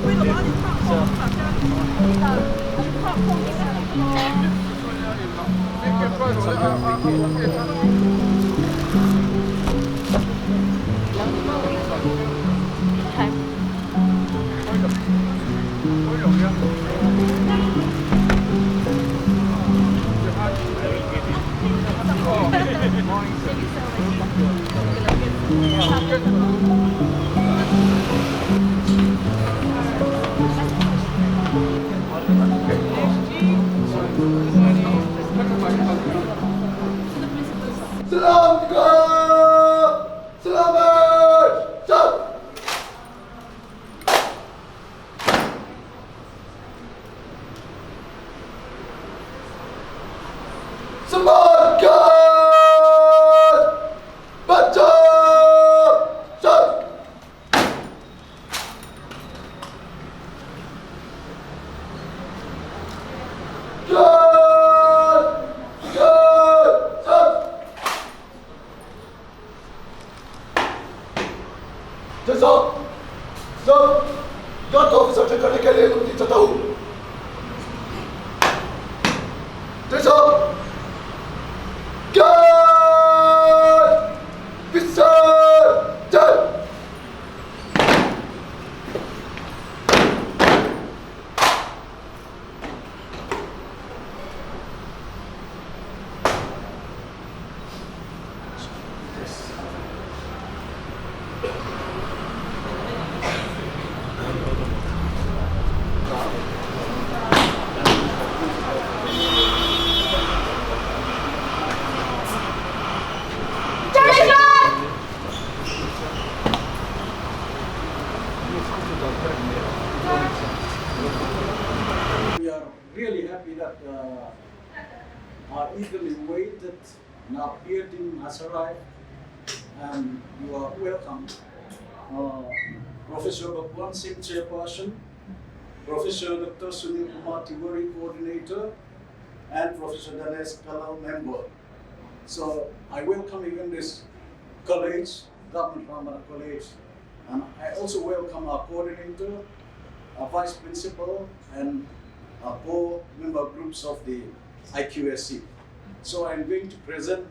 为了把你放空，大家放空一下。We are really happy that our eagerly waited now peer team has arrived, and you are welcome. Professor Bhagwan Singh, Chairperson, Professor Dr. Sunil Kumar Tiwari, Coordinator, and Professor Danesh Kalal, Member. So I welcome you in this college, Government Ramana College, and I also welcome our Coordinator, our Vice Principal, and our core-member groups of the IQSC. So I'm going to present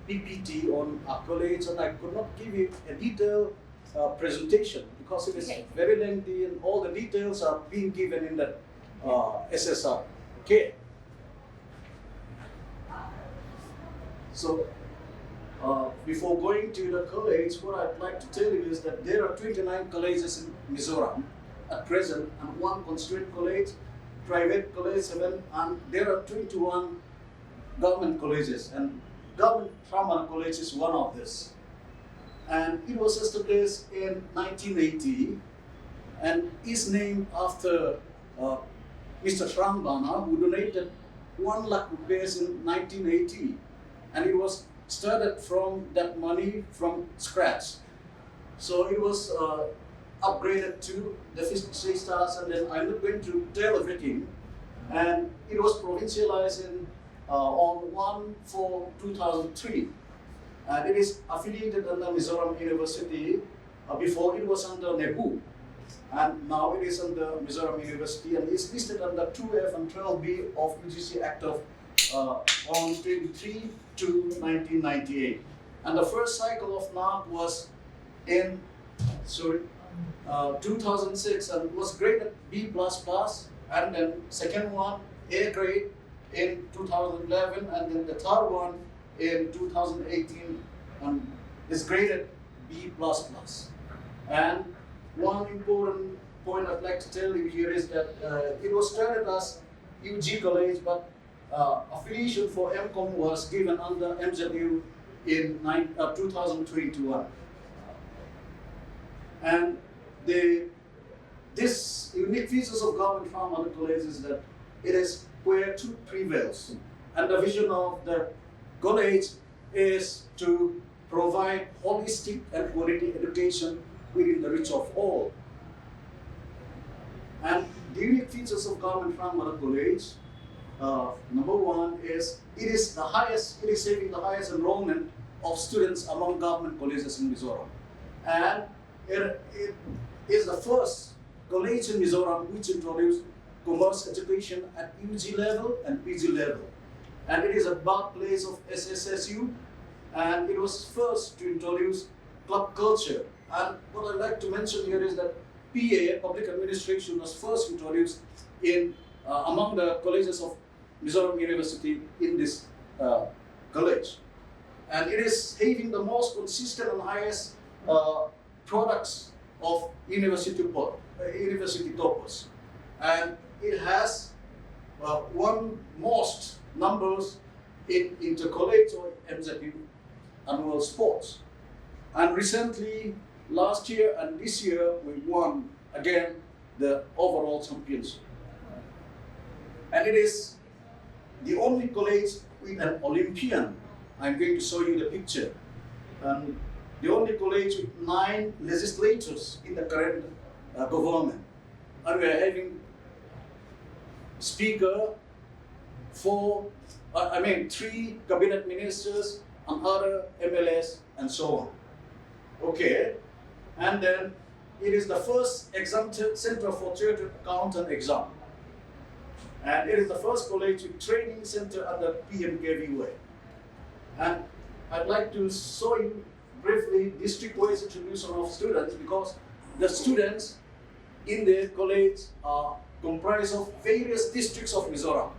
PPT on our college, and I could not give you a detailed presentation because it is very lengthy and all the details are being given in the SSR. Okay. So before going to the college, what I'd like to tell you is that there are 29 colleges in Mizoram at present, and one constraint college, private college 7, and there are 21 government colleges, and Government Ramana College is one of this. And it was established in 1980 and is named after Mr. Shrambana, who donated 1 lakh rupees in 1980. And it was started from that money from scratch. So it was upgraded to the 3 stars, and then I'm not going to tell everything. And it was provincialized on 1/4/2003. And it is affiliated under Mizoram University. Before it was under NEBU. And now it is under Mizoram University, and is listed under 2F and 12B of UGC Act of on 23 to 1998. And the first cycle of Naac was in 2006 and was graded B++, and then second one A grade in 2011, and then the third one in 2018 is graded B++. And one important point I'd like to tell you here is that it was started as UG College, but affiliation for MCOM was given under MZU in 2021. And this unique features of Government Ramana College is that it is where truth prevails. And the vision of the college is to provide holistic and quality education within the reach of all. And the unique features of Government Ramana College, number one is it is having the highest enrollment of students among government colleges in Mizoram. And it is the first college in Mizoram which introduced commerce education at UG level and PG level. And it is a birthplace of SSSU, and it was first to introduce club culture. And what I'd like to mention here is that PA, Public Administration, was first introduced in among the colleges of Mizoram University in this college. And it is having the most consistent and highest products of university toppers. And it has one most numbers in inter-college or MZU annual sports. And recently, last year and this year, we won again the overall championship. And it is the only college with an Olympian. I'm going to show you the picture. The only college with 9 legislators in the current government. And we are having speaker, 3 cabinet ministers and other MLAs and so on. Okay, and then it is the first exam center for chartered accountant exam. And it is the first college with training center under PMKVY. And I'd like to show you briefly district-wise distribution of students, because the students in the college are comprised of various districts of Mizoram.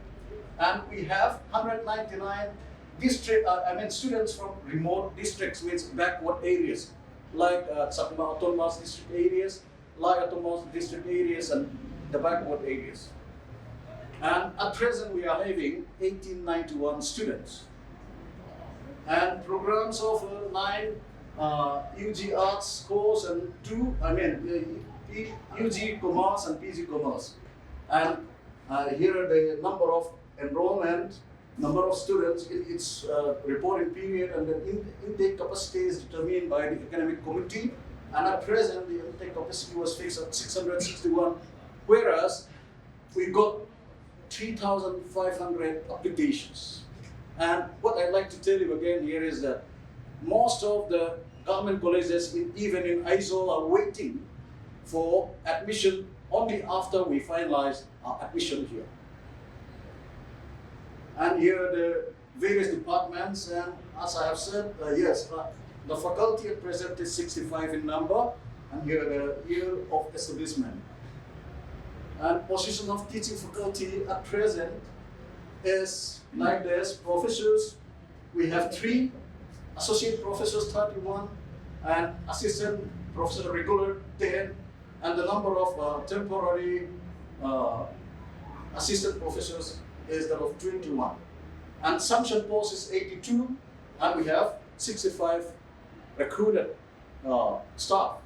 And we have 199 students from remote districts, means backward areas, like Sakma Autonomous District areas, Lai Autonomous District areas, and the backward areas. And at present, we are having 1891 students. And programs of 9 UG Arts course and 2, UG Commerce and PG Commerce. And here are the number of enrollment, number of students in its reporting period, and the intake capacity is determined by the academic committee. And at present, the intake capacity was fixed at 661, whereas we got 3,500 applications. And what I'd like to tell you again here is that most of the government colleges, even in Aizawl, are waiting for admission only after we finalize our admission here. And here are the various departments, and as I have said, the faculty at present is 65 in number, and here the year of establishment. And position of teaching faculty at present is like this. Professors, we have 3, associate professors 31, and assistant professor regular 10, and the number of temporary assistant professors is that of 21. And sanction post is 82, and we have 65 recruited staff.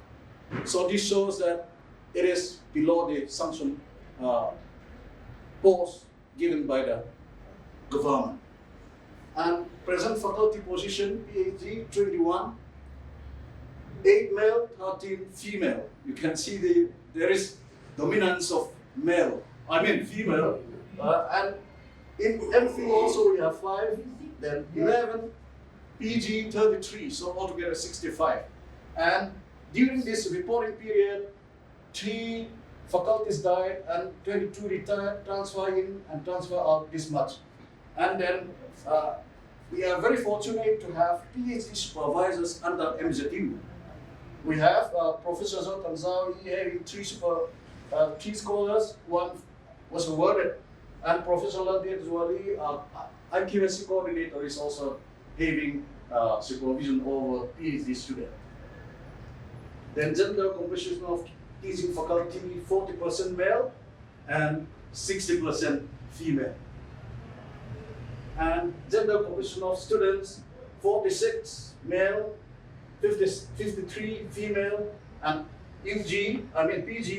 So this shows that it is below the sanction post given by the government. And present faculty position, PhD 21, 8 male, 13 female. You can see there is dominance of female. And in MPhil also we have 5, then 11, PG 33, so altogether 65. And during this reporting period, 3 faculties died and 22 retired, transfer in and transfer out this much. And then we are very fortunate to have PhD supervisors under MZU. We have Professor Zoltan Zawi having 3 scholars, 1 was awarded, and Professor Ladir Zwali, accuracy coordinator, is also having supervision over PhD students. Then gender composition of teaching faculty, 40% male and 60% female. And gender composition of students, 46 male, 53 female, and PG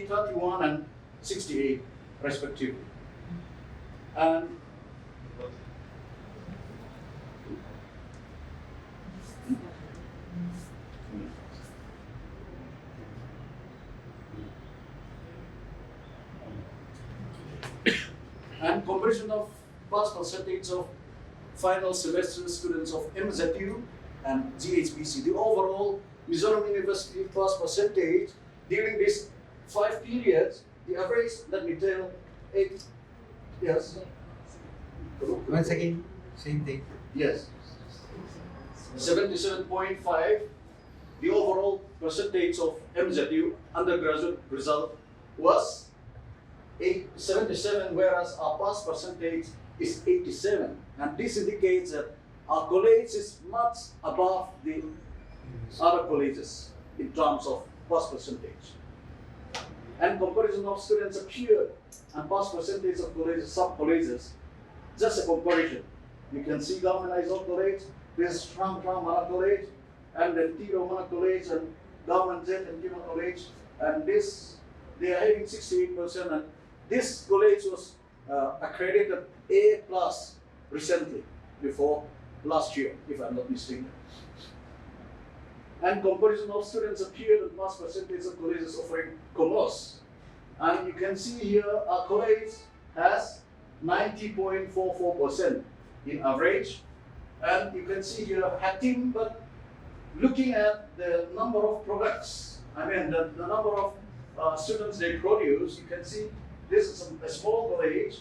31 and 68 respectively. And comparison of pass percentage of final semester students of MZU and GHBC. The overall Mizoram University pass percentage during this 5 periods, the average, let me tell, 8, yes. Once again, same thing. Yes. 77.5, the overall percentage of MZU undergraduate result was 77, whereas our pass percentage is 87. And this indicates that our college is much above the other colleges in terms of pass percentage. And comparison of students appeared and pass percentage of colleges, sub-colleges, just a comparison. You can see Government Aizawl College, this is Trang Mana College, and then Tiro Mana College, and Government Z and Kima College, and this, they are having 68%, and this college was accredited A+ recently, before last year, if I'm not mistaken. And comparison of students appeared and mass percentage of colleges offering commerce. And you can see here our college has 90.44% in average. And you can see here Hatim, but looking at the number of products, I mean the number of students they produce, you can see this is a small college.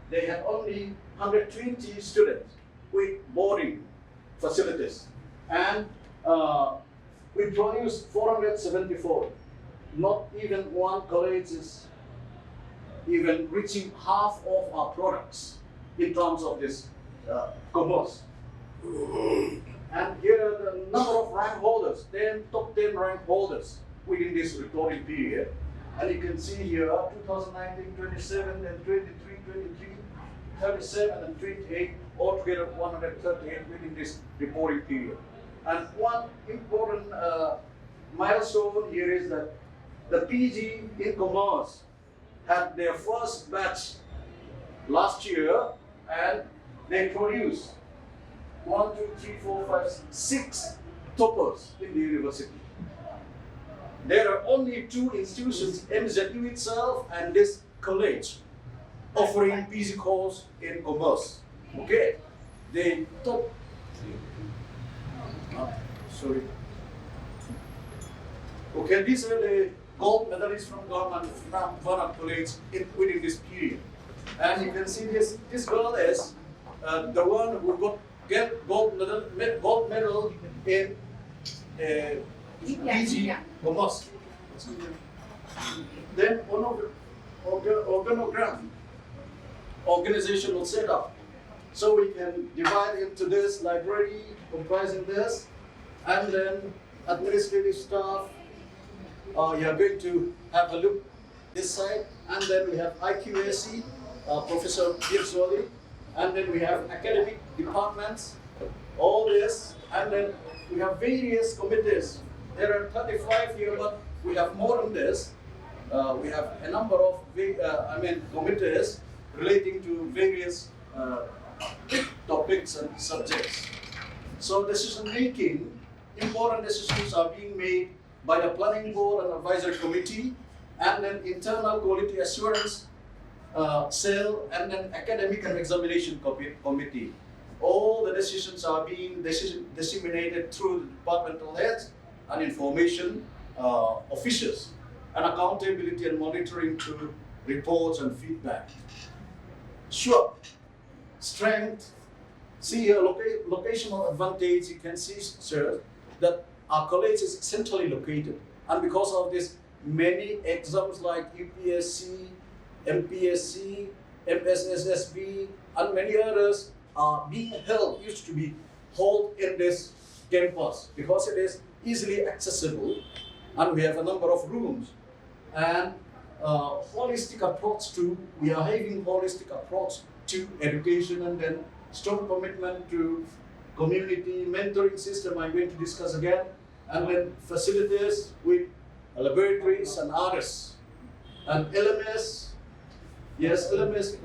They have only 120 students with boarding facilities. And we produce 474. Not even one college is even reaching half of our products in terms of this commerce. And here are the number of rank holders, top 10 rank holders within this reporting period. And you can see here 2019, 27, and 23, 23, 37, and 28, altogether 138 within this reporting period. And one important milestone here is that the PG in Commerce had their first batch last year, and they produced 1, 2, 3, 4, 5, 6 toppers in the university. There are only 2 institutions, MZU itself and this college, offering PG course in commerce. Okay, they top. Sorry. Okay, these are the gold medalists from Government from Naac College within this period, and you can see this girl is the one who get gold medal in PG commerce. Then organogram, organizational setup. So we can divide into this library comprising this, and then administrative staff. You are going to have a look this side, and then we have IQAC, Professor Birzoli, and then we have academic departments, all this, and then we have various committees. There are 35 here, but we have more than this. We have a number of committees relating to various topics and subjects. So decision making, important decisions are being made by the planning board and advisory committee, and then internal quality assurance cell, and then academic and examination committee. All the decisions are being disseminated through the departmental heads and information officials, and accountability and monitoring through reports and feedback. Sure, strength. See here, locational advantage. You can see, sir, that our college is centrally located, and because of this, many exams like UPSC, MPSC, MSSSB, and many others are being held, used to be held in this campus because it is easily accessible, and we have a number of rooms. And holistic approach to, we are having holistic approach to education, and then strong commitment to community mentoring system I'm going to discuss again, and then facilities with laboratories and others. And LMS, yes, LMS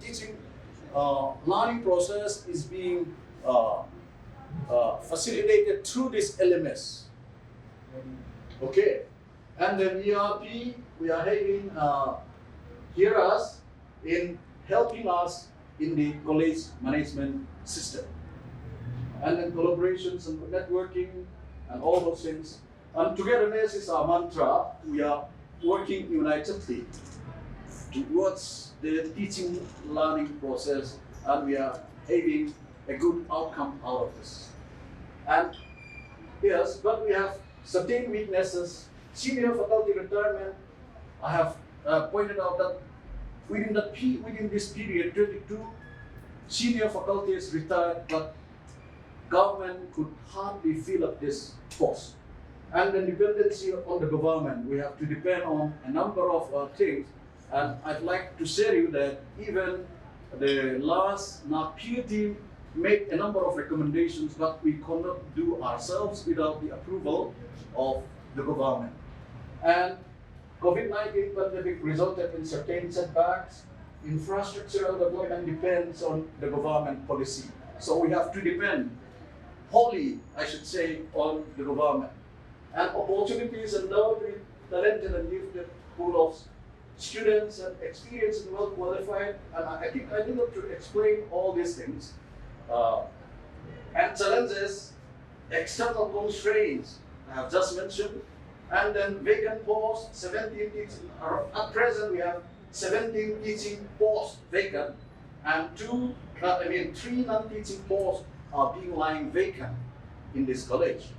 teaching learning process is being facilitated through this LMS. Okay, and then ERP, we are having here us in helping us in the college management system. And then collaborations and networking and all those things. And togetherness is our mantra. We are working unitedly towards the teaching learning process, and we are having a good outcome out of this. And yes, but we have certain weaknesses. Senior faculty retirement, I have pointed out that within this period, 22 senior faculties retired, but government could hardly fill up this post. And the dependency on the government, we have to depend on a number of things. And I'd like to share you that even the last Naac peer team made a number of recommendations, but we cannot do ourselves without the approval of the government. And COVID-19 pandemic resulted in certain setbacks. Infrastructural development depends on the government policy. So we have to depend wholly, I should say, on the government. And opportunities endowed with talented and gifted pool of students and experienced and well qualified. And I think I need to explain all these things. And challenges, external constraints, I have just mentioned. And then vacant posts, 17 teaching. At present, we have 17 teaching posts vacant, and 3 non-teaching posts are being lying vacant in this college.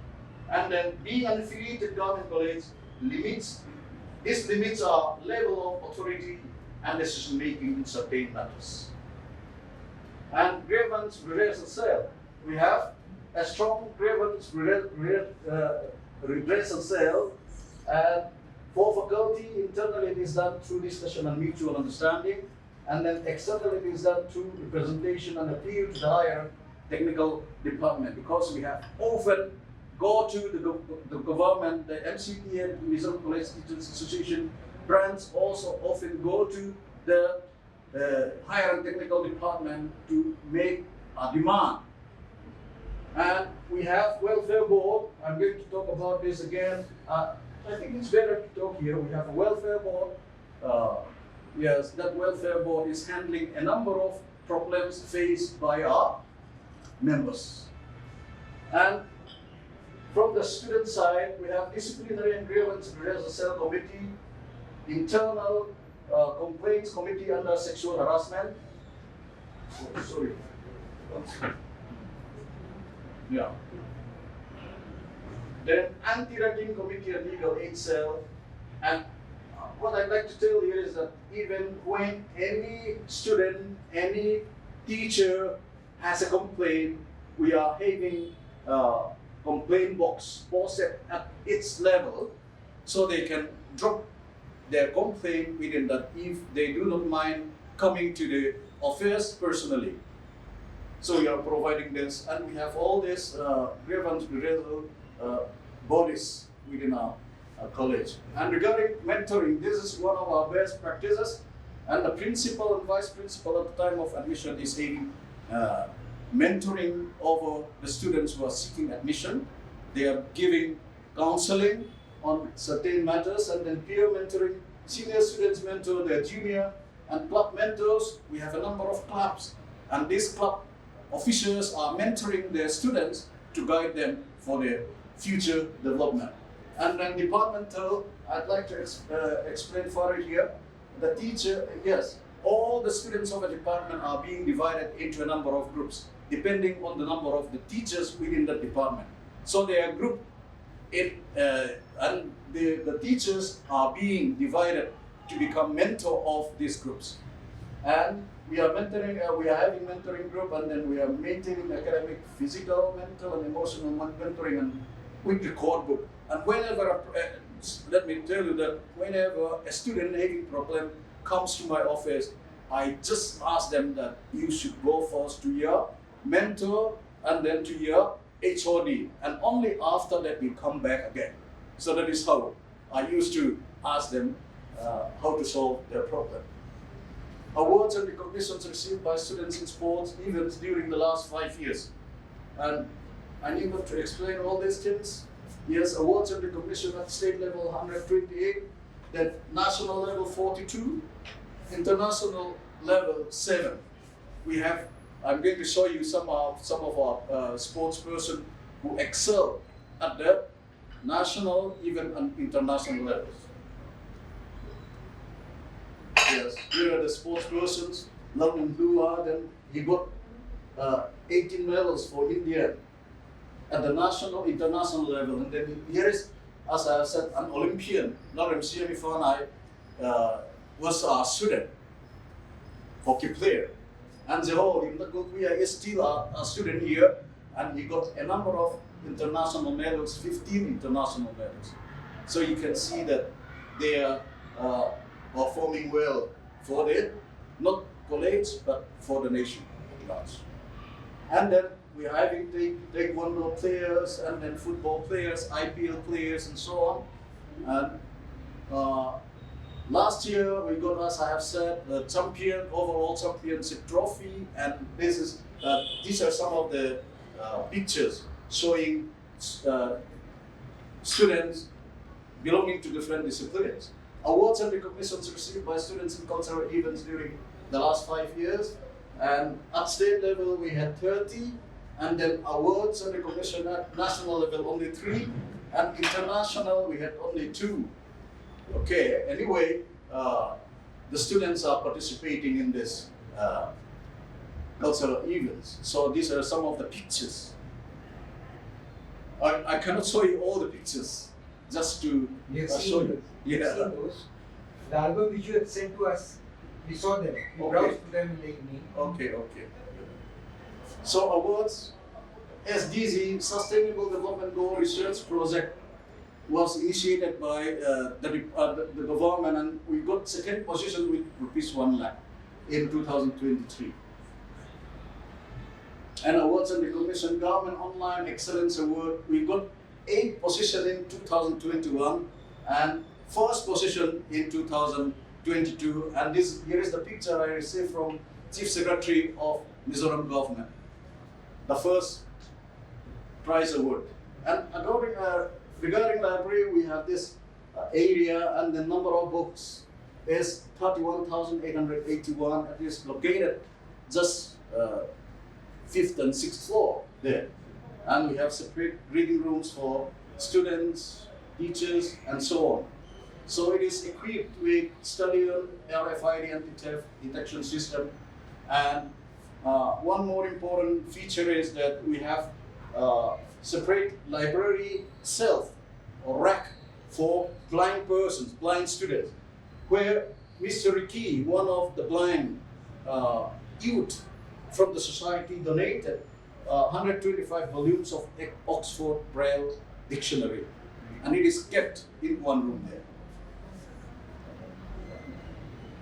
And then being an affiliated government college limits our level of authority and decision making in certain matters. And grievance redressal cell. We have a strong grievance redressal cell, and for faculty, internally it is done through discussion and mutual understanding, and then externally it is done through representation and appeal to the higher technical department, because we have often go to the government, the MCTA, Mizoram College Teachers Association branch also often go to the higher and technical department to make a demand. And we have welfare board. I'm going to talk about this again. I think it's better to talk here. We have a welfare board. Yes, that welfare board is handling a number of problems faced by our members. And from the student side, we have disciplinary and grievance redressal cell committee, internal complaints committee under sexual harassment. Oh, sorry. Yeah. Then anti-ragging committee and legal aid cell. And what I'd like to tell you is that even when any student, any teacher has a complaint, we are having complaint box posted at its level, so they can drop their complaint within that if they do not mind coming to the office personally. So we are providing this, and we have all these grievance redressal bodies within our college. And regarding mentoring, this is one of our best practices, and the principal and vice principal at the time of admission is having mentoring over the students who are seeking admission. They are giving counseling on certain matters, and then peer mentoring. Senior students mentor their junior, and club mentors. We have a number of clubs, and these club officials are mentoring their students to guide them for their future development. And then departmental, I'd like to explain further here. The teacher, yes, all the students of a department are being divided into a number of groups, depending on the number of the teachers within the department. So they are grouped in, and the teachers are being divided to become mentor of these groups. And we are mentoring, we are having mentoring group, and then we are maintaining academic, physical, mental, and emotional mentoring, and with record book. And whenever, let me tell you that whenever a student having problem comes to my office, I just ask them that you should go first to your mentor and then to your HOD, and only after that we come back again. So that is how I used to ask them how to solve their problem. Awards and recognitions received by students in sports events during the last 5 years. And I need to explain all these things. Yes, awards and recognition at state level 128, then national level 42, international level 7. We have, I'm going to show you some of our sports person who excel at the national, even and international levels. Yes, here are the sports persons. London Blue then he got 18 medals for India at the national, international level. And then here is, as I said, an Olympian, Norem Siamifanai, was a student, hockey player. And the whole in the Kukuya is still a student here, and he got a number of international medals, 15 international medals. So you can see that they are performing well for the, not college, but for the nation at large. And then we are having taekwondo players, and then football players, IPL players, and so on. And last year we got, as I have said, the overall championship trophy, and these are some of the pictures showing students belonging to different disciplines. Awards and recognitions received by students in cultural events during the last 5 years. And at state level we had 30, and then awards and recognition at national level only 3, and international we had only 2. Okay, anyway, the students are participating in this cultural events. So these are some of the pictures. I cannot show you all the pictures, just to show you. Yeah. Those. The album which you had sent to us, we saw them. We Okay. browsed through them in the evening. Okay. So awards, SDG, Sustainable Development Goal Research Project, was initiated by the government, and we got second position with ₹1 lakh in 2023. And awards and recognition, Government Online Excellence Award, we got 8th position in 2021 and first position in 2022. And here is the picture I received from Chief Secretary of Mizoram government, the first prize award. And regarding library, we have this area, and the number of books is 31,881. It is located just 5th and 6th floor there. And we have separate reading rooms for students, teachers, and so on. So it is equipped with Stallion RFID anti-theft detection system. And one more important feature is that we have separate library shelf or rack for blind persons, blind students, where Mr. Ricky, one of the blind youth from the society, donated 125 volumes of Oxford Braille Dictionary, and it is kept in one room there.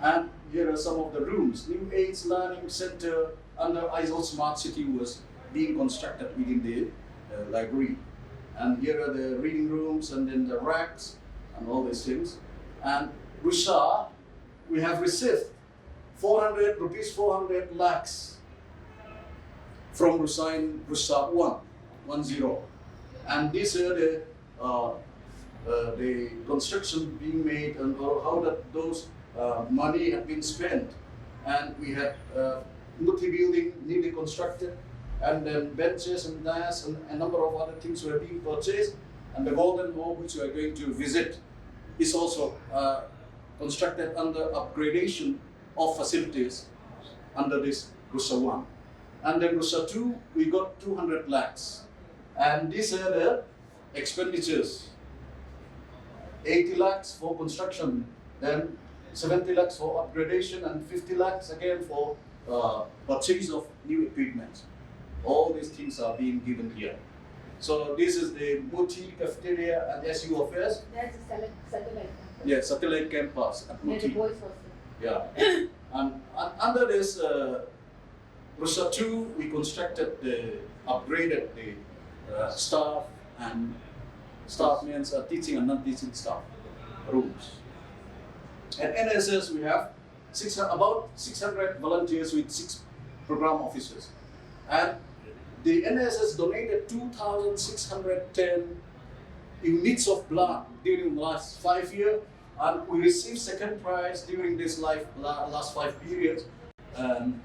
And here are some of the rooms. New Age Learning Center under ISO Smart City was being constructed within the library. And here are the reading rooms, and then the racks and all these things. And Rusha, we have received 400 lakhs from Rusha 110. And these are the construction being made, and how those money have been spent. And we had multi-building newly constructed, and then benches and desks and a number of other things were being purchased. And the Golden Hall, which we are going to visit, is also constructed under upgradation of facilities under this Rusha 1. And then Rusha 2, we got 200 lakhs. And these are the expenditures. 80 lakhs for construction, then 70 lakhs for upgradation, and 50 lakhs again for purchase of new equipment. All these things are being given here. So this is the Muti cafeteria and SU office. That's a satellite. Yeah, satellite campus at Where the Muti. boys hostel. Yeah. And under this Rusha 2, we upgraded the staff, and staff means teaching and non-teaching staff rooms. At NSS, we have about 600 volunteers with 6 program officers. And the NSS donated 2,610 units of blood during the last 5 years, and we received second prize during this last 5 periods. And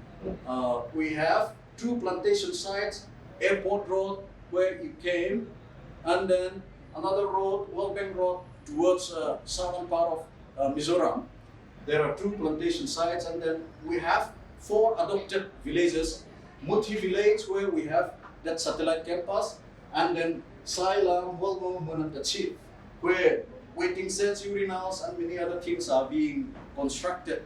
we have 2 plantation sites, Airport Road, where you came, and then another road, World Bank Road, towards southern part of Mizoram. there are 2 plantation sites, and then we have 4 adopted villages. Muthi village, where we have that satellite campus, and then Sailam, Holmo, and the Chief, where waiting sets, urinals, and many other things are being constructed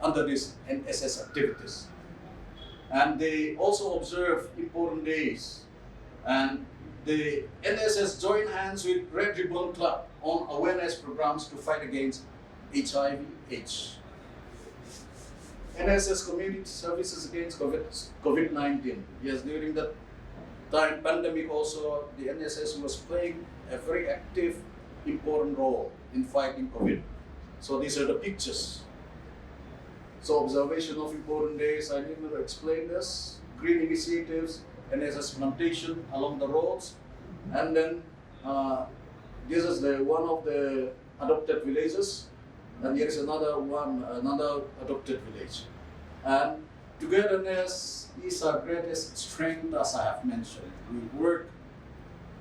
under these NSS activities. And they also observe important days. And the NSS join hands with Red Ribbon Club on awareness programs to fight against HIV/AIDS. NSS community services against COVID-19. Yes, during that time, pandemic also, the NSS was playing a very active, important role in fighting COVID. So these are the pictures. So observation of important days, I didn't explain this. Green initiatives, NSS plantation along the roads, and then this is one of the adopted villages, and here is another adopted village. And togetherness is our greatest strength, as I have mentioned. We work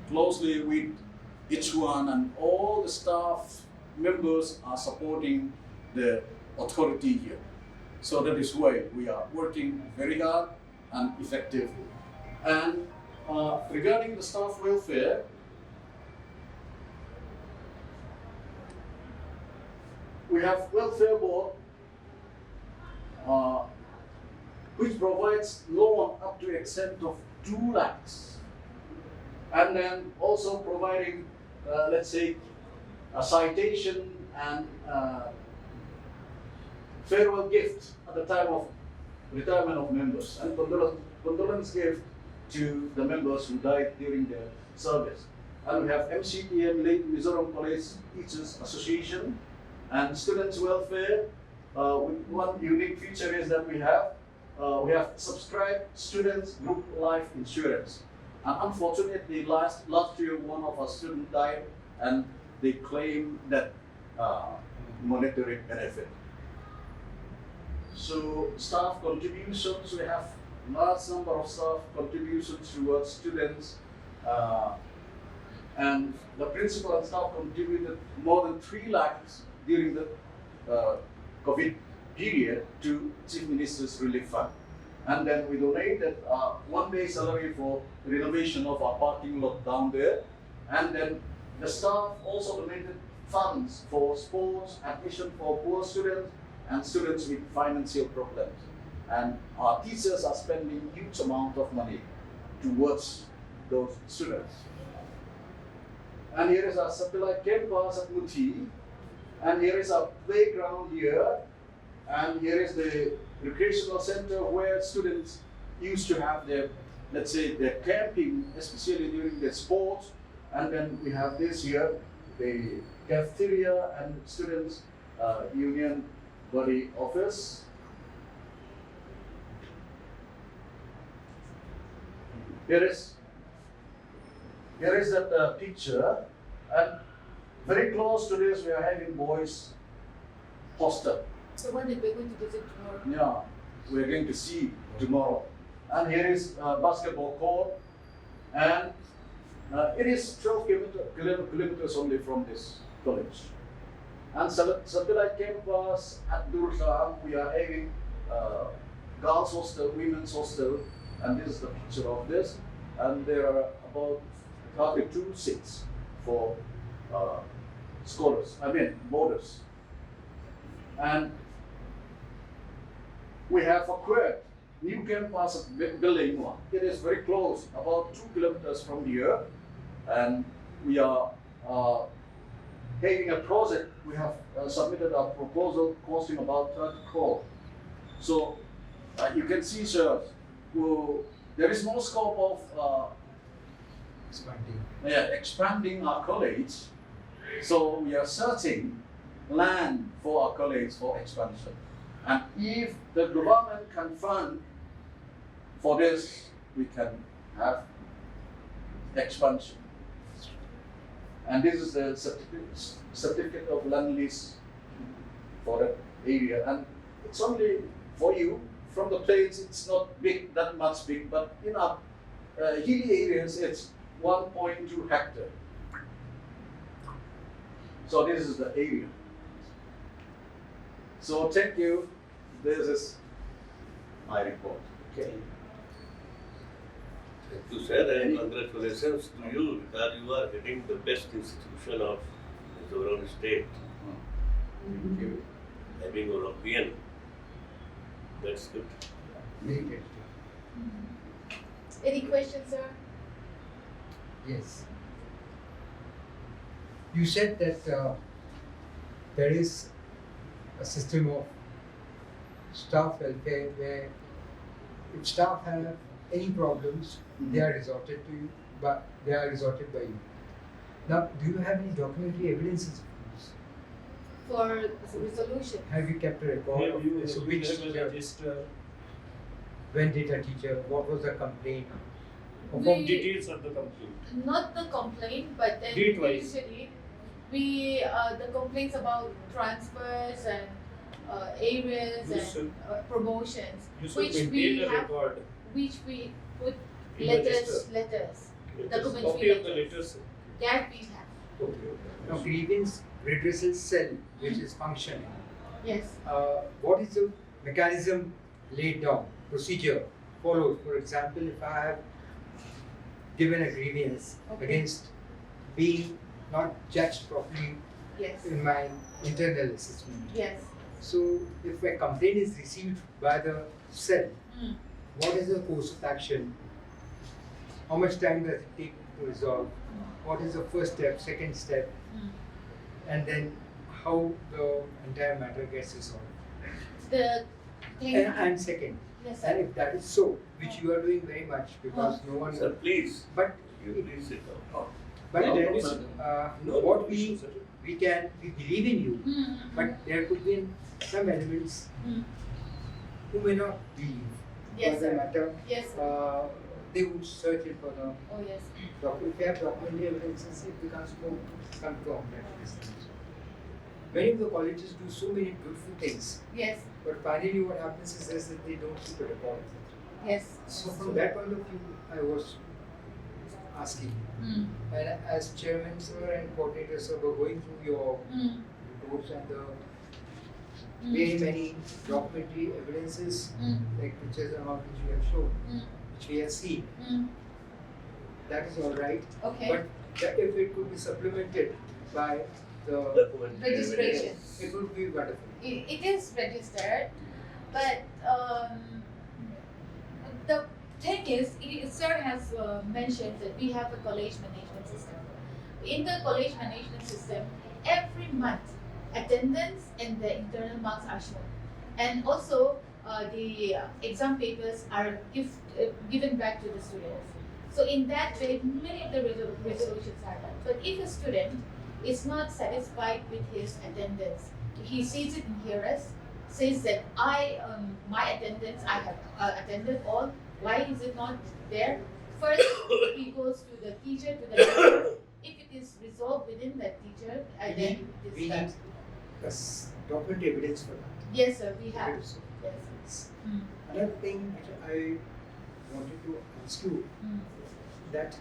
closely with each one, and all the staff members are supporting the authority here. So that is why we are working very hard and effectively. And regarding the staff welfare, we have welfare board which provides loan up to extent of 2 lakhs, and then also providing, let's say, a citation and farewell gift at the time of retirement of members, and condolence gift to the members who died during their service. And we have MCTM, Late Mizoram College Teachers Association, and students' welfare. With one unique feature is that we have subscribed students' group life insurance. And unfortunately, last year one of our students died, and they claimed that monetary benefit. So staff contributions, we have large number of staff contributions towards students, and the principal and staff contributed more than 3 lakhs during the COVID period to Chief Minister's Relief Fund. And then we donated 1 day salary for renovation of our parking lot down there. And then the staff also donated funds for sports, admission for poor students, and students with financial problems. And our teachers are spending huge amount of money towards those students. And here is our satellite campus at Muthi, and here is our playground here, and here is the recreational center where students used to have their, let's say, their camping, especially during their sports. And then we have this here, the cafeteria and students' union body office. Here is that picture, and very close to this we are having boys' hostel. So when are we going to visit tomorrow? Yeah, we are going to see tomorrow. And here is basketball court, and it is 12 kilometers only from this college. And satellite campus at Dursa, we are having girls' hostel, women's hostel, and this is the picture of this. And there are about 32 seats for scholars, boarders. And we have acquired new campus building one. It is very close, about 2 kilometers from here, and we are having a project. We have submitted a proposal costing about 30 crore. So you can see, sir, there is no scope of expanding our college. So we are searching land for our college for expansion. And if the government can fund for this, we can have expansion. And this is the certificate of land lease for that area. And it's only for you. From the plains, it's not big, that much big, but in our hilly areas, it's 1.2 hectare. So this is the area. So thank you. This is my report. Okay. Thank you, sir, and congratulations to you because you are heading the best institution of Mizoram state, Thank you. having European. That's good. Very good. Any questions, sir? Yes. You said that there is a system of staff welfare where if staff have any problems, they are resorted to you, but they are resorted by you. Now, do you have any documentary evidences of this? For resolution? Have you kept a record of this? Which teacher, register when did a teacher, what was the complaint? of We- details of the complaint. Not the complaint, but then Date-wise. usually we the complaints about transfers and areas You and should- promotions, You should which we maintain a have, record. which we put in letters, register. letters Letters. documentary Copy of the letters. letters. that we have. Okay. Now, grievance redressal cell, which is functioning. Yes. What is the mechanism laid down, procedure followed? For example, if I have given a grievance Okay. against being not judged properly Yes. in my internal assessment. Yes. So, if a complaint is received by the cell, Mm. what is the course of action? How much time does it take to resolve? What is the first step, second step, Mm. and then how the entire matter gets resolved? The thing. And second, Yes. and if that is so, which you are doing very much because no one. Sir, please, But you please sit down. but No, then no, no. what we believe in you, Mm. but there could be some elements Mm. who may not believe. Yes, For the sir. matter, Yes. Sir. they would search it for the Oh yes. document. If you have documentary evidences, it becomes more confirmed at this stage. Many of the colleges do so many beautiful things, Yes. but finally what happens is that they don't keep a record of it. Yes. So from that point of view, I was asking, Mm. and as chairman sir and coordinator sir were going through your Mm. reports and the Mm. very many documentary evidences, Mm. like pictures and all which you have shown, Mm. which we have seen, Mm. that is all right. Okay. But that if it could be supplemented by the, Document Registration. evidence. it would be wonderful. It is registered, but the thing is, sir has mentioned that we have a college management system. In the college management system, every month attendance and the internal marks are shown, and also the exam papers are given back to the students. So in that way, many of the resolutions are done. But if a student is not satisfied with his attendance, he sees it in hearers, says that my attendance, I have attended all. Why is it not there? First, he goes to the teacher, to the leader. If it is resolved within that teacher, then it We is need done. documentary evidence for that. Yes, sir, we have. So, Yes. Mm. another thing which I wanted to ask you, Mm. that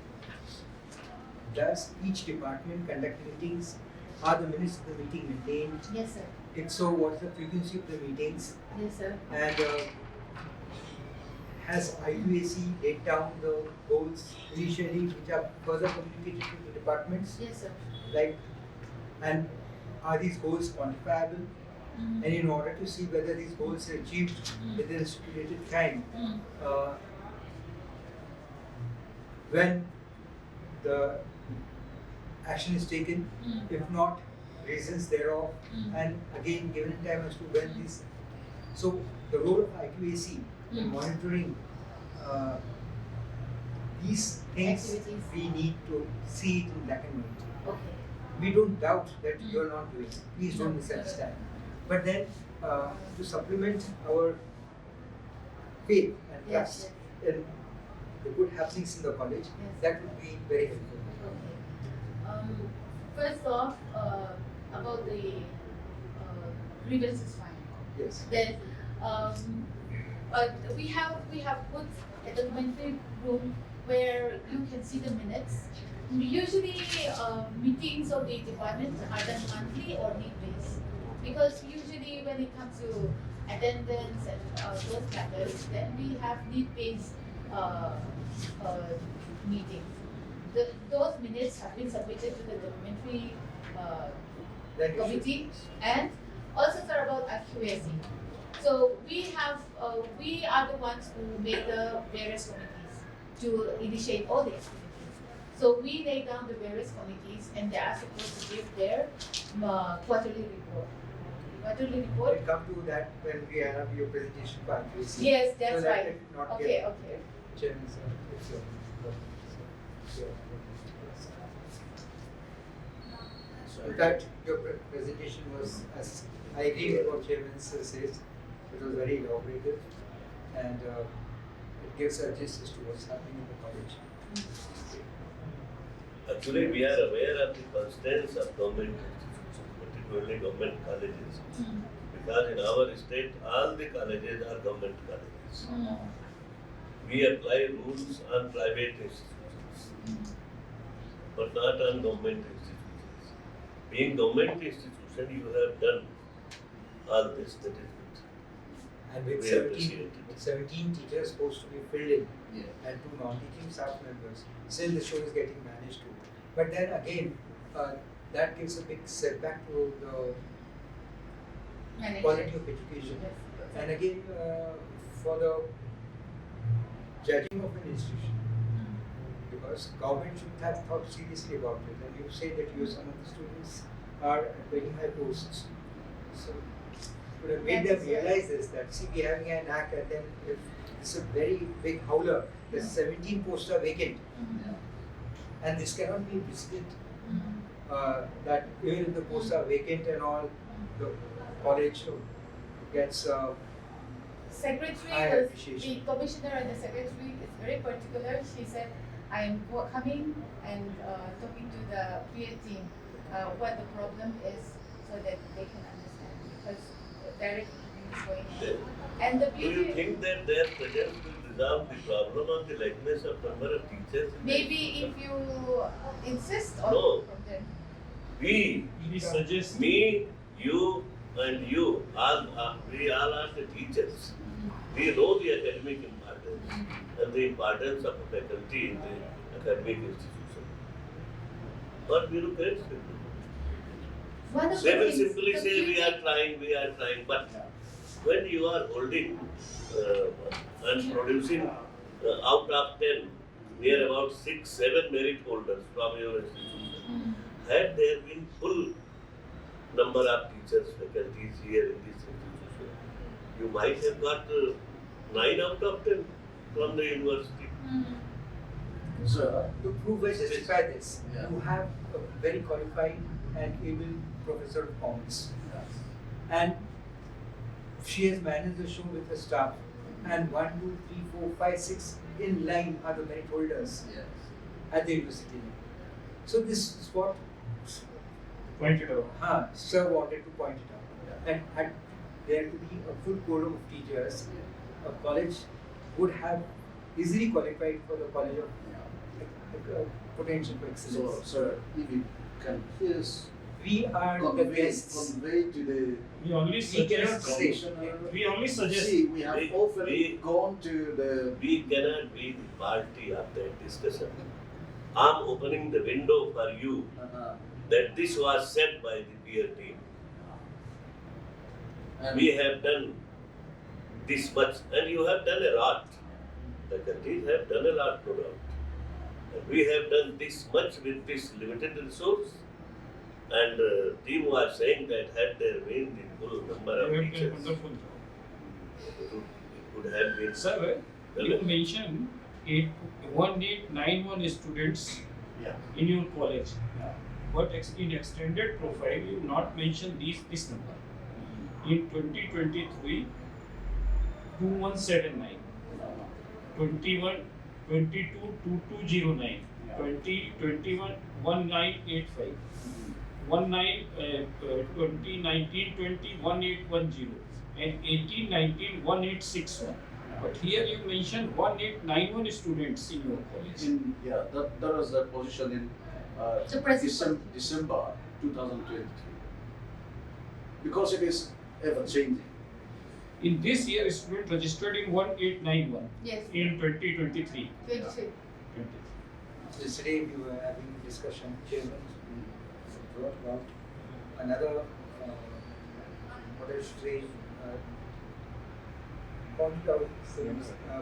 does each department conduct meetings? Are the minutes of the meeting maintained? Yes, sir. If so, what is the frequency of the meetings? Yes, sir. And has IUAC laid down the goals initially, which are further communicated to the departments? Yes, sir. Like, and are these goals quantifiable? Mm. And in order to see whether these goals are achieved Mm. within a stipulated time, Mm. when the action is taken, Mm. if not, reasons thereof, Mm. and again given time as to when these. So the role of IQAC in Mm. monitoring these things, Activities. we need to see it in black and white. Okay. We don't doubt that Mm. you are not doing it. Please No, don't misunderstand. But then to supplement our faith and Yes, trust in the good happenings in the college, Yes. that would be very helpful. Okay. First off, about the grievance is fine. Yes. Then we have put a documentary room where you can see the minutes. Usually, meetings of the department are done monthly or need-based, because usually finally, when it comes to attendance and those matters, then we have need-based meetings. Those minutes have been submitted to the documentary Then you should- committee, and also sir about accuracy. So we are the ones who made the various committees to initiate all the activities. So we lay down the various committees, and they are supposed to give their quarterly report. Quarterly report. We'll come to that when we have your presentation for accuracy. Yes, that's so that right. it not Okay, get okay. Chairman, sir, it's your in fact, your presentation was, as I agree with what Chairman says, it was very elaborative, and it gives a gist as to what's happening in the college. Actually, we are aware of the constraints of government institutions, particularly government colleges. Because in our state, all the colleges are government colleges. We apply rules on private institutions, but not on government institutions. Being government institution, you have done all this, that is good. And with We 17, appreciate it. with 17 teachers supposed to be filled in, Yeah. and 2 non-teaching staff members, still the show is getting managed too. But then again, that gives a big setback to the quality of education. Yes. And again, for the judging of an institution, because government should have thought seriously about it. And you say that you, some of the students are at very high posts, so would have made them That's realize this, that see, we're having a Naac, and then if it's a very big howler, there's 17 posts are vacant, and this cannot be visited. That even if the posts are vacant and all, the college gets Secretary high was, appreciation. the commissioner and the secretary is very particular. She said, I am coming and talking to the PA team what the problem is so that they can understand, because directly is going on. And the Do you PA, think that their presence will resolve the problem of the likeness of number of teachers? in the maybe institution? if you insist on No. from them. We, suggest me, you, and you, we all are the teachers. We know the academic importance and the importance of a faculty in the academic institution. But bureaucrats will do. One of the They will things, simply the say we PA are trying, but when you are holding and producing out of 10, near about 6, 7 merit holders from your institution, had there been full number of teachers, faculties here in this institution, you might have got 9 out of 10 from the university. Sir, To prove and justify this, Yeah. you have a very qualified and able professor of commerce, and she has managed the show with her staff, and 1, 2, 3, 4, 5, 6 in line are the merit holders at the university. So this is what pointed out. Sir wanted to point it out, and had there to be a full quorum of teachers, a college would have easily qualified for the college of potential for So, excellence. sir, if you can please We are the guests. convey to the We only We cannot suggest. say. commissioner. We only suggest. See, we have We- often we- gone to the. We cannot be the party of that discussion. I'm opening the window for you that this was said by the peer team. and We have done this much, and you have done a lot. Faculties have done a lot, no doubt. And we have done this much with this limited resource. And team was saying that had there been the full number of We have done teachers, wonderful job. it would have been. Sir, you mentioned 1891 students Yeah. in your college. But in extended profile, you not mention this number. In 2023, 2179, 21, 22, 2209, 2021, 1985, 2019, 20, 1810, and 1819, 1861. But here you mentioned 1891 students in your college. That was the position in The present December 2023. Because it is ever changing. In this year, student registered in 1891 Yes. in 2023. 23. Yesterday we were having a discussion, Chairman, brought about another, what I should say, pointed out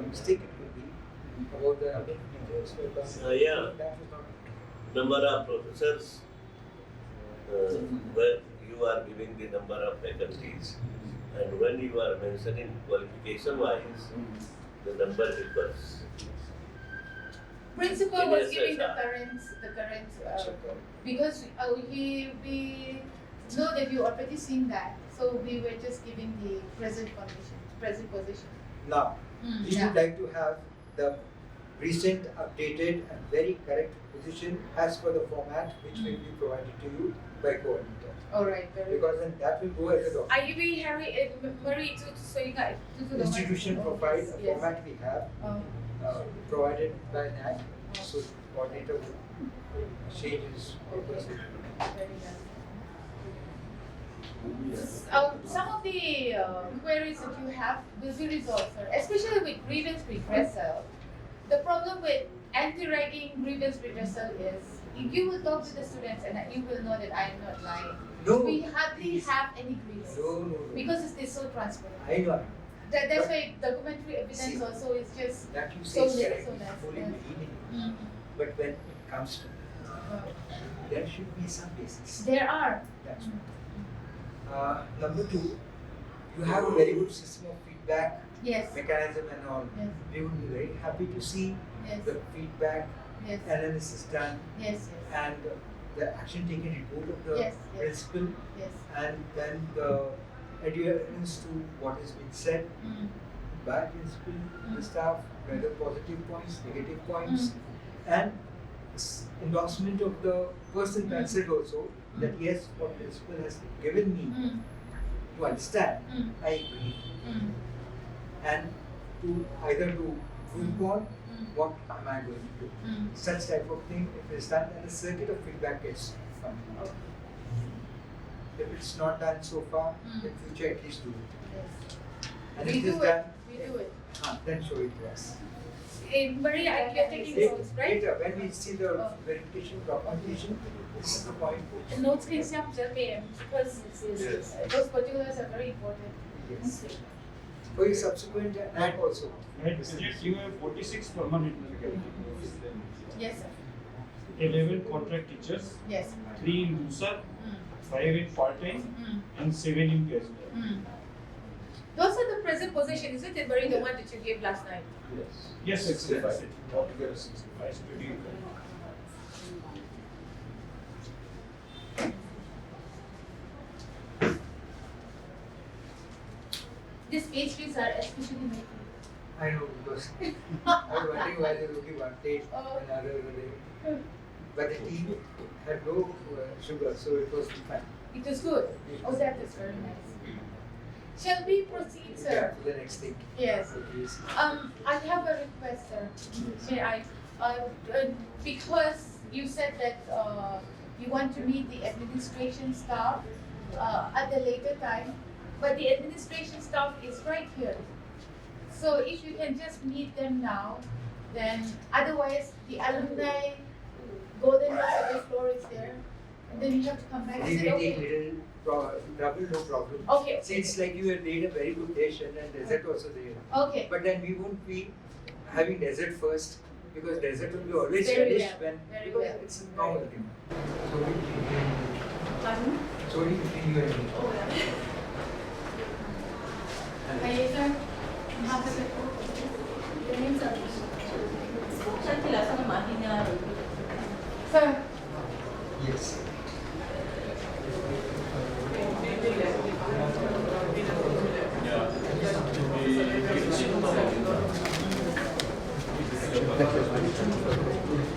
mistake it could be about the number of teachers who have done. Yeah. That was not. Number of professors, where you are giving the number of vacancies, and when you are mentioning qualification wise, the number differs. Principal was Yes, giving yes, the current because we know that you already seen that, so we were just giving the present condition, present position. Now, we Yeah. would like to have the recent, updated, and very correct position as per the format which will be provided to you by coordinator. All right, very Because then that will go as a document. Are you being Harry Marie to so you guys to the Institution profile, a Yes. format we have provided by Naac, so coordinator will change his papers. Very nice. Some of the queries that you have will be resolved, sir. Especially with grievance redressal. The problem with anti-ragging grievance redressal is you will talk to the students and you will know that I am not lying. No, We hardly please. have any grievances No. because it is so transparent. I know That's why documentary evidence See, also is just that you so say is less, correct, so we less. fully Yes. believe in you. But when it comes to there should be some basis. There are. That's right. Number two, you have a very good system of feedback Yes. mechanism and all. Yes. We would be very happy to see Yes. the feedback Yes. analysis done Yes. and the action taken report of the Yes, yes. principal Yes. and then the adherence to what has been said by principal, the staff, whether positive points, negative points, and endorsement of the person concerned also that yes, what principal has given me to understand, I agree. And to either to move on, what am I going to do? Such type of thing, if it's done, then a circuit of feedback gets done. If it's not done so far, in future at least do it. Yes. And We if it is do it. done, We do it. then show it to us. Maria, you're taking notes, right? Later, when we see the verification, documentation, this is the point. Notes can be up because Yes. those particulars are very important. Yes. For your subsequent NAC also. At present, you have 46 permanent faculty, Yes, sir. 11 contract teachers, Yes. 3 in Dusar, 5 in part-time, and 7 in casual. Those are the present position, isn't it, Marie, the one that you gave last night? Yes, 65. Altogether 65 students. These pastries are especially made for you. I know because I was wondering why they were looking one day and other day. But the tea had no sugar, so it was fine. It is good. Oh, that is very nice. Shall we proceed, Yeah, sir? for the next thing. Yes. Please. I have a request, sir. May I? Because you said that you want to meet the administration staff at the later time, but the administration staff is right here. So if you can just meet them now, then otherwise the alumni golden service floor is there, and then you have to come back. We Is it will take okay? trouble, no problem. Okay. Since like you had made a very good dish and then dessert also there. Okay. But then we won't be having dessert first because dessert will be always Very relished well, when very because well. it's a normal thing. Pardon? Sorry between you and me. Hi, sir. How is it? Sir. Yes.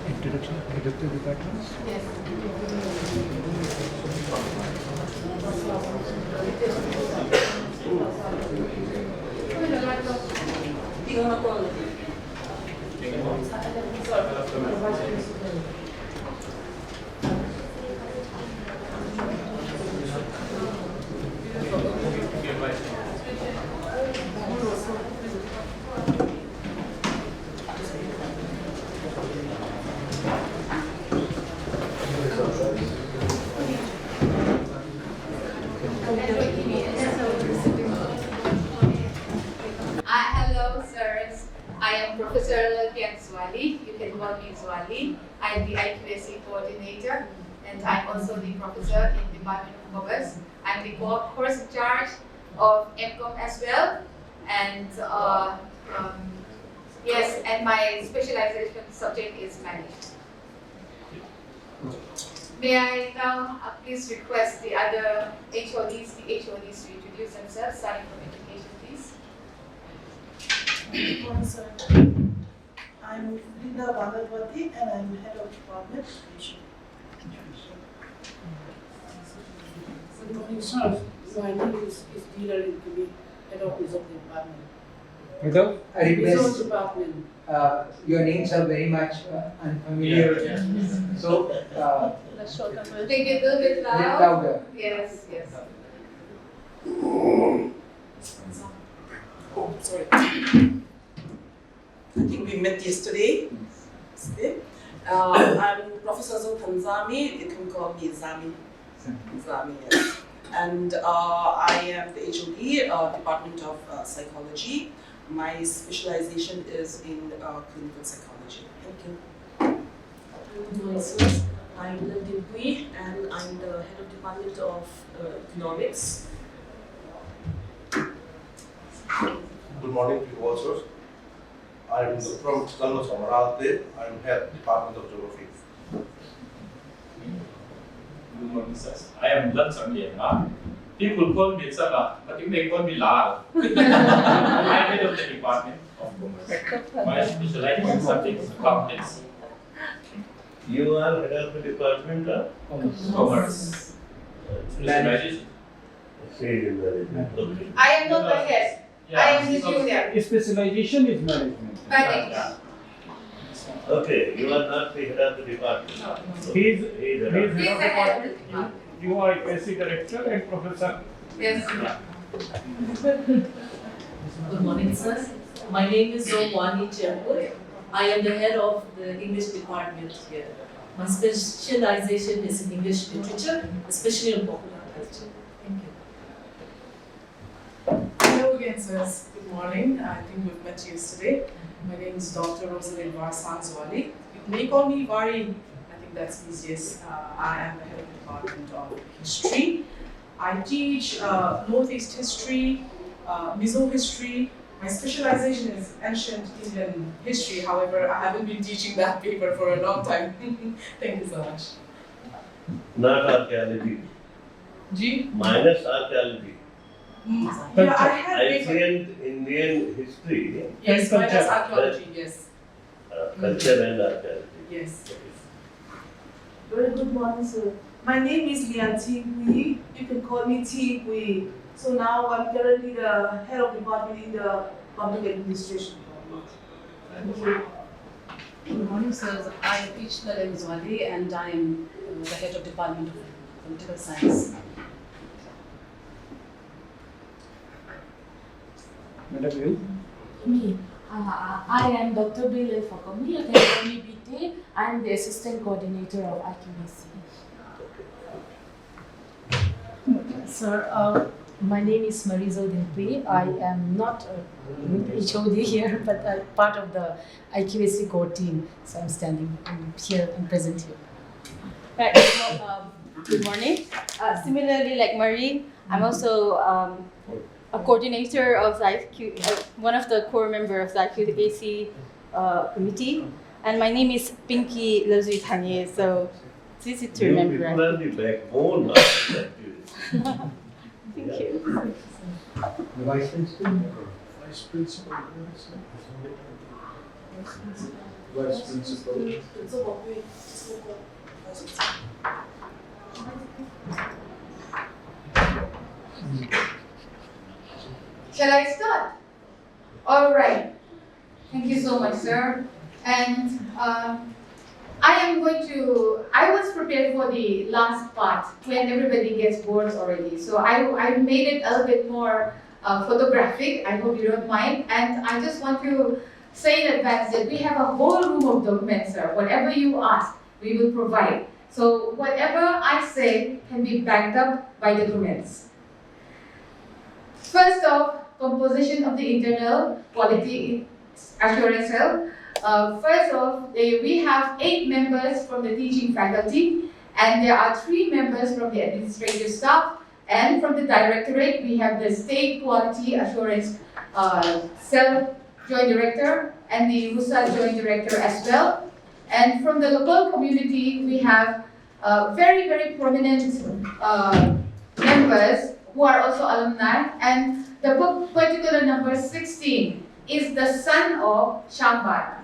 Introduction, educative departments. Yes. I am Professor Lalpian Zwali. You can call me Zwali. I'm the IQSC coordinator, and I'm also the professor in Department of Commerce. I'm the course in charge of MCOM as well, and yes, and my specialization subject is management. May I now please request the other HODs, to introduce themselves, starting from education, please. Good morning, sir. I'm Linda Bhagadwati and I'm head of department education. Good morning, sir. My name is Dealer Incubi, head of Resort Department. Without a Resort request, Department. your names are very much unfamiliar. So, Take it a little bit loud. louder. Yes, yes. Oh, sorry. I think we met yesterday. I'm Professor Zultan Zami. You can call me Zami. Zami, yes. And I am the HOD, Department of Psychology. My specialization is in clinical psychology. Thank you. Good morning, sir. I'm Linda Bui and I'm the head of Department of Economics. Good morning to you all, sir. I'm from Carlos Amarante. I'm head Department of Geography. Good morning, sir. I am Lat Samyena. People call me Sala, but you may call me Lal. I'm head of the Department of Commerce. My specialization subject is accountancy. You are head of the Department of Commerce. Specialization. Trade and Management. Okay. I am not the head. I am the junior. Specialization is management. Management. Okay, you are not the head of the department. He's He's head head of of He's the head of the department. You are SC director and professor. Yes. Good morning, sir. My name is Zowani Chempur. I am the head of the English department here. My specialization is in English literature, especially in popular culture. Thank you. Hello again, sirs. Good morning. I think we've met yesterday. My name is Dr. Rosalind Varsan Zwali. You may call me Vari. I think that's easiest. I am the head of the Department of History. I teach Northeast history, Mizo history. My specialization is ancient Indian history. However, I haven't been teaching that paper for a long time. Thank you so much. Not archaeology. G? Minus archaeology. Yeah, I had paper. Ancient Indian history, Yes, And minus culture. archaeology, yes. culture and archaeology. Yes. Very good morning, sir. My name is Lian Tigui. You can call me Tigui. So now I'm currently the head of department in the public administration department. Thank you. Good morning, sir. I am Ishla Zwali and I am the head of Department of Political Science. Madam you? Me. I am Dr. Bilal Fakomi. You can call me BT. I am the assistant coordinator of IQAC. Sir, my name is Marisol Dinpui. I am not a HOD here, but part of the IQAC core team. So I'm standing here and present here. Right. Good morning. Similarly, like Marie, I'm also a coordinator of the IQ, one of the core members of the IQAC committee, and my name is Pinky Lazui Tanye. So it's easy to remember. You people are the backbone of the activity. Thank you. The vice principal? Vice principal. Vice principal. Shall I start? All right. Thank you so much, sir. And I was prepared for the last part when everybody gets bored already. So I made it a little bit more photographic. I hope you don't mind. And I just want to say in advance that we have a whole room of documents, sir. Whatever you ask, we will provide. So whatever I say can be backed up by documents. First off, composition of the internal quality assurance cell. First off, we have 8 members from the teaching faculty, and there are 3 members from the administrative staff, and from the directorate we have the State Quality Assurance Cell Joint Director and the RUSA Joint Director as well. And from the local community we have very, very prominent members who are also alumni, and the particular number 16 is the son of Shambana.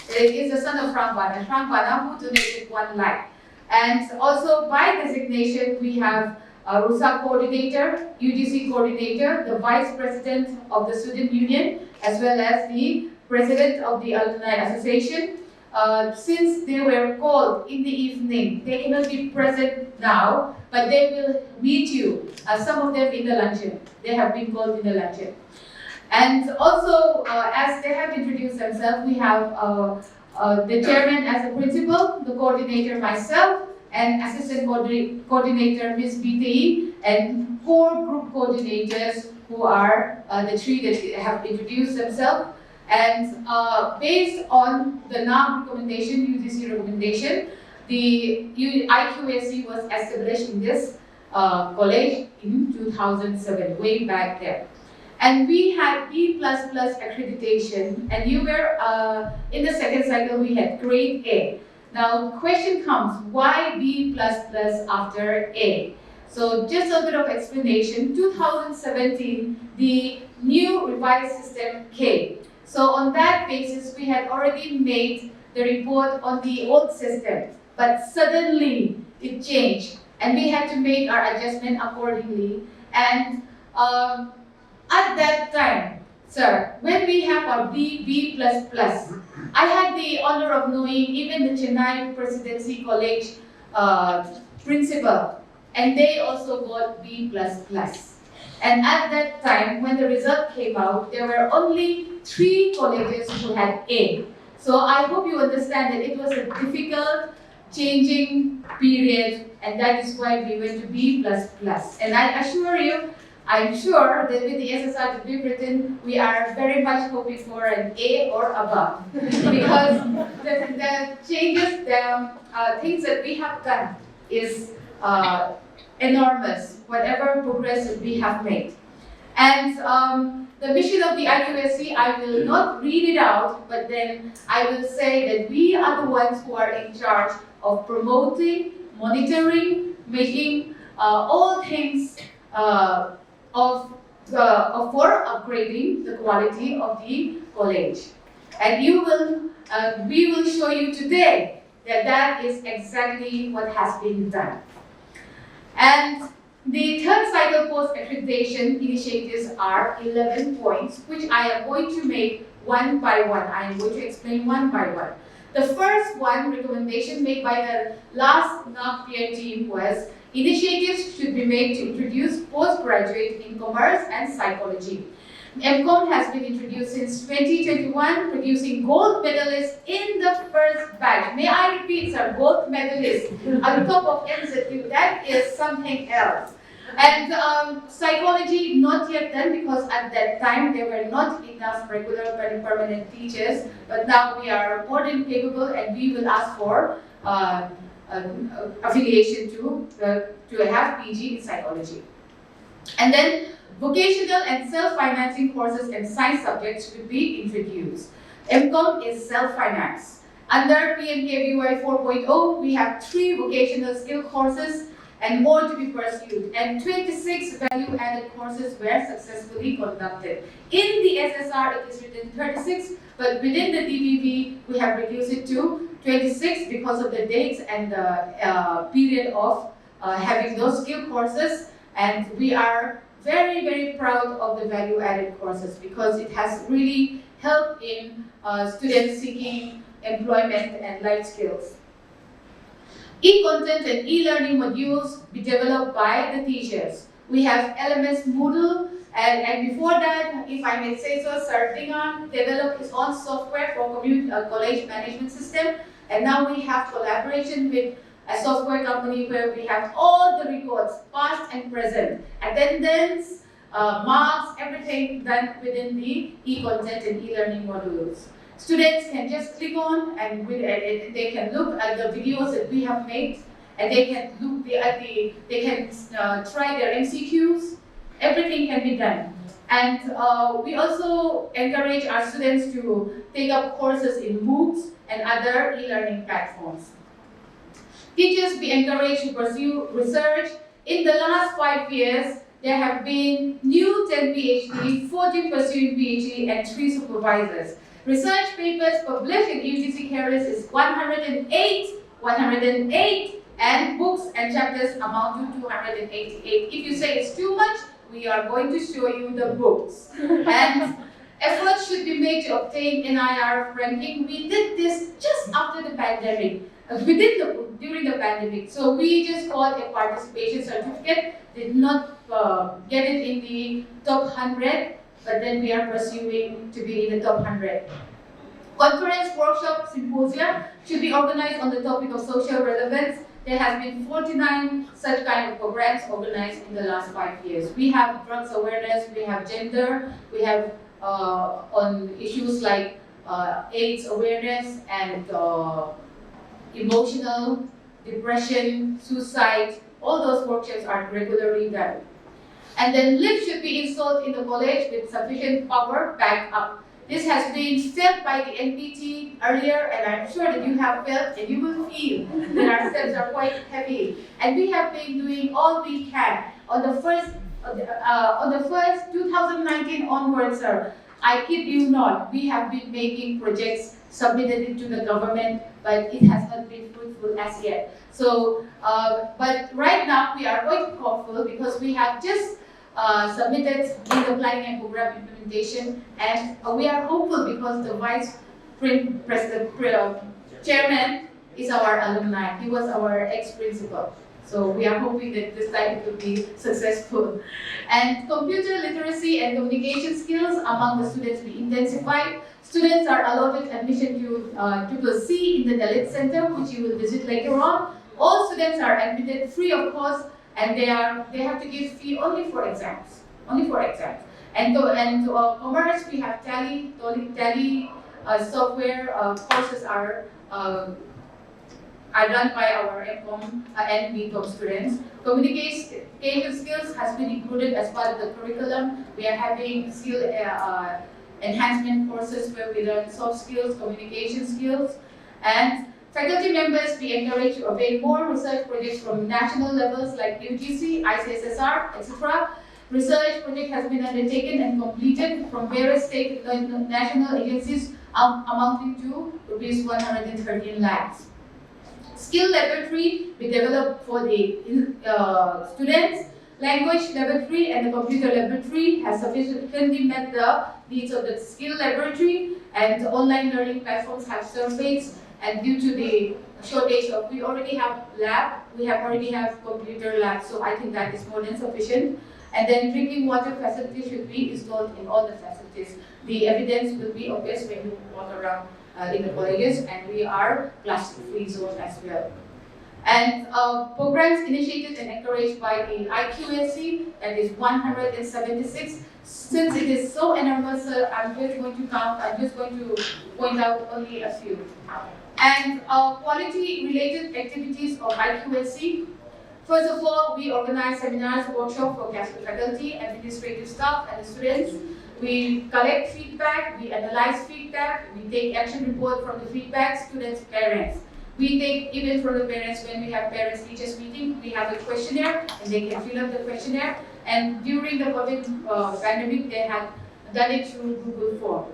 It is the son of Shambana who donated 1 lakh. And also by designation we have a RUSA coordinator, UGC coordinator, the vice president of the student union, as well as the president of the Alumni Association. Since they were called in the evening, they cannot be present now, but they will meet you, some of them in the luncheon. They have been called in the luncheon. And also, as they have introduced themselves, we have the chairman as the principal, the coordinator myself, and assistant coordinator Ms. BTE, and 4 group coordinators who are the 3 that have introduced themselves. And based on the Naac recommendation, UGC recommendation, the IQAC was established in this college in 2007, way back there. And we had B++ accreditation, and you were, in the second cycle we had grade A. Now the question comes, why B++ after A? So just a bit of explanation. 2017, the new revised system came. So on that basis, we had already made the report on the old system, but suddenly it changed, and we had to make our adjustment accordingly. And at that time, sir, when we have our B++, I had the honor of knowing even the Chennai Presidency College principal, and they also got B++. And at that time, when the result came out, there were only 3 colleges who had A. So I hope you understand that it was a difficult, changing period, and that is why we went to B++. And I assure you, I'm sure that with the SSR to be written, we are very much hoping for an A or above. Because the changes, the things that we have done is enormous, whatever progress that we have made. And the mission of the IQSC, I will not read it out, but then I will say that we are the ones who are in charge of promoting, monitoring, making all things for upgrading the quality of the college. And you will, we will show you today that that is exactly what has been done. And the third cycle post-accreditation initiatives are 11 points, which I am going to make one by one. I am going to explain one by one. The first one recommendation made by the last Naac peer team was initiatives should be made to introduce postgraduate in commerce and psychology. MCOM has been introduced since 2021, producing gold medalists in the first batch. May I repeat, sir, gold medalists on top of MZQ. That is something else. And psychology not yet done, because at that time there were not enough regular permanent teachers. But now we are more than capable, and we will ask for affiliation to have PG in psychology. And then vocational and self-financing courses and science subjects will be introduced. MCOM is self-finance. Under PMKVY 4.0, we have 3 vocational skill courses and more to be pursued, and 26 value-added courses were successfully conducted. In the SSR, it is written 36, but within the DVV, we have reduced it to 26 because of the dates and the period of having those skill courses. And we are very, very proud of the value-added courses, because it has really helped in students seeking employment and life skills. E-content and e-learning modules be developed by the teachers. We have LMS Moodle, and before that, if I may say so, Sir Dinga developed his own software for college management system, and now we have collaboration with a software company where we have all the records, past and present, attendance, marks, everything done within the e-content and e-learning modules. Students can just click on and they can look at the videos that we have made, and they can look they can try their MCQs. Everything can be done. And we also encourage our students to take up courses in MOOCs and other e-learning platforms. Teachers be encouraged to pursue research. In the last 5 years, there have been new 10 PhD, 14 pursuing PhD, and 3 supervisors. Research papers published in UGC Keras is 108, and books and chapters amount to 288. If you say it's too much, we are going to show you the books. And efforts should be made to obtain NIR ranking. We did this just after the pandemic. During the pandemic. So we just got a participation certificate, did not get it in the top 100, but then we are pursuing to be in the top 100. Conference, workshop, symposia should be organized on the topic of social relevance. There has been 49 such kind of programs organized in the last 5 years. We have drugs awareness, we have gender, we have on issues like AIDS awareness and emotional, depression, suicide. All those workshops are regularly done. And then lift should be installed in the college with sufficient power back up. This has been felt by the NPT earlier, and I'm sure that you have felt and you will feel that our steps are quite heavy. And we have been doing all we can. On the first 2019 onwards, sir, I kid you not, we have been making projects, submitted it to the government, but it has not been fruitful as yet. So, but right now we are quite hopeful because we have just submitted in the planning and program implementation, and we are hopeful because the vice president, chairman is our alumni. He was our ex-principal. So we are hoping that this time it will be successful. And computer literacy and communication skills among the students will be intensified. Students are allotted admission to C in the Dalit Center, which you will visit later on. All students are admitted free of cost, and they have to give fee only for exams. Only for exams. And commerce, we have tally software courses are done by our MCOM and BCom students. Communication skills has been included as part of the curriculum. We are having skill enhancement courses where we learn soft skills, communication skills, and faculty members be encouraged to avail more research projects from national levels like UGC, ICSSR, etc. Research project has been undertaken and completed from various state and national agencies amounting to rupees 113 lakhs. Skill laboratory we developed for the students. Language laboratory and the computer laboratory has sufficiently met the needs of the skill laboratory, and online learning platforms have surfaced. And due to the shortage of, we already have lab, we already have computer lab, so I think that is more than sufficient. And then drinking water facilities should be installed in all the facilities. The evidence will be obvious when you walk around in the colleges, and we are plastic-free zone as well. And programs initiated and encouraged by the IQAC, that is 176. Since it is so enormous, I'm just going to count, I'm just going to point out only a few. And quality-related activities of IQAC. First of all, we organize seminars, workshops for faculty, administrative staff, and the students. We collect feedback, we analyze feedback, we take action report from the feedback, students, parents. We take even from the parents when we have parents-teachers meeting, we have a questionnaire and they can fill up the questionnaire. And during the COVID pandemic, they had done it through Google Form.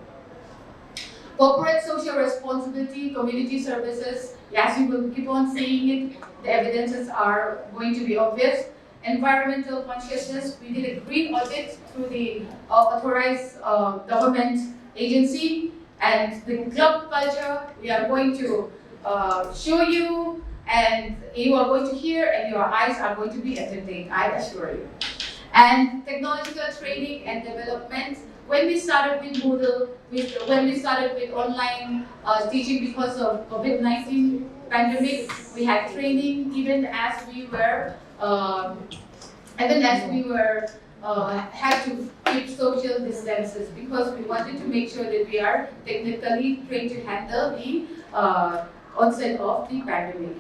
Corporate social responsibility, community services, as you will keep on seeing it, the evidences are going to be obvious. Environmental consciousness, we did a green audit through the authorized government agency. And the club culture, we are going to show you, and you are going to hear, and your eyes are going to be entertained, I assure you. And technological training and development. When we started with Moodle, when we started with online teaching because of COVID-19 pandemic, we had training even as we were had to keep social distances because we wanted to make sure that we are technically trained to handle the onset of the pandemic.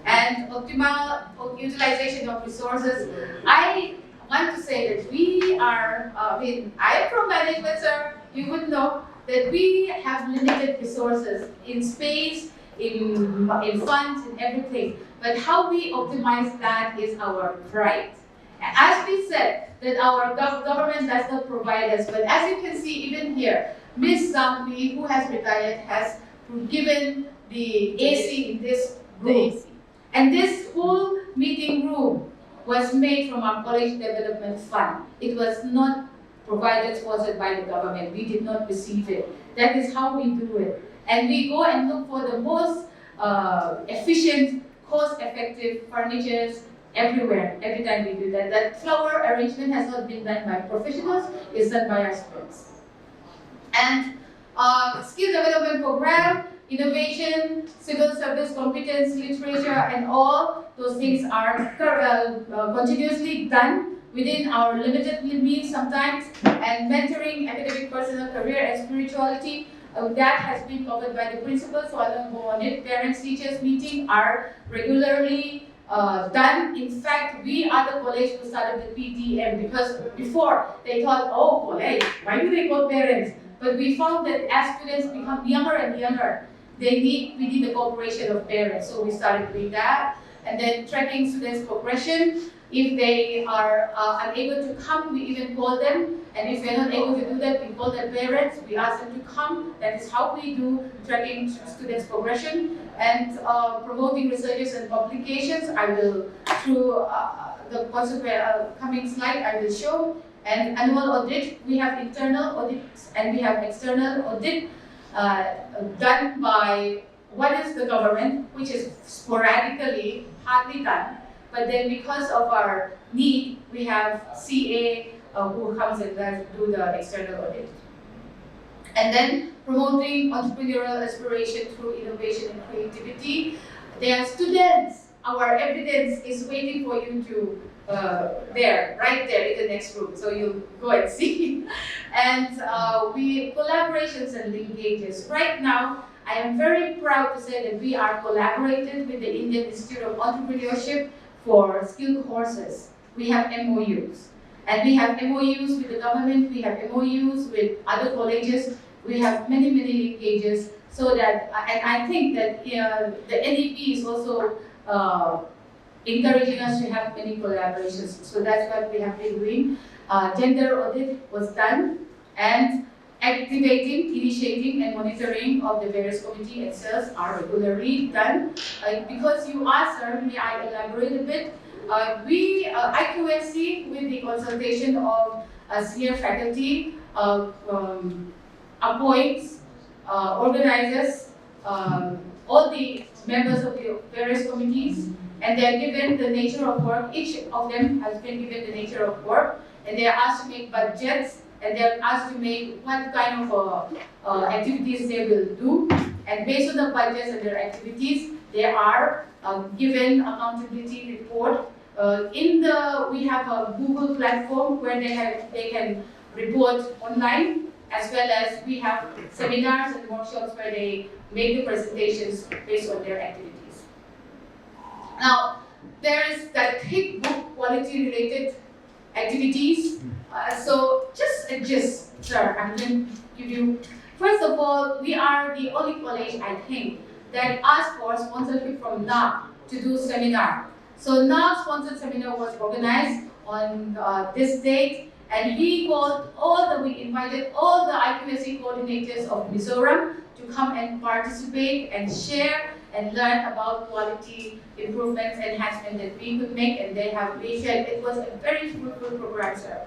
And optimal utilization of resources. I want to say that we are, I am from management, sir, you would know that we have limited resources in space, in funds, in everything. But how we optimize that is our pride. As we said, that our government does not provide us, but as you can see even here, Ms. Zambi, who has retired, has given the AC in this room. And this whole meeting room was made from our college development fund. It was not provided, sponsored by the government. We did not receive it. That is how we do it. And we go and look for the most efficient, cost-effective furnitures everywhere, every time we do that. That flower arrangement has not been done by professionals, it's done by our students. And skill development program, innovation, civil service competence, literature, and all those things are continuously done within our limited means sometimes, and mentoring, academic, personal, career, and spirituality. That has been covered by the principal, so I don't go on it. Parents, teachers meeting are regularly done. In fact, we are the college who started the PTM because before they thought, oh, college, why do they call parents? But we found that as students become younger and younger, we need the cooperation of parents. So we started doing that. And then tracking students' progression. If they are unable to come, we even call them. And if they're not able to do that, we call their parents. We ask them to come. That is how we do tracking students' progression. And promoting researches and publications. I will, through the coming slide, I will show. And annual audit, we have internal audits and we have external audit done by what is the government, which is sporadically hardly done. But then because of our need, we have CA who comes and does do the external audit. And then promoting entrepreneurial aspiration through innovation and creativity. They are students. Our evidence is waiting for you to right there in the next room. So you'll go and see. And we collaborations and linkages. Right now, I am very proud to say that we are collaborated with the Indian Institute of Entrepreneurship for skill courses. We have MOUs. And we have MOUs with the government, we have MOUs with other colleges, we have many, many linkages so that, and I think that the NEP is also encouraging us to have many collaborations. So that's what we have been doing. Gender audit was done, and activating, initiating, and monitoring of the various committee and cells are regularly done. Because you asked, sir, may I elaborate a bit? We, IQSC, with the consultation of senior faculty, appoints, organizes all the members of the various committees, and they are given the nature of work. Each of them has been given the nature of work, and they are asked to make budgets, and they are asked to make what kind of activities they will do. And based on the budgets and their activities, they are given accountability report. We have a Google platform where they can report online, as well as we have seminars and workshops where they make the presentations based on their activities. Now, there is that thick book quality related activities. So just, sir, I'm going to give you, first of all, we are the only college, I think, that asked for sponsorship from Naac to do seminar. So Naac sponsored seminar was organized on this date, and we invited all the IQSC coordinators of Mizoram to come and participate and share and learn about quality improvements, enhancement that we could make, and they said it was a very fruitful program, sir.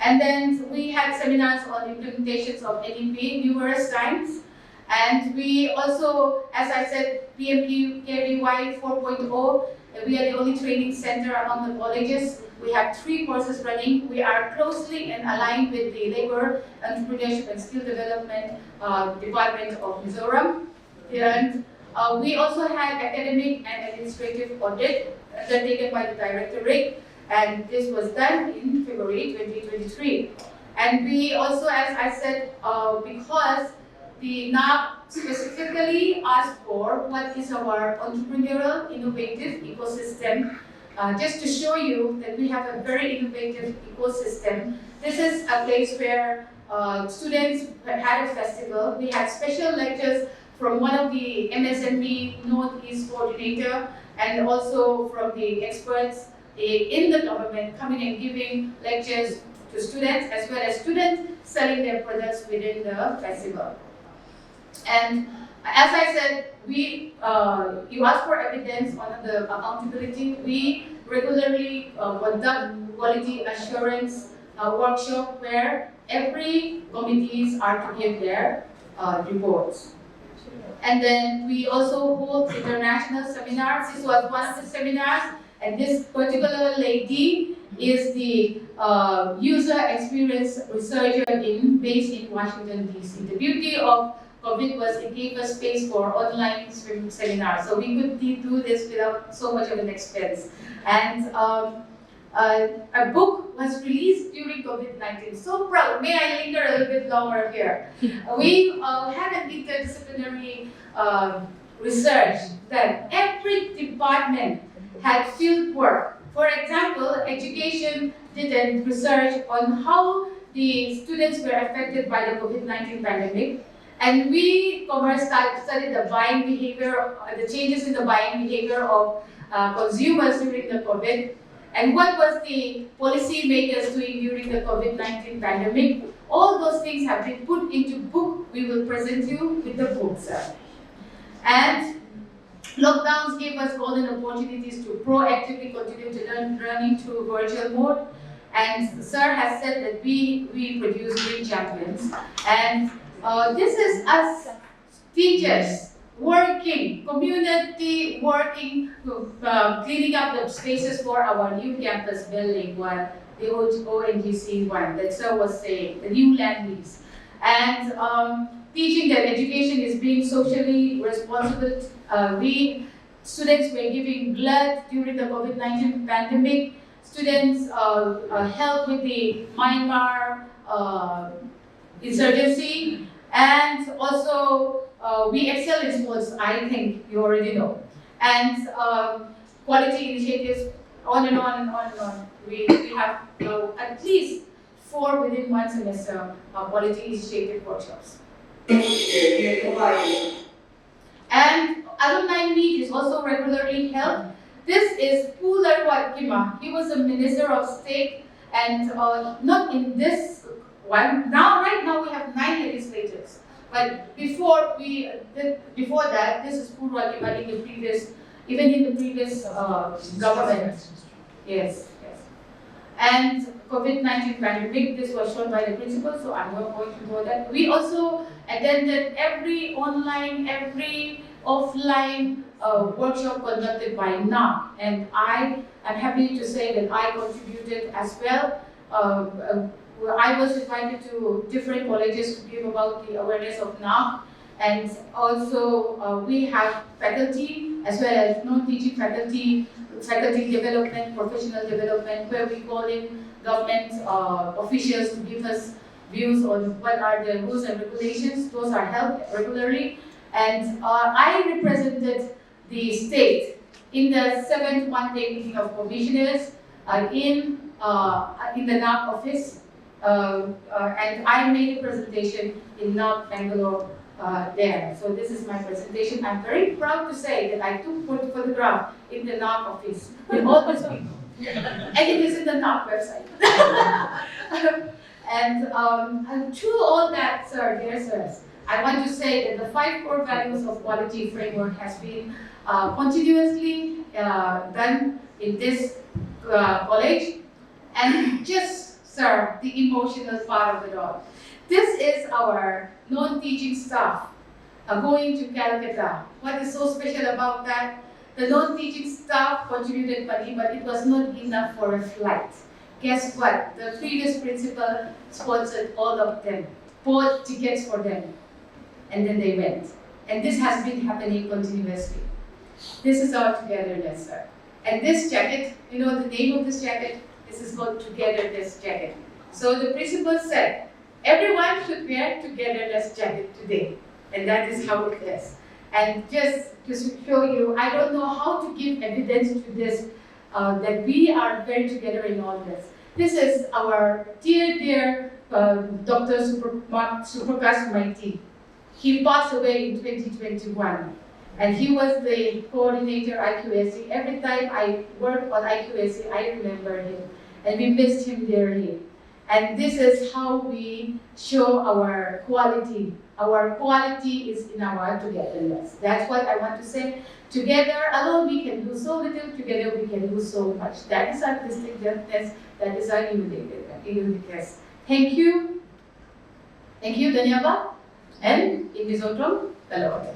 And then we had seminars on implementations of NEP numerous times. And we also, as I said, PMPKVY 4.0, we are the only training center among the colleges. We have 3 courses running. We are closely and aligned with the Labor, Entrepreneurship and Skill Development Department of Mizoram. And we also had academic and administrative audit undertaken by the Directorate. And this was done in February 2023. And we also, as I said, because the Naac specifically asked for what is our entrepreneurial innovative ecosystem. Just to show you that we have a very innovative ecosystem. This is a place where students had a festival. We had special lectures from one of the MSME Northeast coordinator and also from the experts in the government coming and giving lectures to students as well as students selling their products within the festival. And as I said, you ask for evidence on the accountability. We regularly conduct quality assurance workshop where every committees are to give their reports. And then we also hold international seminars. This was one of the seminars, and this particular lady is the user experience researcher based in Washington, D.C. The beauty of COVID was it gave us space for online seminars, so we could do this without so much of an expense. And a book was released during COVID-19. So proud. May I linger a little bit longer here? We had an interdisciplinary research that every department had field work. For example, education did a research on how the students were affected by the COVID-19 pandemic. And we, commerce, studied the buying behavior, the changes in the buying behavior of consumers during the COVID. And what was the policy makers doing during the COVID-19 pandemic? All those things have been put into book. We will present you with the book, sir. And lockdowns gave us golden opportunities to proactively continue to learning through virtual mode. And sir has said that we produce green champions. And this is us teachers working, community working, cleaning up the spaces for our new campus building, the ONGC one that sir was saying, the new land lease. And teaching that education is being socially responsible. Students were giving blood during the COVID-19 pandemic. Students helped with the Myanmar insurgency. And also, we excel in sports, I think you already know. And quality initiatives, on and on and on and on. We have at least 4 within one semester quality initiative workshops. And alumni meet is also regularly held. This is Pularwat Kima. He was a minister of state, and not in this one. Right now we have 9 legislators. But before that, this is Pularwat Kima even in the previous government. Yes. And COVID-19 pandemic, this was shown by the principal, so I'm not going to go that. We also attended every online, every offline workshop conducted by Naac, and I am happy to say that I contributed as well. I was invited to different colleges to give about the awareness of Naac, and also we have faculty as well as non-teaching faculty development, professional development, where we call in government officials to give us views on what are the rules and regulations. Those are held regularly. And I represented the state in the 7th one-day meeting of commissioners in the Naac office. And I made a presentation in Naac, Bangalore there. So this is my presentation. I'm very proud to say that I took photograph in the Naac office with all these people. And it is in the Naac website. And through all that, sir, dear sirs, I want to say that the 5 core values of quality framework has been continuously done in this college. And just, sir, the emotional part of it all. This is our non-teaching staff going to Calcutta. What is so special about that? The non-teaching staff contributed money, but it was not enough for a flight. Guess what? The previous principal sponsored all of them, bought tickets for them, and then they went. And this has been happening continuously. This is our togetherness, sir. And this jacket, you know the name of this jacket? This is called Togetherness jacket. So the principal said, everyone should wear Togetherness jacket today. And that is how it is. And just to show you, I don't know how to give evidence to this, that we are very together in all this. This is our dear Dr. Suprakas Maiti. He passed away in 2021. And he was the coordinator IQSC. Every time I work on IQSC, I remember him. And we missed him dearly. And this is how we show our quality. Our quality is in our togetherness. That's what I want to say. Together alone we can do so little, together we can do so much. That is our distinctiveness, that is our uniqueness. Thank you. Thank you, Dhanyavad. And Imisotrom, Kalawatan.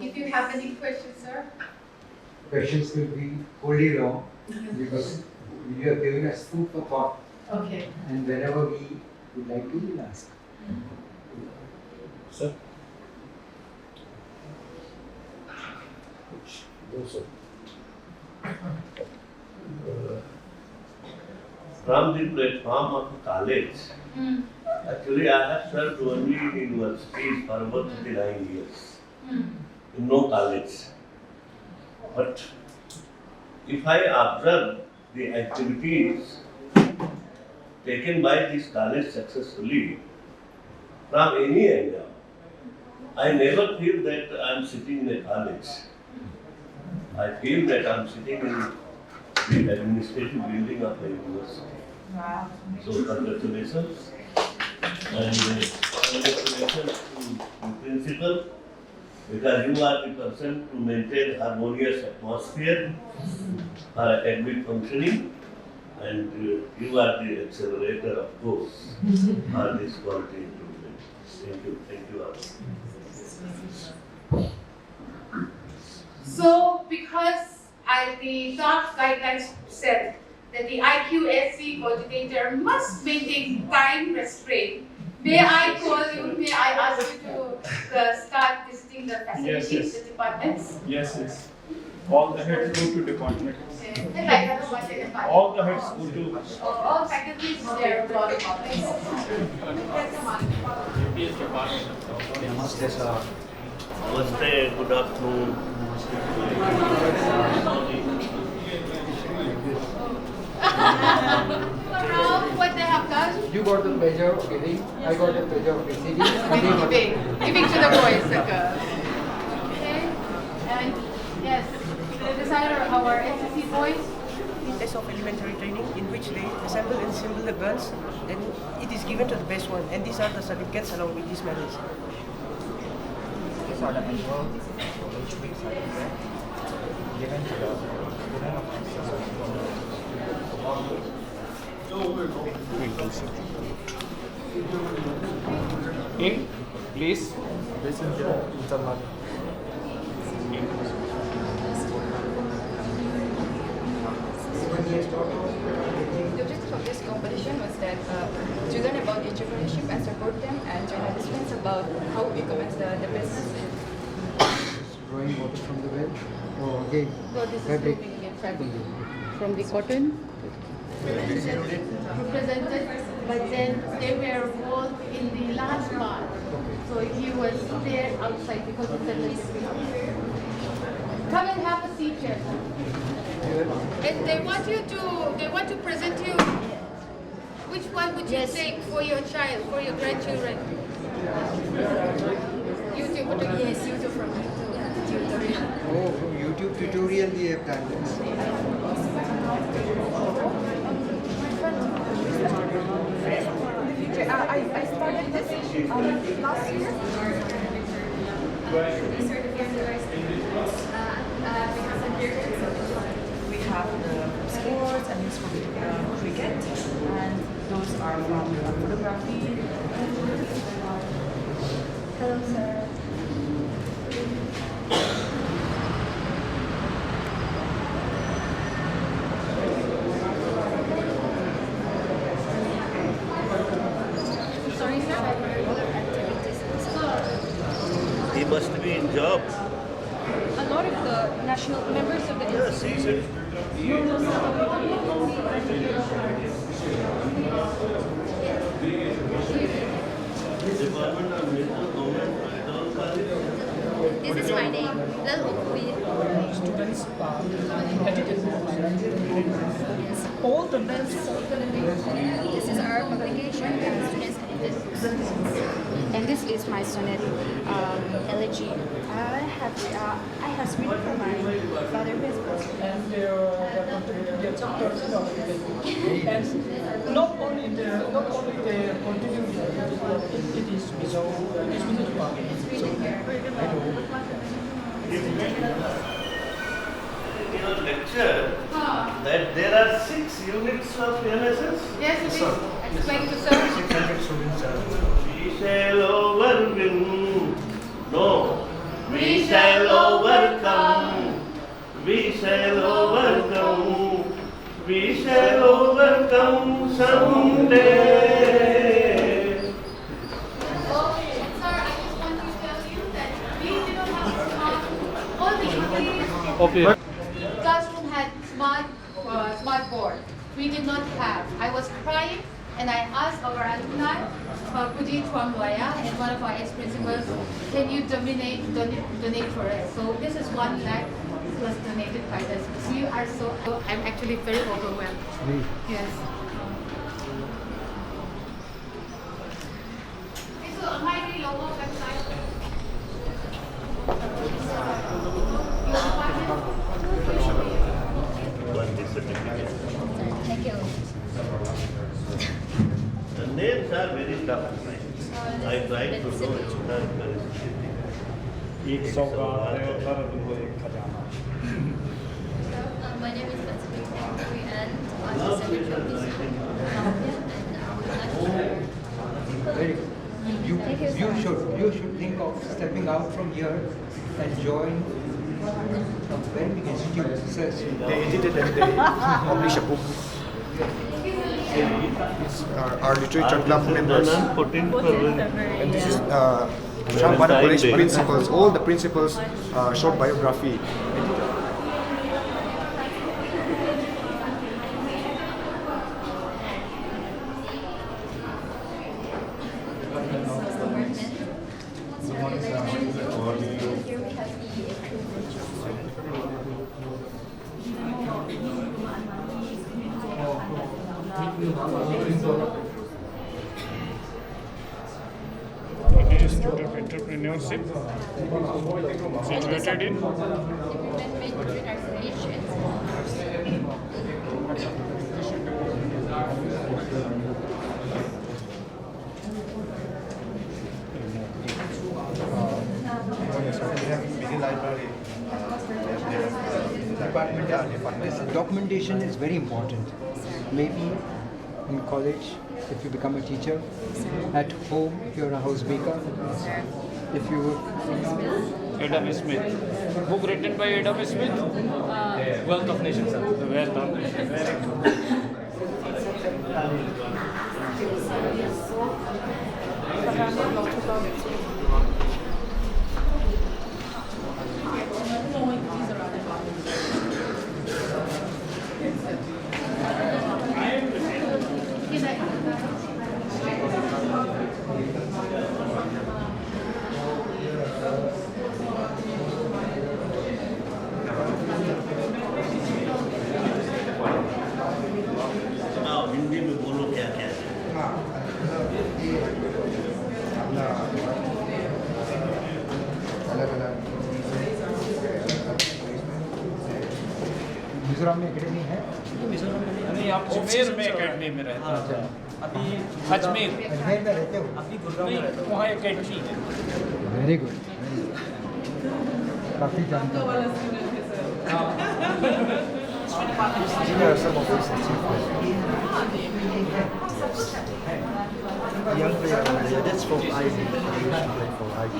If you have any questions, sir. Questions will be wholly wrong because you have given us food for thought. Okay. And whenever we would like to, we'll ask. Sir? From the platform of the college, actually I have served only in universities for about 39 years. In no college. But if I observe the activities taken by this college successfully from any angle, I never feel that I am sitting in a college. I feel that I am sitting in the administrative building of a university. Wow. So congratulations. And congratulations to the principal, because you are the person to maintain harmonious atmosphere for academic functioning, and you are the accelerator, of course, for this quality improvement. Thank you all. So, because the draft guidelines said that the IQSC coordinator must maintain time restraint, may I call you, may I ask you to start listing the facilities, the departments? Yes. All the heads go to department. All the heads go to. All faculties there. Namaste, sir. Namaste, good afternoon. What they have done? You got the pleasure of giving, I got the pleasure of receiving. Giving to the boys. Okay. And yes, these are our SSC boys. Test of elementary training in which they assemble and assemble the guns, then it is given to the best one, and these are the certificates along with these medals. These are the annual certificates given to the student of In, please. This is the internal. The objective of this competition was that to learn about entrepreneurship and support them, and to have experience about how we commence the business. Drawing water from the well? Oh, okay. So this Fabric. is moving fabric from the cotton. Represented, but then they were both in the last part. So he was there outside because of the Come and have a seat here. And they want to present you. Which one would you take for your child, for your grandchildren? YouTube. Yes, YouTube from YouTube. Oh, from YouTube tutorial we have done this. I started this last year. We have the sports and it's from cricket, and those are from photography. Hello, sir. He must job. A lot of the national members of the Yes, he said. This is my name. Students attended all the names. This is our publication and students attended. And this is my sonnet, elegy. I have written for my father who is Muslim. And the chapters of and not only the continuing, it is within the part. In your lecture, that there are 6 units of NSS? Yes, it is. Explain to sir. 600 students are. We shall overwin. No. We shall overcome. We shall overcome. We shall overcome someday. Okay. Classroom had smart board. We did not have. I was crying and I asked our alumni, Puji Chuangwaya and one of our ex-principals, can you donate for us? So this is 1 lakh was donated by us. We are I'm actually very overwhelmed. Yes. So my logo website. Thank you. The names are very tough. I tried to do it. My name is Pacific and I'm the secretary of this Very good. You should think of stepping out from here and join a very big institute. They edited and they published a book. It's our literature club members. And this is Shambhala College principals, all the principals' short biography. Institute of Entrepreneurship situated in This documentation is very important. Maybe in college, if you become a teacher, at home, if you're a housemaker, if you Adam Smith. Book written by Adam Smith? Wealth of Nations. The Wealth of Nations. Very Hindi में बोलो क्या क्या है मिजोरम में academy है? नहीं, आप अजमेर में एकेडमी में रहते हैं। अभी अजमेर में रहते हो? अभी नहीं, वहाँ एकेडमी है। वेरी गुड, काफ़ी जानकारी। These are some of these achievements. Young player, that's from IB. I used to play for IB.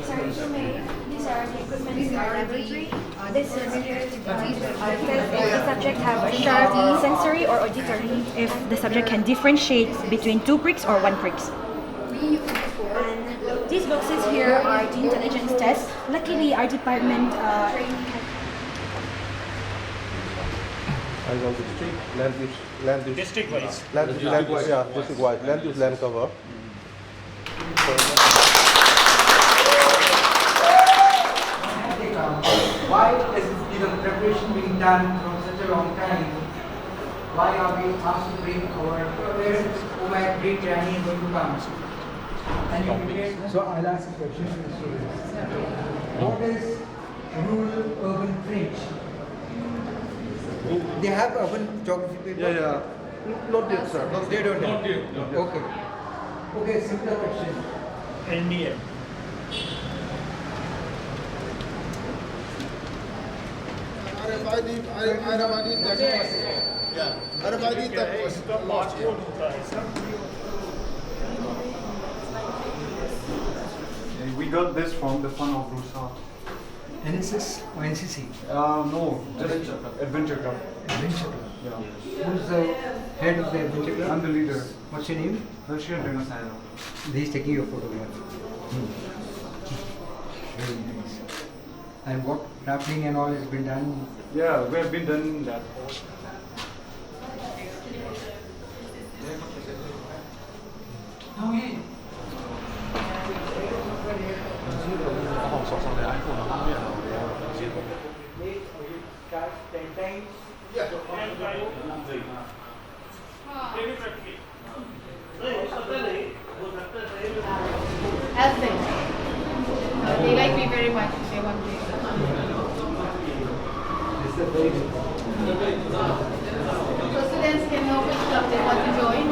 Sorry, if you may, these are the equipment in our laboratory. This is here to test if the subject have a sharp sensory or auditory, if the subject can differentiate between 2 pricks or 1 pricks. And these boxes here are the intelligence tests. Luckily, our department I know the district, land use, District-wise. district-wise, land use, land cover. Why is the preparation being done from such a long time? Why are we asked to bring our parents who might great journey going to come? So I'll ask a question to the students. What is rural-urban fringe? They have urban geography paper? Yeah. Not yet, sir. They don't have? Okay. Okay, simpler question. NDM. We got this from the Fun of Rusa. NSS or NCC? No, just Adventure Club. Adventure Club? Yeah. Who's the head of the Adventure Club? I'm the leader. What's your name? Russian Renaissance. He's taking your photograph. Very nice. And what rappelling and all has been done? Yeah, we have been done that. Ethics. They like me very much. They want me. So students can know which club they want to join.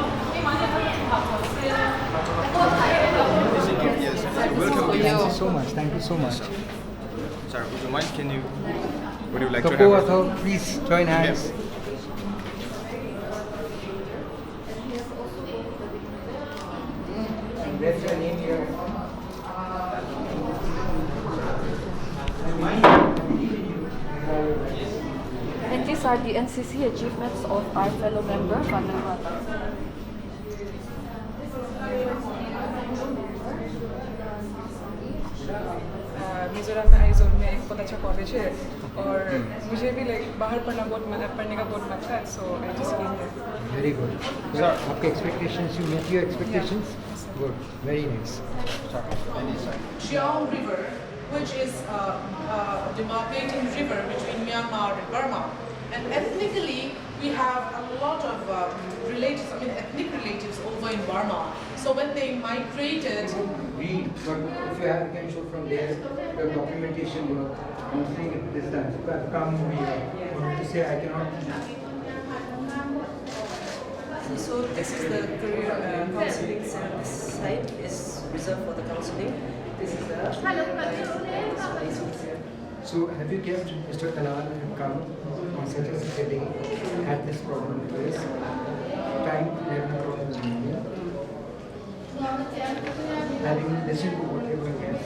Thank you so much. Thank you so much. Sir, would you mind? Would you like So to have? co-author, please join hands. Where's your name here? And these are the NCC achievements of our fellow member, Father. Mizoram में आइजोल में एक बहुत अच्छा college है और मुझे भी like बाहर पढ़ने का बहुत मन था so I just came here Very good. Well, आपके expectations, you met your expectations? Good. Very nice. Xiao River, which is a demarcating river between Myanmar and Burma. And ethnically, we have a lot of relatives, ethnic relatives over in Burma. So when they migrated... Read, but if you have, you can show from there the documentation work. I'm saying it is done. If I've come here to say I cannot. So this is the career counseling center. This site is reserved for the counseling. This is the So have you kept Mr. Kalal and come on such a day at this problem place? Time, 11 o'clock in the morning. Having listened to what everyone has.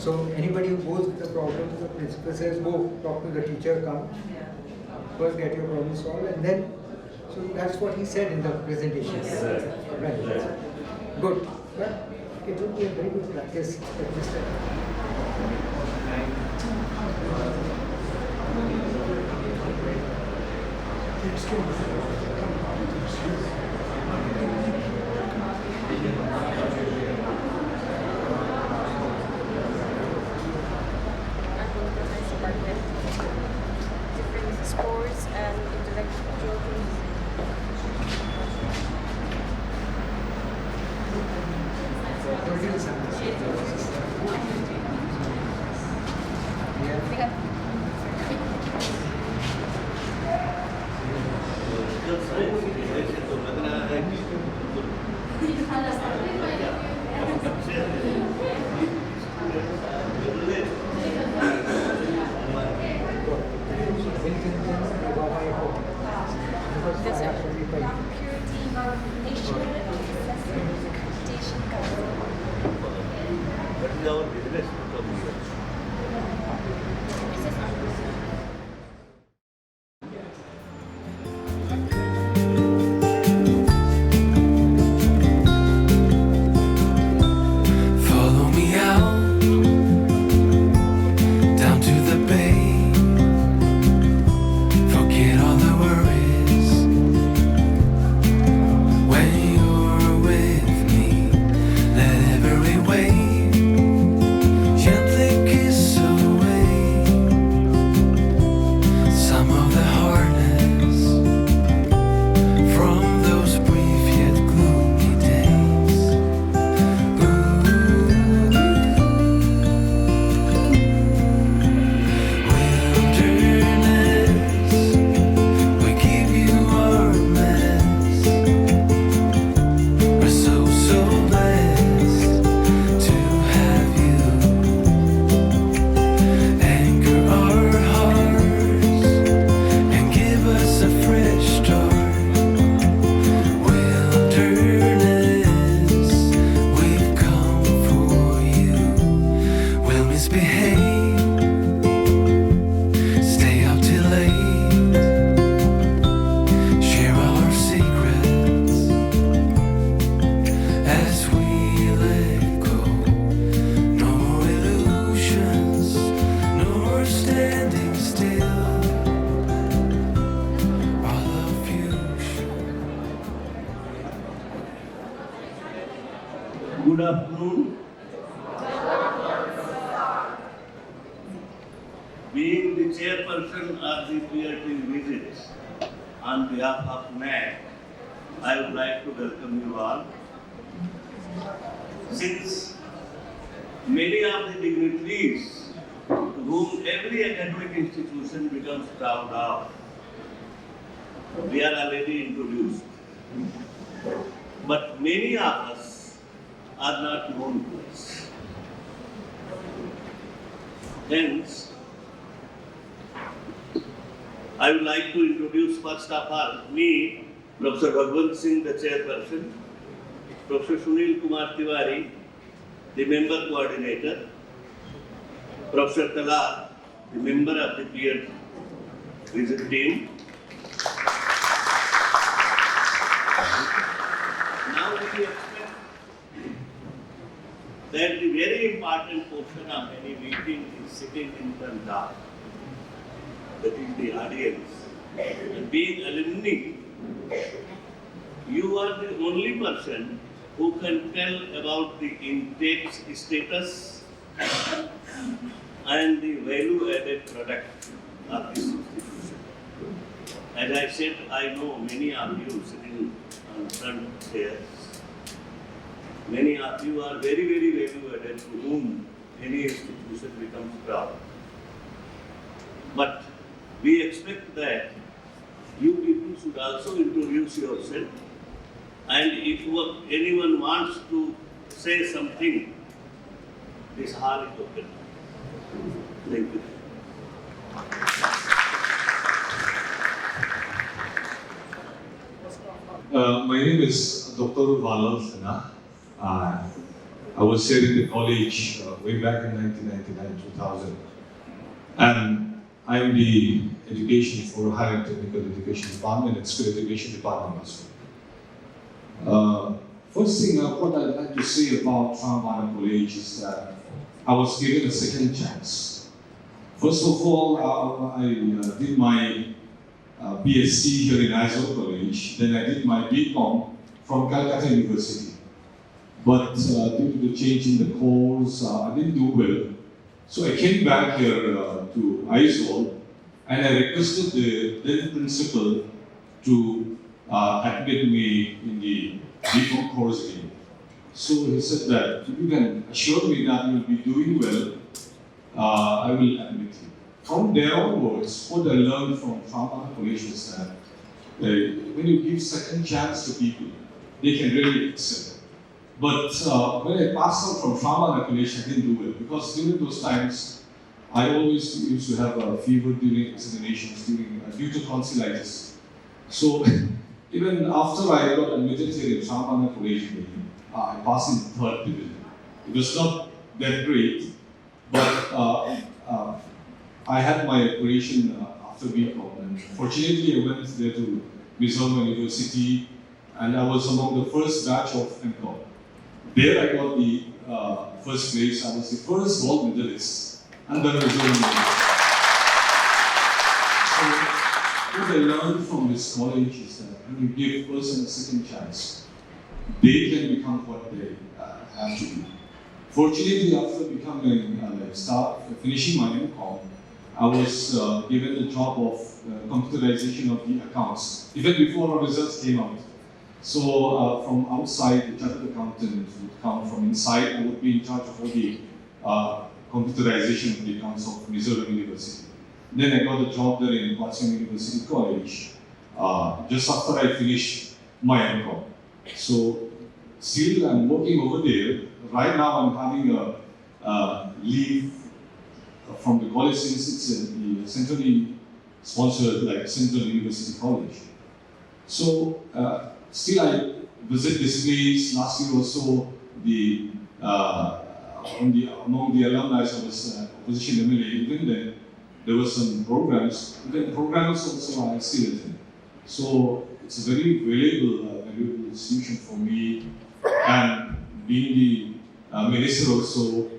So anybody who goes with the problem, the principal says, go talk to the teacher, come. First get your problem solved and then, so that's what he said in the presentation. Right. Good. But it would be a very good practice at this time. Different sports and intellectual things. What is our Good afternoon. Being the chairperson of the PRT visits on behalf of Naac, I would like to welcome you all. Since many of the dignitaries to whom every academic institution becomes proud of, we are already introduced. But many of us are not known to us. Hence, I would like to introduce first of all me, Professor Bhagwant Singh, the chairperson, Professor Sunil Kumar Tiwari, the member coordinator, Professor Talal, the member of the peer visit team. Now we expect that the very important portion of any meeting is sitting in front of, that is the audience. And being alumni, you are the only person who can tell about the intake status and the value-added product of this institution. As I said, I know many of you sitting on front chairs. Many of you are very, very value-added to whom any institution becomes proud. But we expect that you people should also introduce yourself, and if anyone wants to say something, this hall is open. Thank you. My name is Dr. Valal Sana. I was here in the college way back in 1999-2000. And I'm the education for higher and technical education department and skill education department as well. First thing, what I'd like to say about Trambana College is that I was given a second chance. First of all, I did my BSc here in Aizawl College, then I did my BCom from Calcutta University. But due to the change in the course, I didn't do well. So I came back here to Aizawl and I requested the then principal to admit me in the BCom course again. So he said that if you can assure me that you will be doing well, I will admit you. From there onwards, what I learned from Trambana College is that when you give second chance to people, they can really excel. But when I passed out from Trambana College, I didn't do well because during those times, I always used to have a fever during examinations, due to tonsillitis. So even after I got admitted here in Trambana College, I passed in third division. It was not that great, but I had my operation after BCom, and fortunately I went there to Mizoram University, and I was among the first batch of MCom. There I got the first place. I was the first gold medalist under Mizoram University. So what I learned from this college is that when you give a person a second chance, they can become what they have to be. Fortunately, after becoming finishing my MCom, I was given the job of computerization of the accounts, even before our results came out. So from outside, the chartered accountant would come from inside. I would be in charge of all the computerization of the accounts of Mizoram University. Then I got a job there in Hostel University College just after I finished my MCom. So still I'm working over there. Right now I'm having a leave from the college since it's a centrally sponsored, like Central University College. So still I visit this place. Last year or so, among the alumni, I was opposition MLA. Even then, there were some programs. Even the programs also I still attend. So it's a very valuable institution for me. And being the minister also,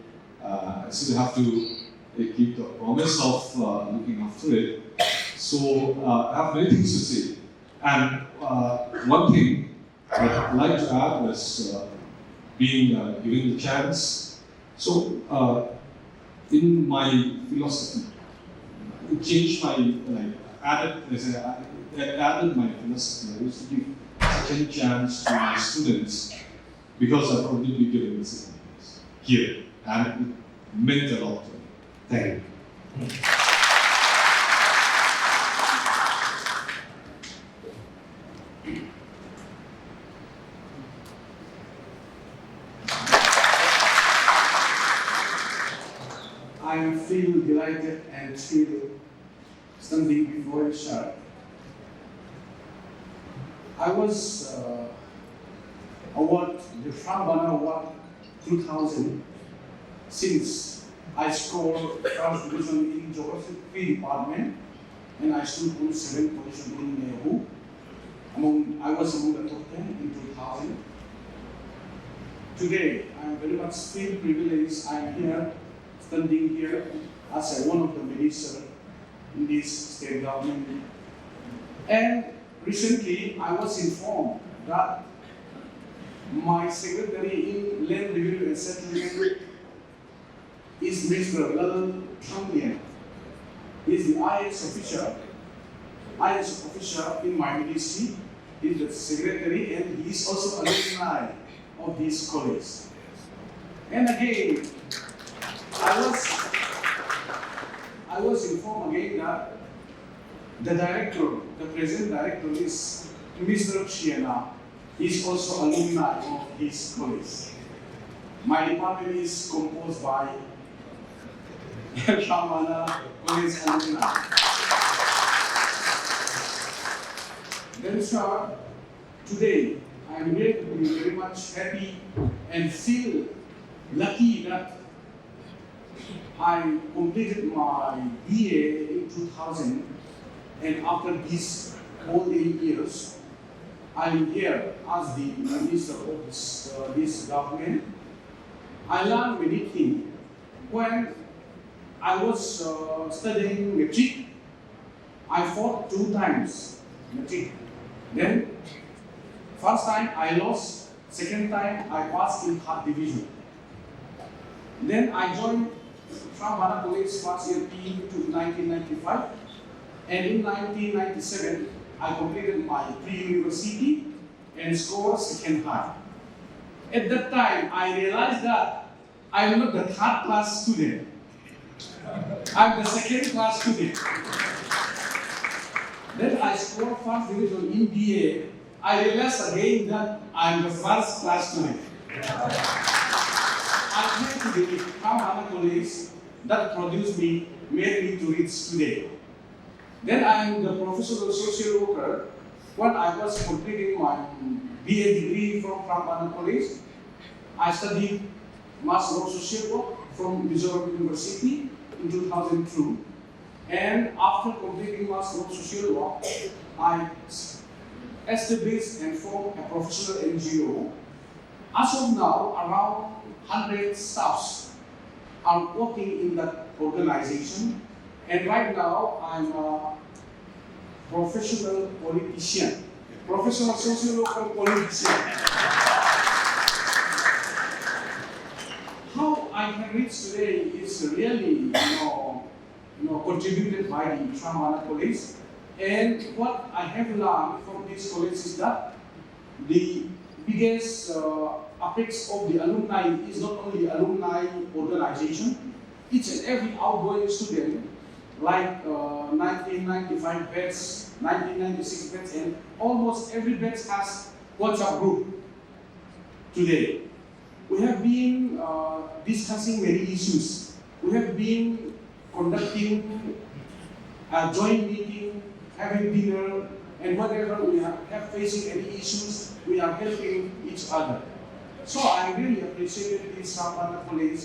I still have to keep the promise of looking after it. So I have many things to say. And one thing I'd like to add was being given the chance. So in my philosophy, it changed my added my philosophy. I used to give second chance to my students because I've already been given the second chance here, and it meant a lot to me. Thank you. I feel delighted and thrilled standing before you, sir. I was awarded the Frambana Award 2000 since I scored first division in geography department and I stood on 7th position in Naac. I was among the top 10 in 2000. Today, I am very much feel privileged. I am here, standing here as one of the ministers in this state government. And recently, I was informed that my secretary in Land Review and Settlement is Mr. Lal Tramlian. He is the IS official in my ministry. He is the secretary and he is also alumni of this college. And again, I was informed again that the present director is Mr. Chiena. He is also alumni of this college. My department is composed by Shamana College alumni. Then, sir, today I am very much happy and feel lucky that I completed my BA in 2000, and after these all 8 years, I am here as the minister of this government. I learned many things. When I was studying matric, I fought 2 times matric. Then, first time I lost, second time I passed in 3rd division. Then I joined from Bana College first year PE to 1995, and in 1997 I completed my pre-university and scored second high. At that time I realized that I am not the 3rd class student. I am the 2nd class student. Then I scored first division in BA. I realized again that I am the 1st class student. I came to the Bana College that produced me, made me to reach today. Then I am the professional social worker. When I was completing my BA degree from Bana College, I studied Master of Social Work from Mizoram University in 2002. And after completing Master of Social Work, I established and formed a professional NGO. As of now, around 100 staffs are working in that organization. And right now, I'm a professional politician, professional social worker politician. How I can reach today is really, contributed by the Bana College. And what I have learned from this college is that the biggest apex of the alumni is not only alumni organization. Each and every outgoing student, like 1995 batch, 1996 batch, and almost every batch has WhatsApp group today. We have been discussing many issues. We have been conducting a joint meeting, having dinner, and whatever we have facing any issues, we are helping each other. So I really appreciate this Bana College.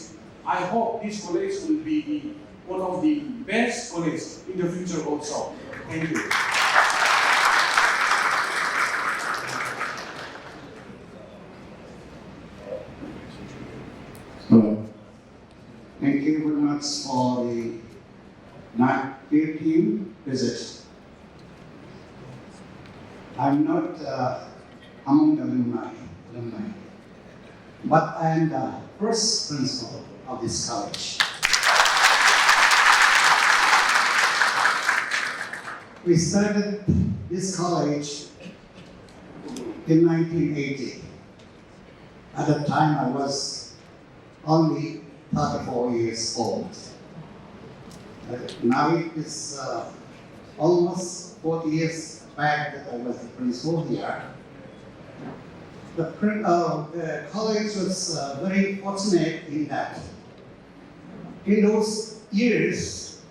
I hope this college will be one of the best colleges in the future also. Thank you. Thank you very much for the Naac team visit. I'm not among the alumni. but I am the first principal of this college. We started this college in 1980. At the time, I was only 34 years old. Now it is almost 40 years back that I was the principal here. The college was very fortunate in that in those years,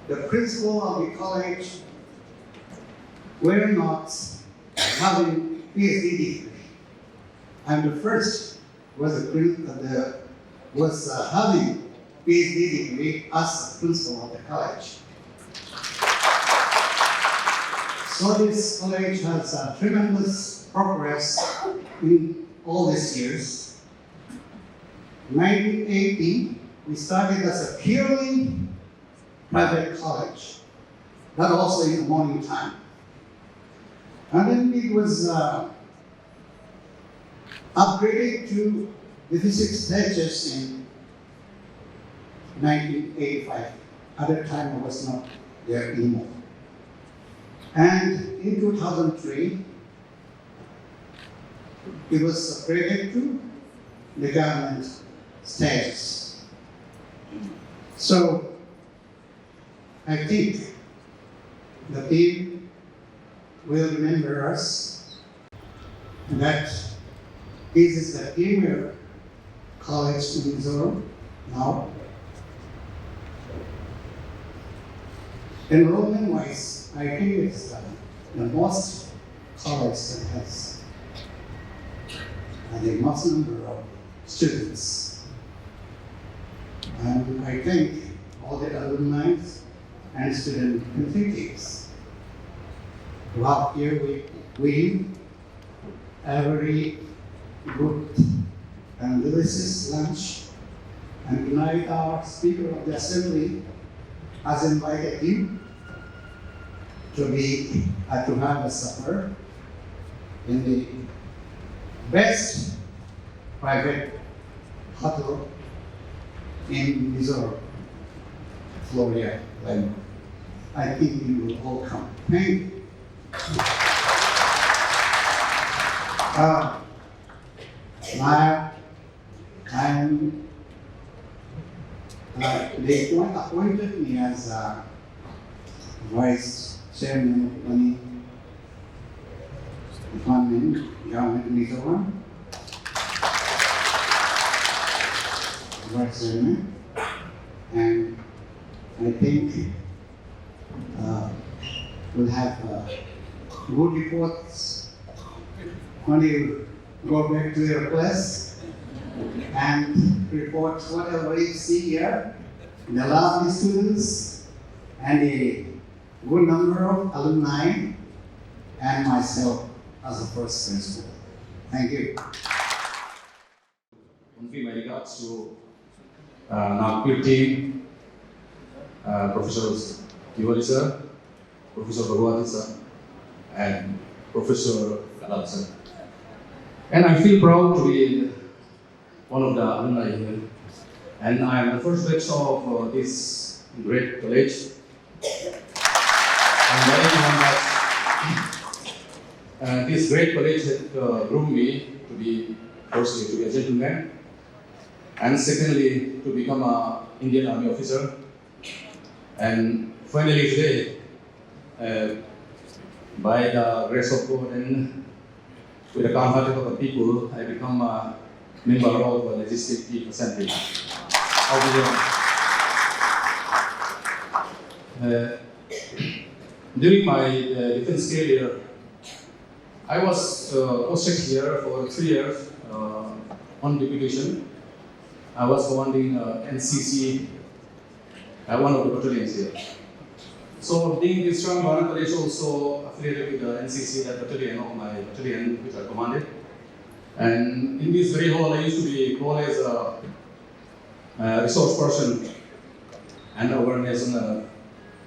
the principal of the college were not having PhD degree. I'm the first was having PhD degree as the principal of the college. So this college has tremendous progress in all these years. 1980, we started as a purely private college, but also in the morning time. And then it was upgraded to the physics stages in 1985. At that time, I was not there anymore. And in 2003, it was upgraded to the government status. So I think the team will remember us that this is the premier college in Mizoram now. Enrollment-wise, I think it's the most college that has the most number of students. And I thank all the alumni and student executives who are here with every good and delicious lunch. And tonight our Speaker of the Assembly has invited you to have a supper in the best private hotel in Mizoram, Florida. And I think you will all come. Thank you. They appointed me as vice chairman of Alumni Department, Government Mizoram. Vice chairman, and I think we'll have good reports when you go back to your class and report whatever you see here, the lovely students and a good number of alumni and myself as a first principal. Thank you. Convey my regards to Naac team, Professor Tiwari sir, Professor Bhagwati sir, and Professor Kalal sir. And I feel proud to be one of the alumni here. And I am the first batch of this great college. I'm very glad that this great college had groomed me to be, firstly, to be a gentleman, and secondly, to become an Indian Army officer. And finally today, by the grace of God and with the kind heart of the people, I become a member of the Legislative Assembly of Mizoram. During my defense career, I was posted here for 3 years on deputation. I was commanding NCC, one of the battalions here. So being this strong Bharat College also affiliated with the NCC, that battalion of my battalion which I commanded. And in this very hall I used to be called as a resource person and awareness on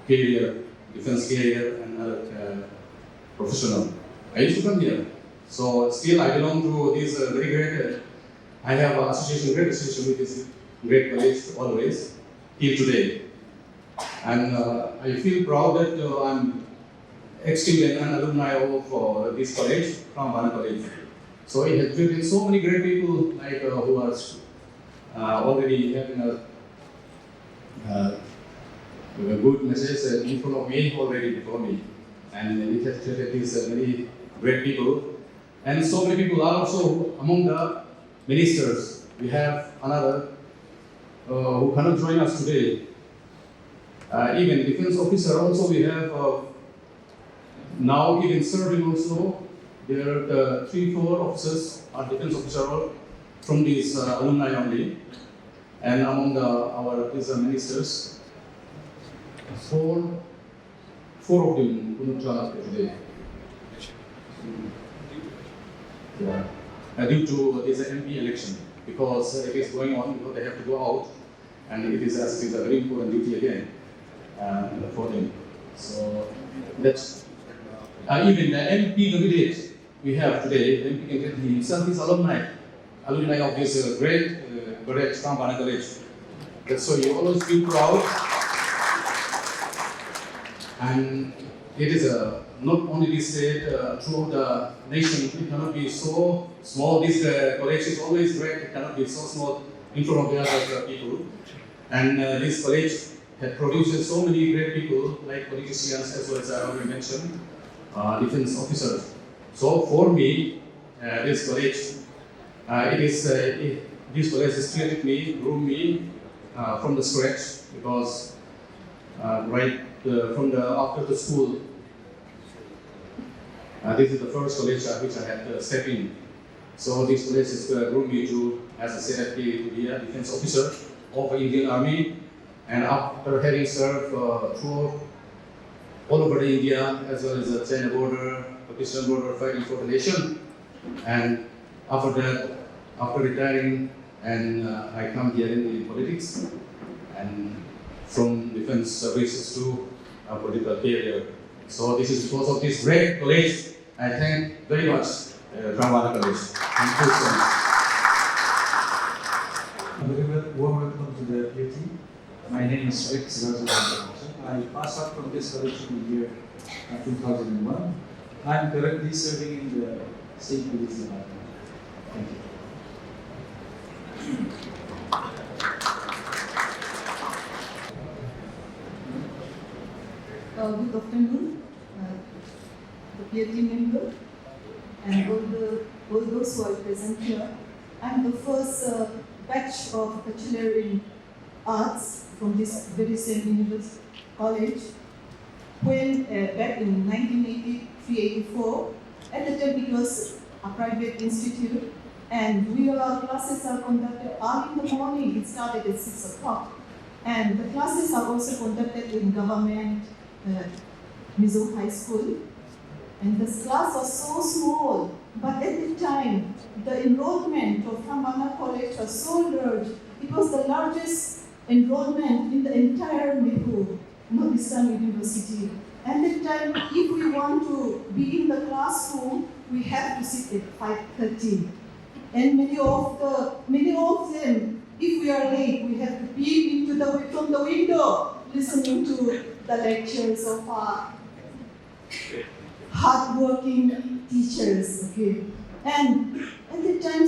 career, defense career and other professional. I used to come here So still I belong to this very great, I have great association with this great college always, till today. And I feel proud that I'm still an alumni of this college, from Bana College. So it has driven so many great people like who are already having a good message in front of me, already before me. And it has created these many great people. And so many people are also among the ministers. We have another who cannot join us today. Even defense officer also we have now even serving also. There are 3-4 officers are defense officer from these alumni only. And among our ministers, four of them couldn't join us today. Yeah. Due to this MP election, because it is going on, they have to go out, and it is a very important duty again for them. So that's even the MP candidate we have today. The MP candidate himself is alumni of this great college, from Bana College. So you always feel proud, and it is not only this state, throughout the nation, it cannot be so small. This college is always great, it cannot be so small in front of the other people. And this college has produced so many great people, like politicians, as well as I already mentioned, defense officers. So for me, this college, this college has created me, groomed me from the scratch, because from after the school, this is the first college which I had stepped in. So this college has groomed me to, as I said, to be a defense officer of the Indian Army. And after having served throughout all over India, as well as the China border, Pakistan border, fighting for the nation. And after that, after retiring, and I come here in politics, and from defense services to a political career. So this is because of this great college. I thank very much Bana College. Thank you so much. A very warm welcome to the PAT. My name is Rex. I passed out from this college in the year 2001. I'm currently serving in the State Police Department. Thank you. Good afternoon, the PAT member and all those who are present here. I'm the first batch of Bachelor in Arts from this very same university college. When back in 1983-84, at the time it was a private institute, and our classes are conducted early in the morning. It started at 6 o'clock, and the classes are also conducted in government Mizo High School. And this class was so small, but at the time, the enrollment of Bana College was so large. It was the largest enrollment in the entire Nepal, Northeastern University. At that time, if we want to be in the classroom, we have to sit at 5:30. And many of them, if we are late, we have to peep from the window, listening to the lectures of our hardworking teachers. Okay, and at the time,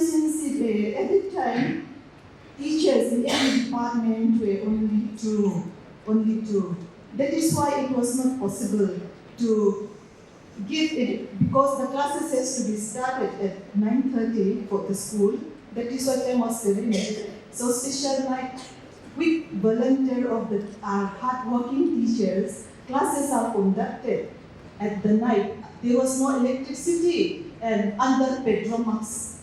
teachers in every department were only two. That is why it was not possible to give it, because the classes has to be started at 9:30 for the school. That is why time was very limited. So special night, with volunteer of our hardworking teachers, classes are conducted at the night. There was no electricity and under pedromax.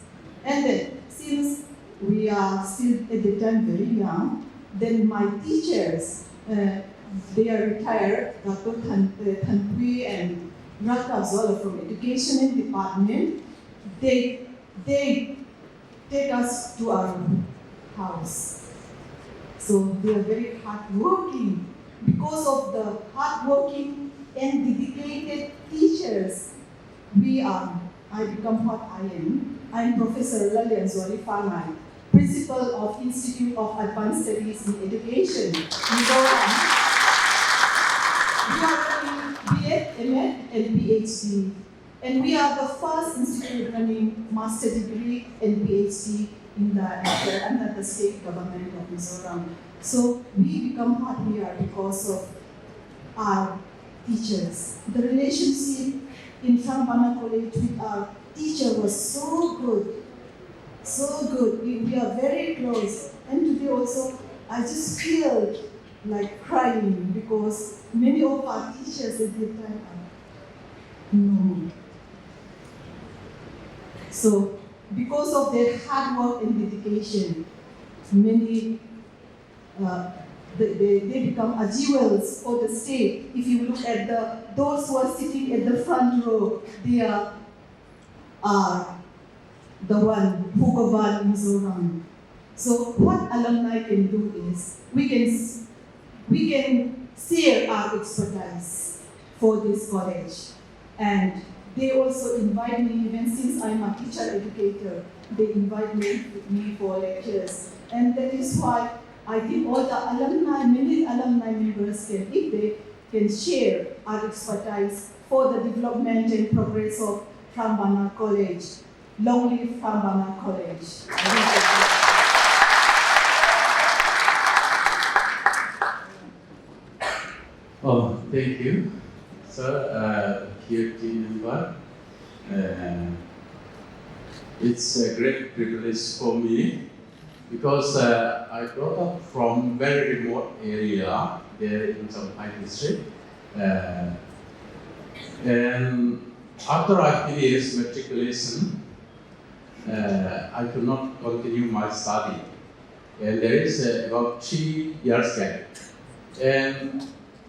And then, since we are still at the time very young, then my teachers, they are retired, Dr. Thanpui and Raka Zola from Education Department. They take us to our house. So they are very hardworking. Because of the hardworking and dedicated teachers, we are I become what I am. I am Professor Lalian Zwali Fangai, Principal of Institute of Advanced Studies in Education, Mizoram. We are running B.Ed, M.Ed, and PhD. And we are the first institute running master degree and PhD under the state government of Mizoram. So we become what we are because of our teachers. The relationship in Trambana College with our teacher was so good, so good. We are very close. And today also, I just feel like crying because many of our teachers at that time are no. So, because of their hard work and dedication, many they become a jewels for the state. If you look at those who are sitting at the front row, they are the one who govern Mizoram. So what alumni can do is we can share our expertise for this college, and they also invite me, even since I'm a teacher educator, they invite me for lectures. And that is why I think all the alumni, many alumni members can, if they can share our expertise for the development and progress of Trambana College. Long live Trambana College. Oh, thank you, sir, PhD member. It's a great privilege for me because I brought up from very remote area there in Shanghai district. And after I finished matriculation, I could not continue my study. And there is about 3 years gap. And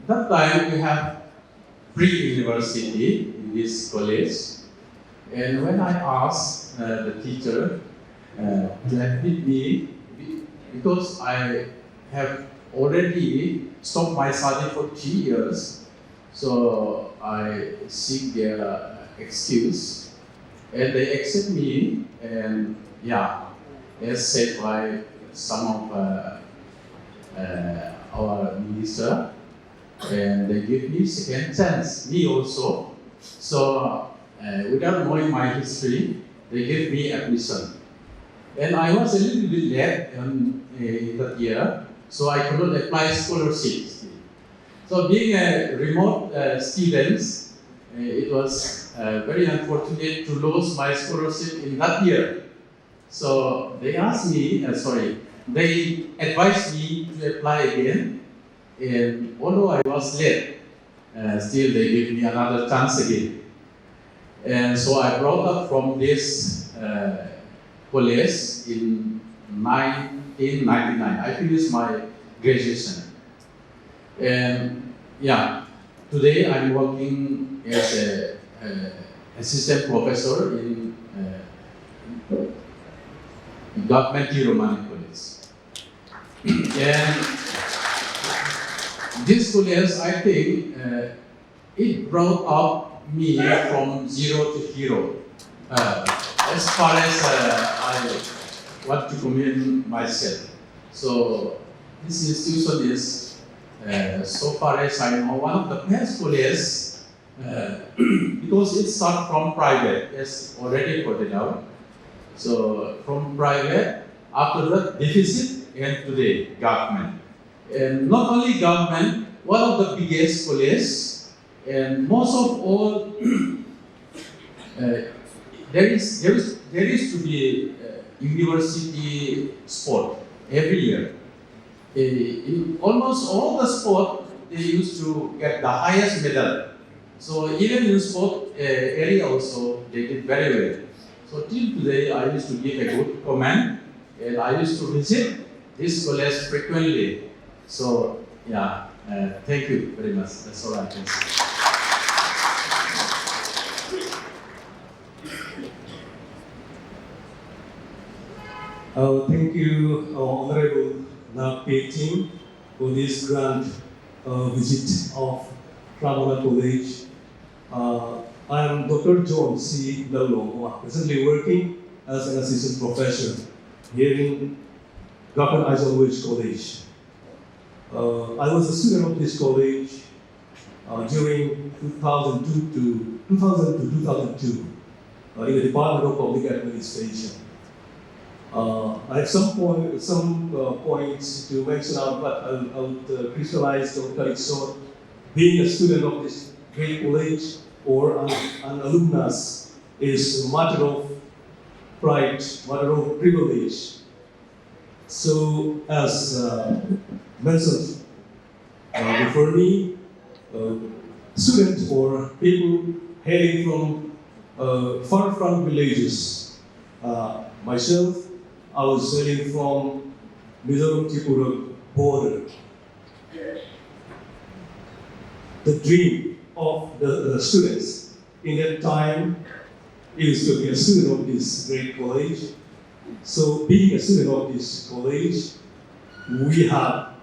that time we have pre-university in this college. And when I asked the teacher to admit me, because I have already stopped my study for 3 years, so I seek their excuse, and they accept me. And yeah, as said by some of our minister, and they give me second chance, me also. So without knowing my history, they gave me admission. And I was a little bit late in that year, so I could not apply scholarships. So being a remote student, it was very unfortunate to lose my scholarship in that year. So they asked me, they advised me to apply again. And although I was late, still they gave me another chance again. And so I brought up from this college in 1999. I finished my graduation. And yeah, today I'm working as an assistant professor in Government Romani College. And this college, I think, it brought up me from zero to hero. As far as I want to commend myself. So this institution is, so far as I know, one of the best colleges because it starts from private, as already pointed out. So from private, after that deficit, and today government. And not only government, one of the biggest colleges, and most of all, there is to be university sport every year. In almost all the sport, they used to get the highest medal. So even in sport area also, they did very well. So till today, I used to give a good comment, and I used to visit this college frequently. So yeah, thank you very much. That's all I can say. Thank you, Honorable Naac team, for this grand visit of Trambana College. I am Dr. John C. Lallo, who is presently working as an assistant professor here in Dr. Eisenwich College. I was a student of this college during 2002 to 2002 in the Department of Public Administration. I have some points to mention out, but I'll crystallize or cut it short. Being a student of this great college or an alumnus is a matter of pride, matter of privilege. So, as mentioned before me, students or people hailing from far-flung villages. Myself, I was hailing from Mizoram-Tripura border. The dream of the students in that time is to be a student of this great college. So, being a student of this college, we have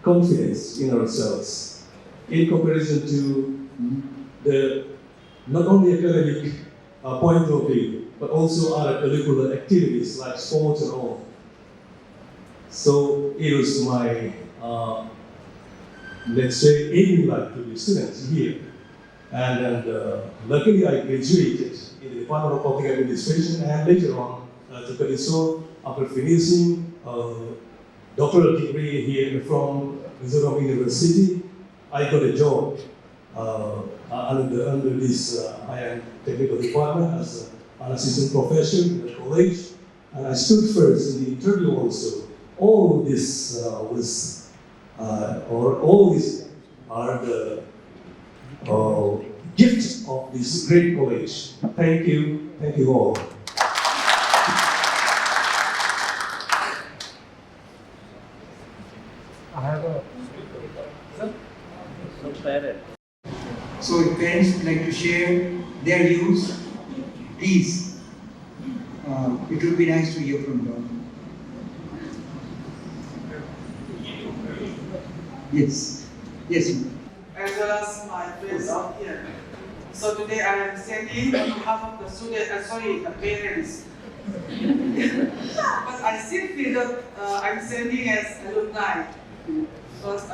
confidence in ourselves in comparison to the not only academic point of view, but also other curricular activities like sports and all. So it was my, let's say, aiming life to be students here. And luckily I graduated in the Department of Public Administration, and later on, to cut it short, after finishing doctoral degree here from Mizoram University, I got a job under this high-end technical department as an assistant professor in the college, and I stood first in the interview also. All this all these are the gifts of this great college. Thank you all. I have a parent. So if parents would like to share their views, please. It would be nice to hear from them. Yes. Yes. As well as my friends out here. So today I am standing on behalf of the student, the parents. But I still feel that I'm standing as alumni. Because I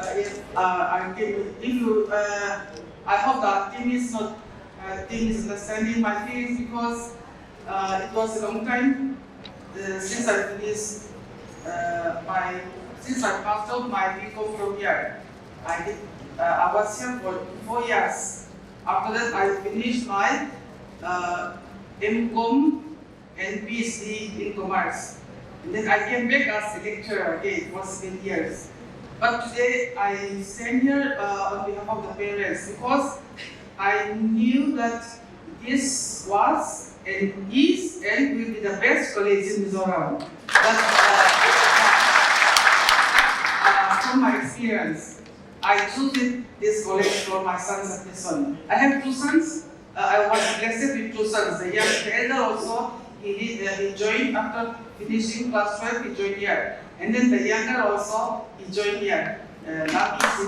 hope that team is not understanding my feelings, because it was a long time since I finished since I passed out my BCom from here. I was here for 4 years. After that, I finished my MCom and PhD in commerce. And then I came back as a lecturer again for 7 years. But today I stand here on behalf of the parents, because I knew that this was and is and will be the best college in Mizoram. From my experience, I chose this college for my son's admission. I have 2 sons. I was blessed with 2 sons. The elder also, he joined after finishing class 12, he joined here. And then the younger also, he joined here. Now he's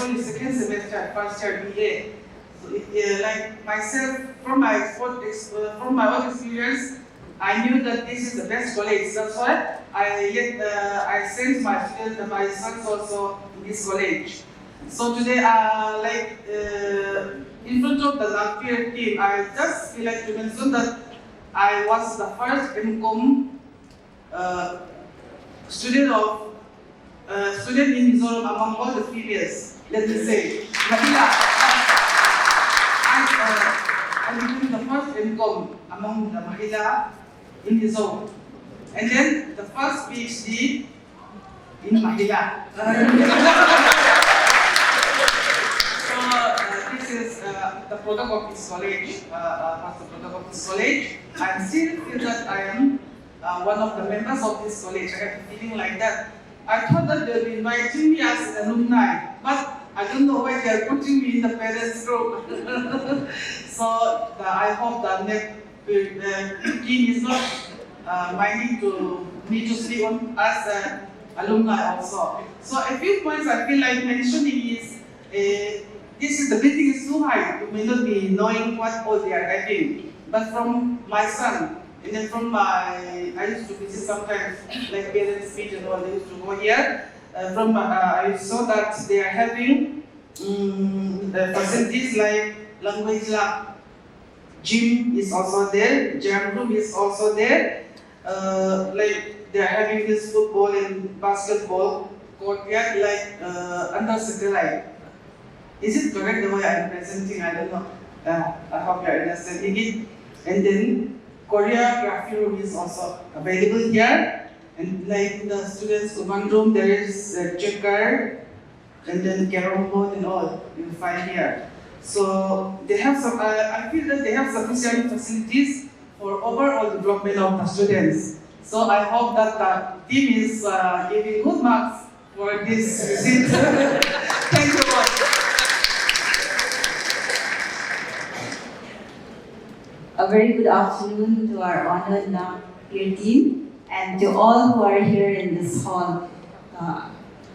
in second semester, first year BA. So, like myself, from my own experience, I knew that this is the best college. That's why I sent my students, my sons also in this college. So today, in front of the Naac team, I just feel like to mention that I was the first MCom student in Mizoram among all the females. Let me say, I became the first MCom among the Mahila in Mizoram, and then the first PhD in Mahila. This is the product of this college. As the product of this college, I still feel that I am one of the members of this college. I have a feeling like that. I thought that they'll be inviting me as an alumni, but I don't know why they are putting me in the parents group. So I hope that next team is not minding to me to speak on as an alumni also. So a few points I feel like mentioning is this is the building is too high. You may not be knowing what all they are having. But from my son, and then from I used to visit sometimes, like parents' meet and all, they used to go here. I saw that they are having the facilities like language lab, gym is also there, jam room is also there. Like they are having this football and basketball courtyard like under satellite. Is it correct the way I'm presenting? I don't know. I hope you're understanding it. And then choreography room is also available here. And like the students' command room, there is a checker and then carom board and all you find here. So they have some. I feel that they have sufficient facilities for overall development of the students. So I hope that the team is giving good marks for this visit. Thank you much. A very good afternoon to our honored Naac peer team and to all who are here in this hall.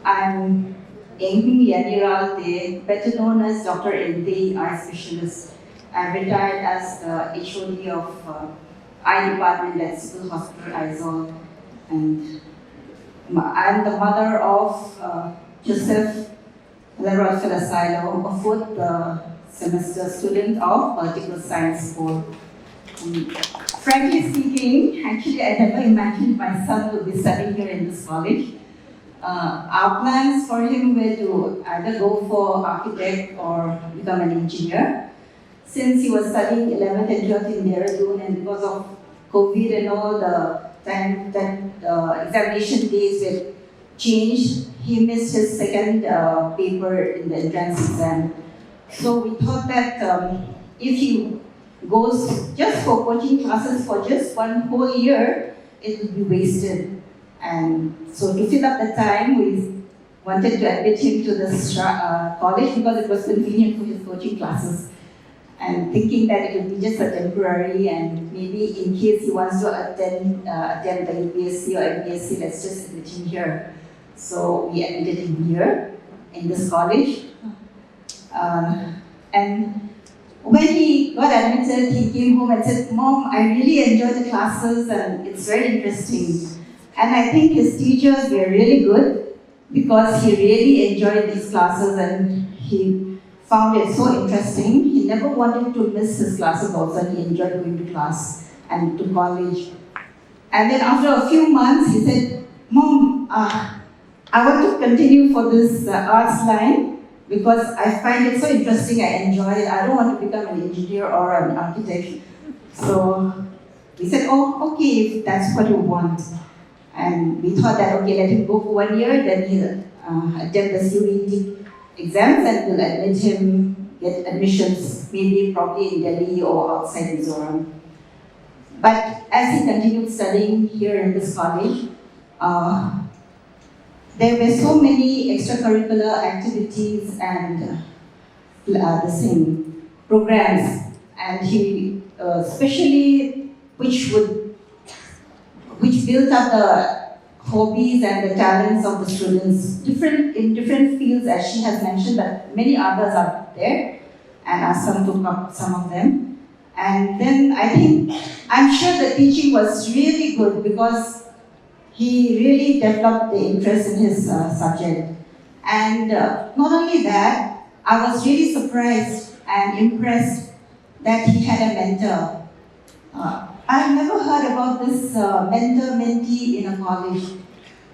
I'm Engin Yaniralte, better known as Dr. Ente, eye specialist. I retired as the HOD of eye department at Civil Hospital Aizawl, and I'm the mother of Joseph Leroy Felasilo, a fourth semester student of Political Science School. Frankly speaking, actually I never imagined my son would be studying here in this college. Our plans for him were to either go for architect or become an engineer. Since he was studying 11th and 12th in Dehradun, and because of COVID and all the time that examination days were changed, he missed his second paper in the entrance exam. So we thought that if he goes just for coaching classes for just one whole year, it would be wasted. And so to fill up the time, we wanted to admit him to this college because it was convenient for his coaching classes. And thinking that it would be just a temporary, and maybe in case he wants to attend the UPSC or MPSC, let's just admit him here. So we admitted him here in this college. And when he got admitted, he came home and said, "Mom, I really enjoy the classes and it's very interesting." And I think his teachers were really good because he really enjoyed these classes and he found it so interesting. He never wanted to miss his classes also. He enjoyed going to class and to college. And then after a few months, he said, "Mom, I want to continue for this arts line because I find it so interesting, I enjoy it. I don't want to become an engineer or an architect." So we said, "Oh, okay, if that's what you want." And we thought that, okay, let him go for 1 year, then he'll attempt the CUET exams and we'll admit him, get admissions, maybe probably in Delhi or outside Mizoram. But as he continued studying here in this college, there were so many extracurricular activities and the same programs, and he especially which built up the hobbies and the talents of the students, in different fields, as she has mentioned, but many others are there, and Assam took up some of them. And then I'm sure the teaching was really good because he really developed the interest in his subject. And not only that, I was really surprised and impressed that he had a mentor. I've never heard about this mentor-mentee in a college.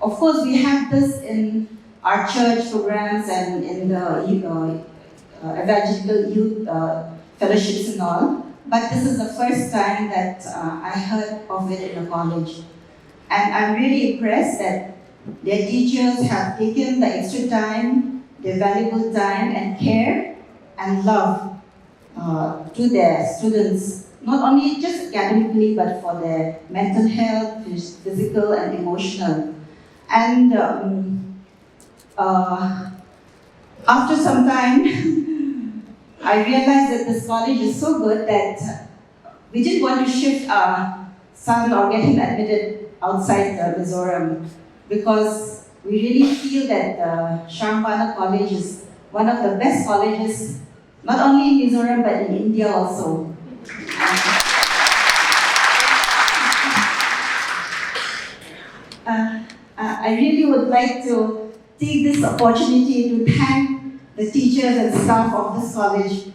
Of course, we have this in our church programs and in the evangelical youth fellowships and all, but this is the first time that I heard of it in a college. And I'm really impressed that their teachers have taken the extra time, their valuable time and care and love to their students, not only just academically, but for their mental health, physical and emotional. And after some time, I realized that this college is so good that we didn't want to shift our son or get him admitted outside Mizoram because we really feel that Shambhala College is one of the best colleges, not only in Mizoram but in India also. I really would like to take this opportunity to thank the teachers and staff of this college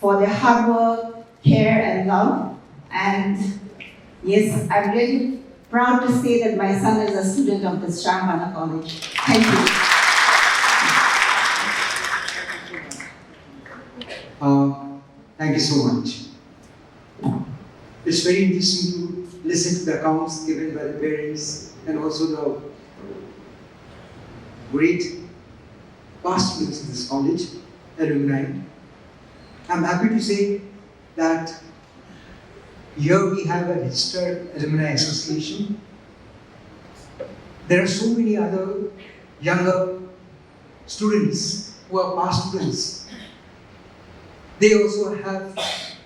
for their hard work, care and love. And yes, I'm really proud to say that my son is a student of this Shambhana College. Thank you. Thank you so much. It's very interesting to listen to the accounts given by the parents and also the great past students of this college, alumni. I'm happy to say that here we have a registered alumni association. There are so many other younger students who are past students. They also have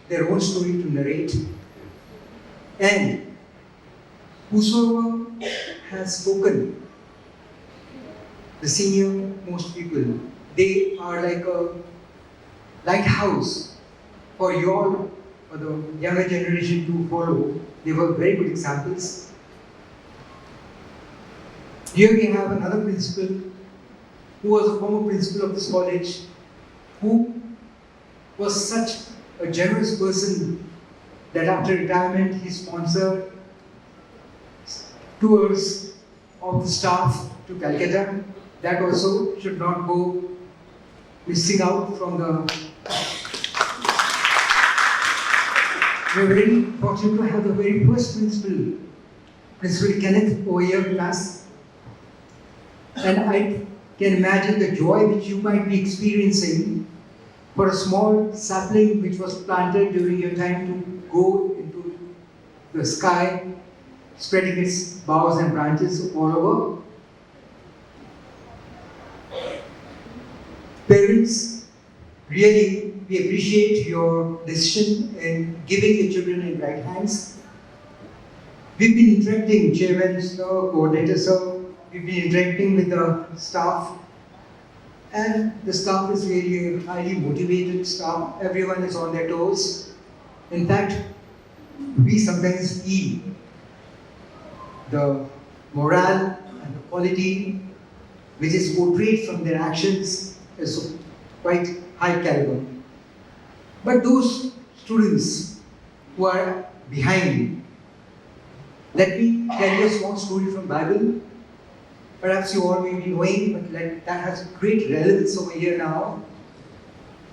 their own story to narrate. And whosoever has spoken, the senior most people, they are like a lighthouse for you all, for the younger generation to follow. They were very good examples. Here we have another principal who was a former principal of this college, who was such a generous person that after retirement he sponsored tours of the staff to Calcutta. That also should not go missing out from the... We're very fortunate to have the very first principal, Principal Kenneth, over here with us. And I can imagine the joy which you might be experiencing for a small sapling which was planted during your time to go into the sky, spreading its boughs and branches all over. Parents, really, we appreciate your decision in giving the children in right hands. We've been interacting, chairman, sir, coordinator, sir, we've been interacting with the staff. And the staff is really a highly motivated staff. Everyone is on their toes. In fact, we sometimes feel the morale and the quality which is portrayed from their actions is quite high caliber. But those students who are behind, let me tell you a small story from Bible. Perhaps you all may be knowing, but that has great relevance over here now.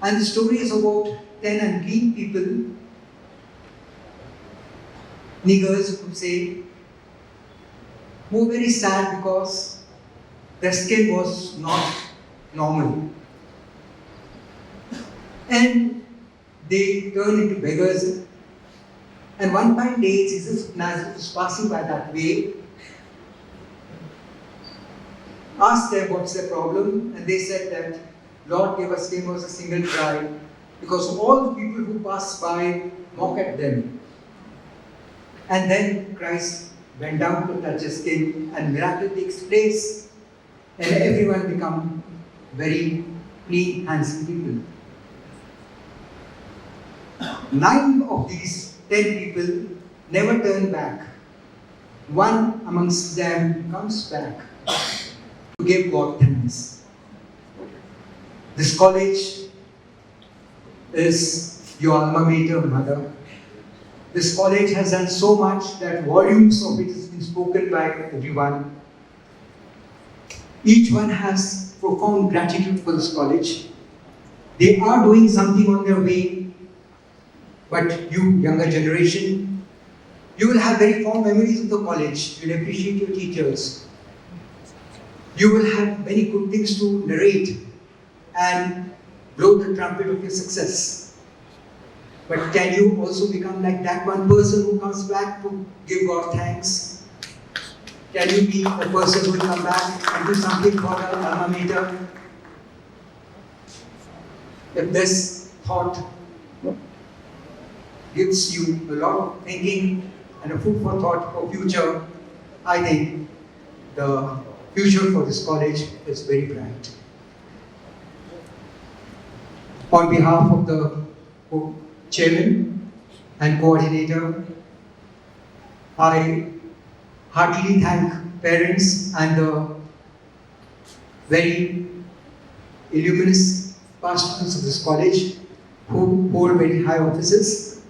And the story is about 10 unclean people, niggers who say, who were very sad because their skin was not normal. And they turned into beggars. And one fine day, Jesus of Nazareth was passing by that way, asked them what's their problem, and they said that Lord gave us skin was a single cry because all the people who pass by mock at them. And then Christ went down to touch his skin and miracle takes place and everyone become very clean, handsome people. 9 of these 10 people never turn back. One amongst them comes back to give God thanks. This college is your alma mater, mother. This college has done so much that volumes of it has been spoken by everyone. Each one has profound gratitude for this college. They are doing something on their way, but you, younger generation, you will have very fond memories of the college. You will appreciate your teachers. You will have many good things to narrate and blow the trumpet of your success. But can you also become like that one person who comes back to give God thanks? Can you be a person who will come back and do something for the alma mater? If this thought gives you a lot of thinking and a food for thought for future, I think the future for this college is very bright. on behalf of the chairman and coordinator, I heartily thank parents and the very illustrious past students of this college who hold very high offices,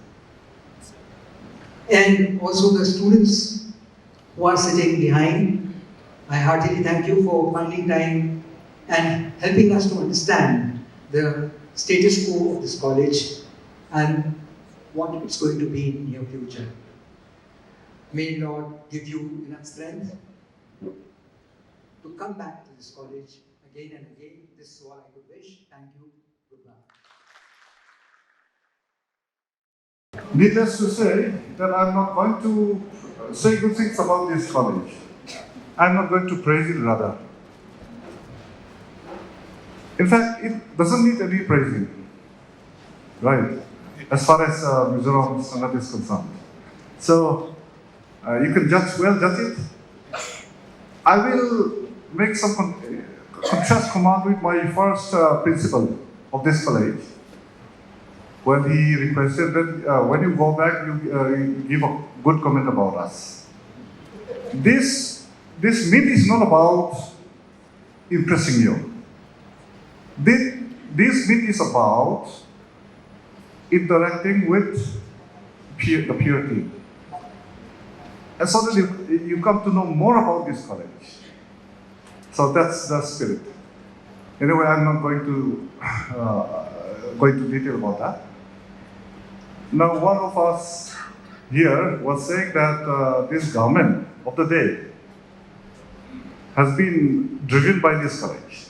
and also the students who are sitting behind. I heartily thank you for finding time and helping us to understand the status quo of this college and what it's going to be in the near future. May Lord give you enough strength to come back to this college again and again. This is all I could wish. Thank you. Good luck. Needless to say that I'm not going to say good things about this college. I'm not going to praise it rather. In fact, it doesn't need any praising, right? As far as Mizoram standard is concerned. So, you can judge it. I will make some contrast command with my first principal of this college. When he requested that when you go back, you give a good comment about us. This meet is not about impressing you. This meet is about interacting with the peer team. And so that you come to know more about this college. So that's the spirit. Anyway, I'm not going to go into detail about that. Now, one of us here was saying that this government of the day has been driven by this college.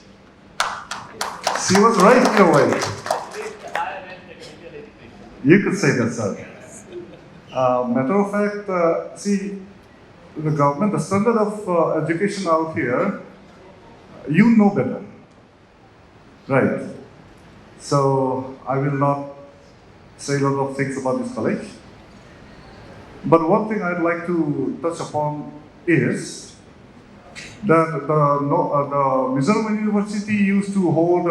She was right in a way. You could say that, sir. Matter of fact, see, the government, the standard of education out here, you know better, right? So I will not say a lot of things about this college. But one thing I'd like to touch upon is that the Mizoram University used to hold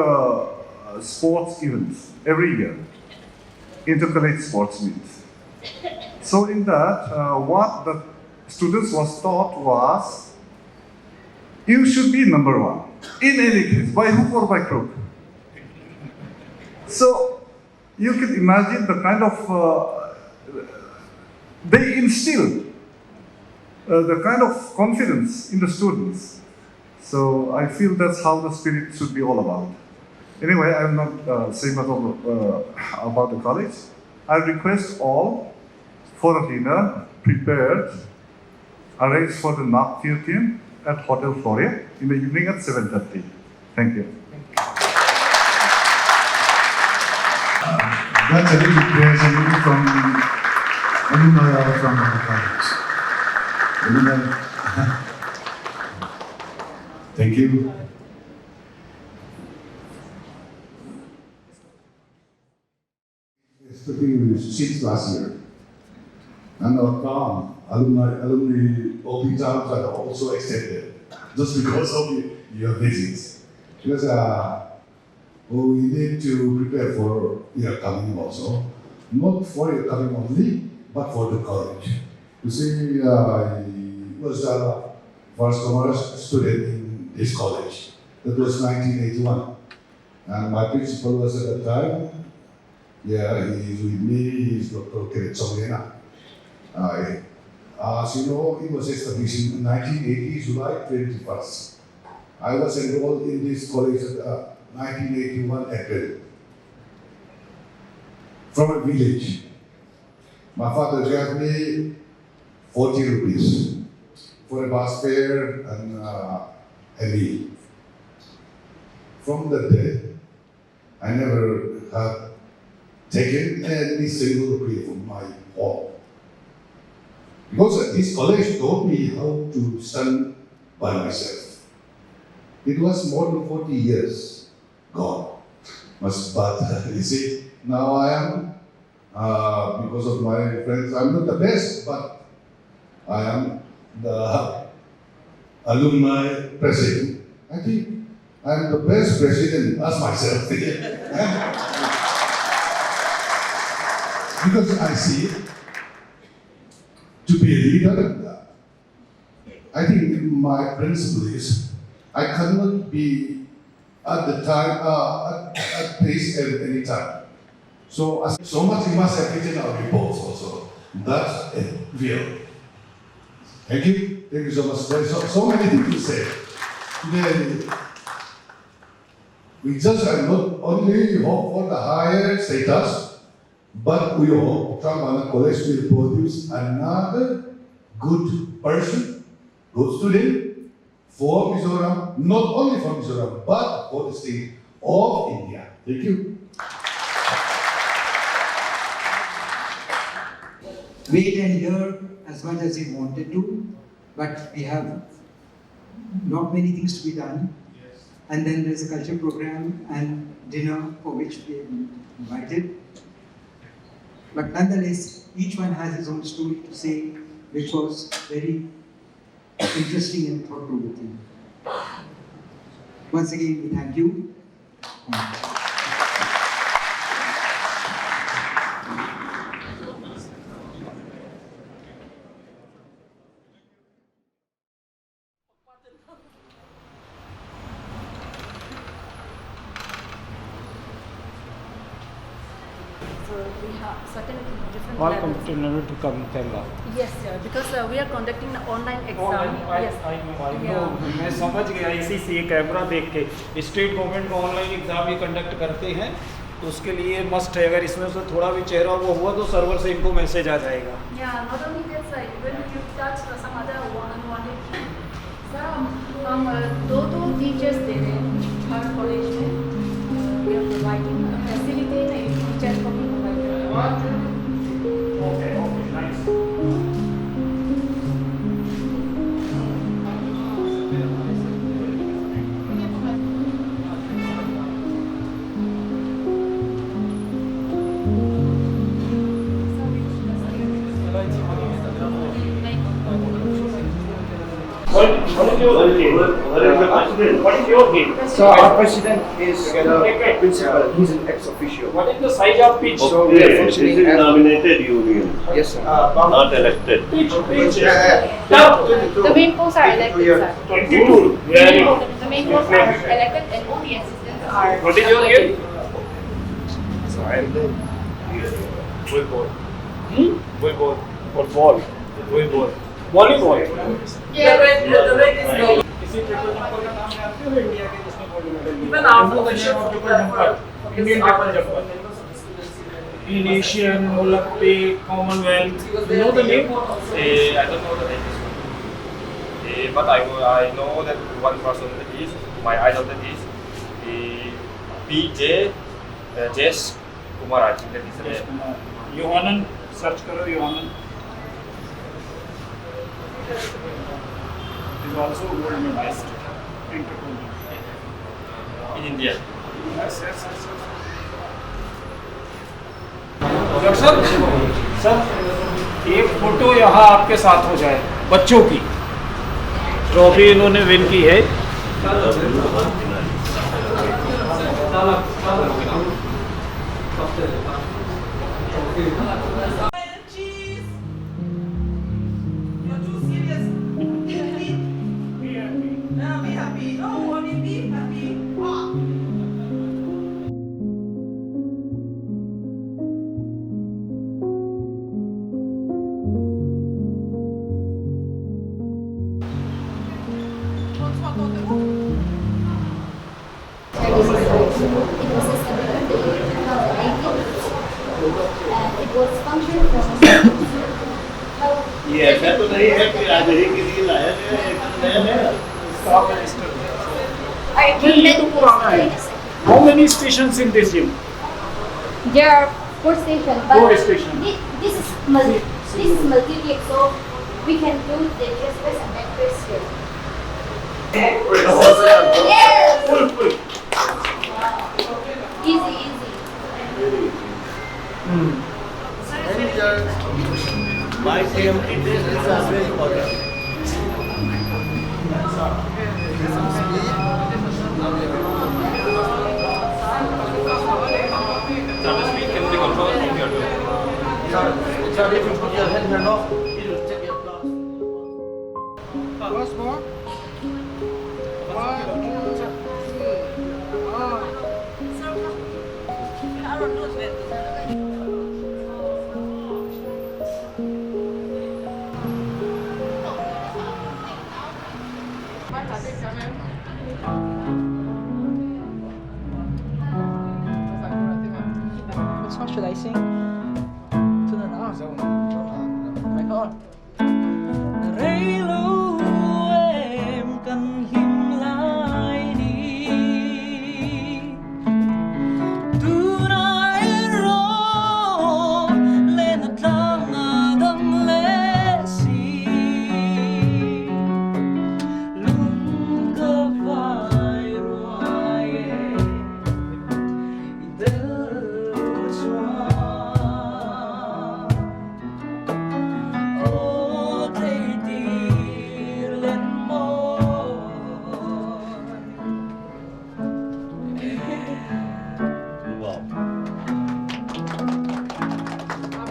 sports events every year, intercollege sports meets. So in that, what the students was taught was, you should be number one, in any case, by hook or by crook. So you can imagine the kind of, they instill the kind of confidence in the students. So I feel that's how the spirit should be all about. Anyway, I'm not saying much about the college. I request all for a dinner prepared, arranged for the Naac field team at Hotel Floria in the evening at 7:30. Thank you. That's a little praise from Alumni from the college. Thank you. Studying since last year. And alumni OP jobs are also extended just because of your visits. Because we need to prepare for your coming also. Not for your coming only, but for the college. You see, I was a first commerce student in this college. That was 1981. And my principal was at the time, yeah, he is with me, he's Dr. Keretsongena. As you know, it was established in 1980, July 21st. I was enrolled in this college at 1981 April. From a village. My father gave me 40 rupees for a bus fare and a meal. From that day, I never had taken any single rupee from my home. Because this college taught me how to stand by myself. It was more than 40 years gone. But you see, now I am, because of my friends, I'm not the best, but I am the alumni president. I think I'm the best president as myself. because I see to be a leader, I think my principle is I cannot be at the time, at pace at any time. So, so much you must have written our reports also. That's real. Thank you. Thank you so much. There's so many things to say. Today, we just not only hope for the higher status, but we hope Trambana College will produce another good person, good student for Mizoram, not only for Mizoram, but for the state of India. Thank you. Wait and hear as much as we wanted to, but we have not many things to be done. Yes. And then there's a culture program and dinner for which we have been invited. But nonetheless, each one has his own story to say, which was very interesting and thought-provoking. Once again, we thank you. So we have certain different All levels. continue to come Kerala. Yes, sir, because we are conducting an online exam. Yes. I know. मैं समझ गया इसी से camera देख के state government का online exam ही conduct करते हैं तो उसके लिए मस्ट है अगर इसमें से थोड़ा भी चेहरा वो हुआ तो सर्वर से इनको मैसेज आ जाएगा. Yeah, not only that, sir, when you touch some other unwanted, sir, हम दो टीचर्स दे रहे हैं हर कॉलेज में. We are providing a facility and teacher को भी provide कर रहे हैं. Okay, nice. What is your game? So our president is principal. He's an ex officio. What is the size of pitch? So we are functioning This is as nominated union. yes, sir. Not elected. Pitch. The main posts are elected, sir. 22. The main posts are elected and only assistants are. What is your game? So I am the Volleyball. Volleyball. Football. Volleyball. Volleyball. Yeah, the red is gold. किसी triple jumper का नाम जानते हो India के जिसने gold medal लिया? Even after the triple jumper Indian triple jumper in Asian, Olympic, Commonwealth. You know the name? I don't know the name, but I know that one person that is my idol that is PJ Jess Kumar. I think that is the name. Yohanan, search karo Yohanan. Is also a gold medalist in triple jump. In India. Yes. Sir एक photo यहाँ आपके साथ हो जाए बच्चों की trophy इन्होंने win की है. It was functional from ये ऐसा तो नहीं है कि आज ही के लिए लाया गया स्टाफ रजिस्टर ये तो पुराना है. How many stations in this gym? There are 4 stations, but 4 stations. this is multi-click, so we can do the chest press and back press here. Yes! Full. Easy. My TMT test is always important. So the speed can be controlled from your door. Sir, if you put your hand here now, it will check your blood. Once more. 1, 2, What song should I sing? To the now. My God. Relu em cần him lại đi. Tu nai ro lên thang đâm lệ si. Lung cơ vai ruai del soa. Ô thầy tir lên môi. Wow.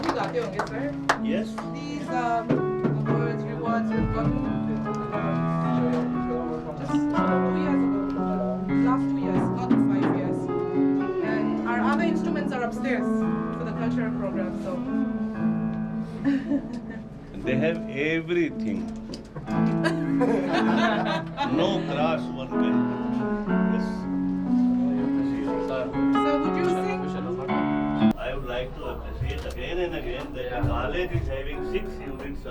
You got your yes, sir. Yes. These awards, rewards we've gotten just 2 years ago. Last 2 years, not 5 years. And our other instruments are upstairs for the cultural program. So They have everything. No crash one can. Yes. So would you sing? I would like to appreciate again and again that the college is having 6 units.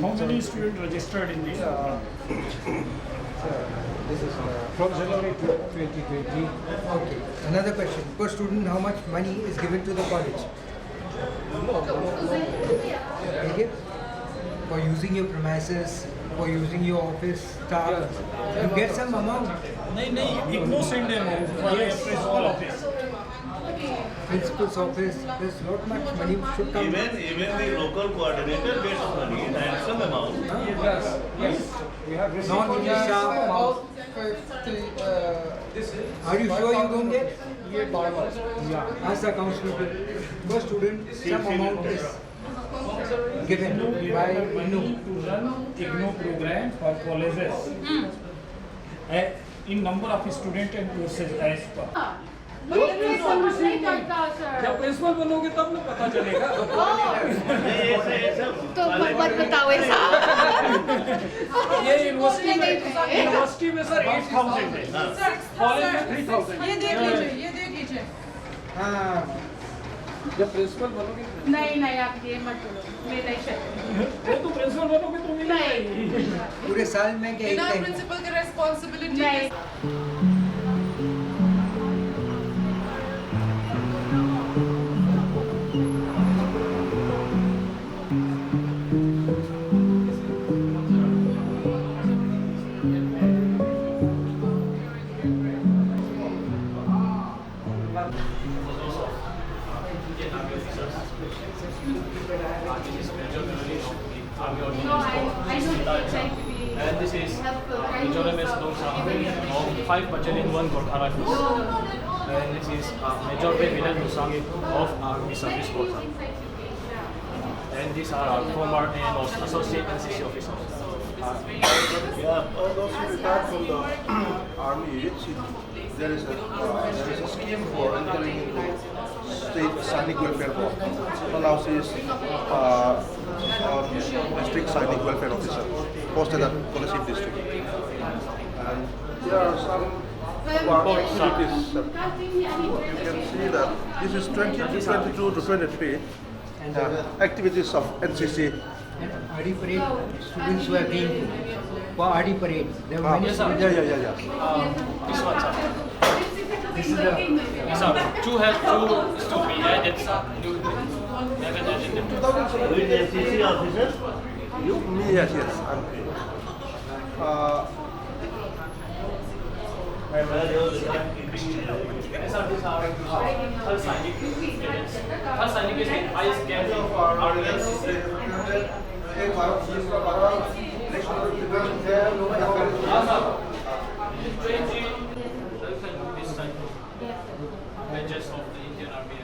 How many students registered in this? This is from January 2020. Okay. Another question. Per student, how much money is given to the college? Okay. For using your premises, for using your office staff, you get some amount. नहीं IGNOU send them for the principal office. Principal's office, there's not much money should come. Even the local coordinator gets money and some amount. Yes, yes. We have received Non-English staff. About 50. Are you sure you don't get? Yeah. Ask the accounts people. Per student, some amount is given by IGNO. To run IGNO program for colleges. In number of students and courses as per. जब principal बनोगे तब ना पता चलेगा तो मत बताओ ऐसा ये यूनिवर्सिटी में सर 8,000 है कॉलेज में 3,000 ये देख लीजिए हाँ जब प्रिंसिपल बनोगे नहीं आप ये मत बोलो मैं नहीं चाहिए वो तो प्रिंसिपल बनोगे तो मिलेगा पूरे साल में क्या बिना एक टाइम प्रिंसिपल की रिस्पॉन्सिबिलिटी नहीं And this is Major MS of 5 Battalion 1 Gorkha Rifles. And this is Major Vilan Musangi of Army Service Corps. And these are our former and associate NCC officers. Those who retired from the army, there is a scheme for entering into state Sainik Welfare Board. So now she is district Sainik Welfare Officer, posted at Kolesip district. And there are some activities. You can see that this is 2022 to 23 activities of NCC. RD parade students were being for RD parade. There were many students. This one, sir. This is the Yes, sir. Two have to be added, sir. Who is NCC officer? You? Yes, I'm. Where you are Badges of the Indian Army.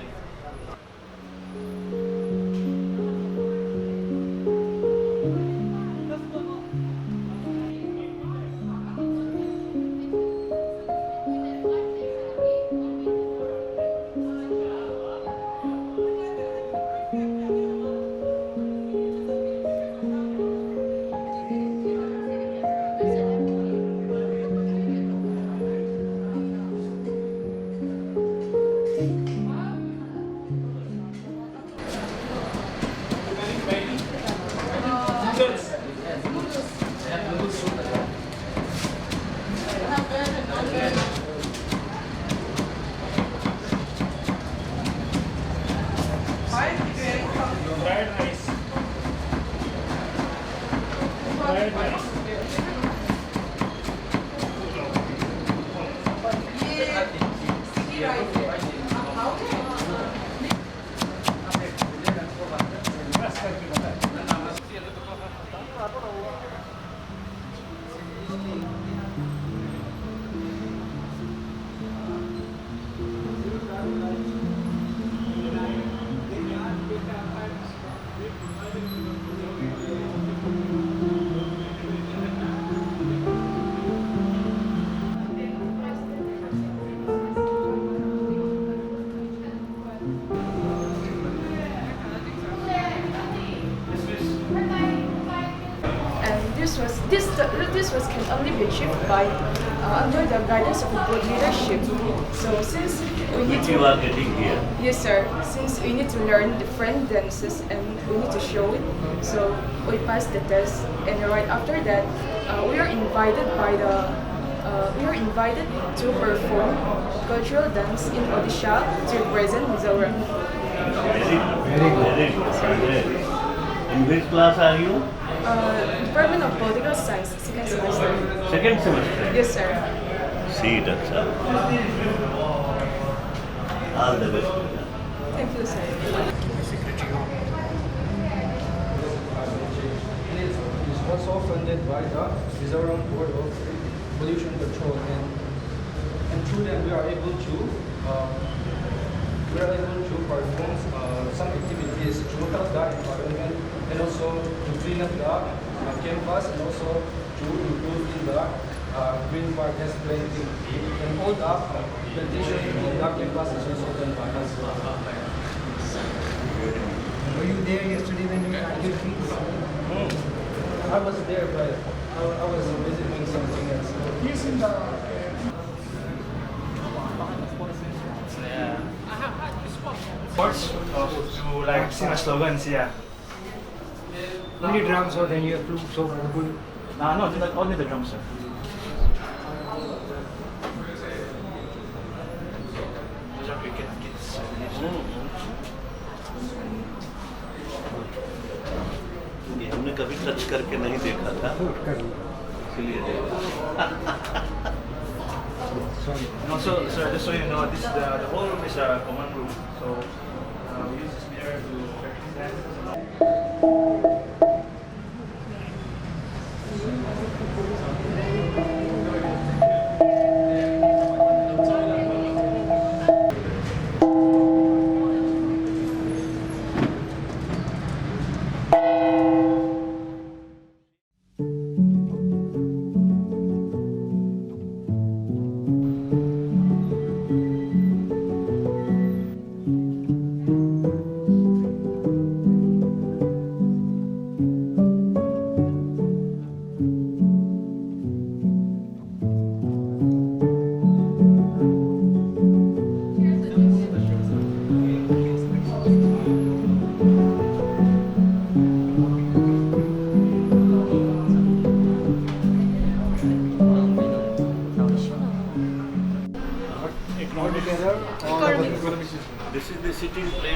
This can only be achieved by under the guidance of good leadership. So since we need to, you are getting here. Yes, sir. Since we need to learn different dances and we need to show it, so we passed the test. And right after that, we are invited to perform cultural dance in Odisha to represent Mizoram. Very good. In which class are you? Department of Political Science, second semester. Second semester? Yes, sir. See, that's all the best. Thank you, sir. It is also funded by the Mizoram Board of Pollution Control, and through that we are able to perform some activities to help the environment and also to clean up the campus and also to improve in the green park as planting and all the plantation in the campus is also done by us. Were you there yesterday when you planted trees? I was there, but I was visiting something else. He's in the Words to like sing a slogans, yeah. Only drums or then you have flutes or good? No, only the drums, sir. Those are cricket kids. ये हमने कभी touch करके नहीं देखा था इसलिए And also, sir, just so you know, this the whole room is a common room, so we use this mirror to practice that.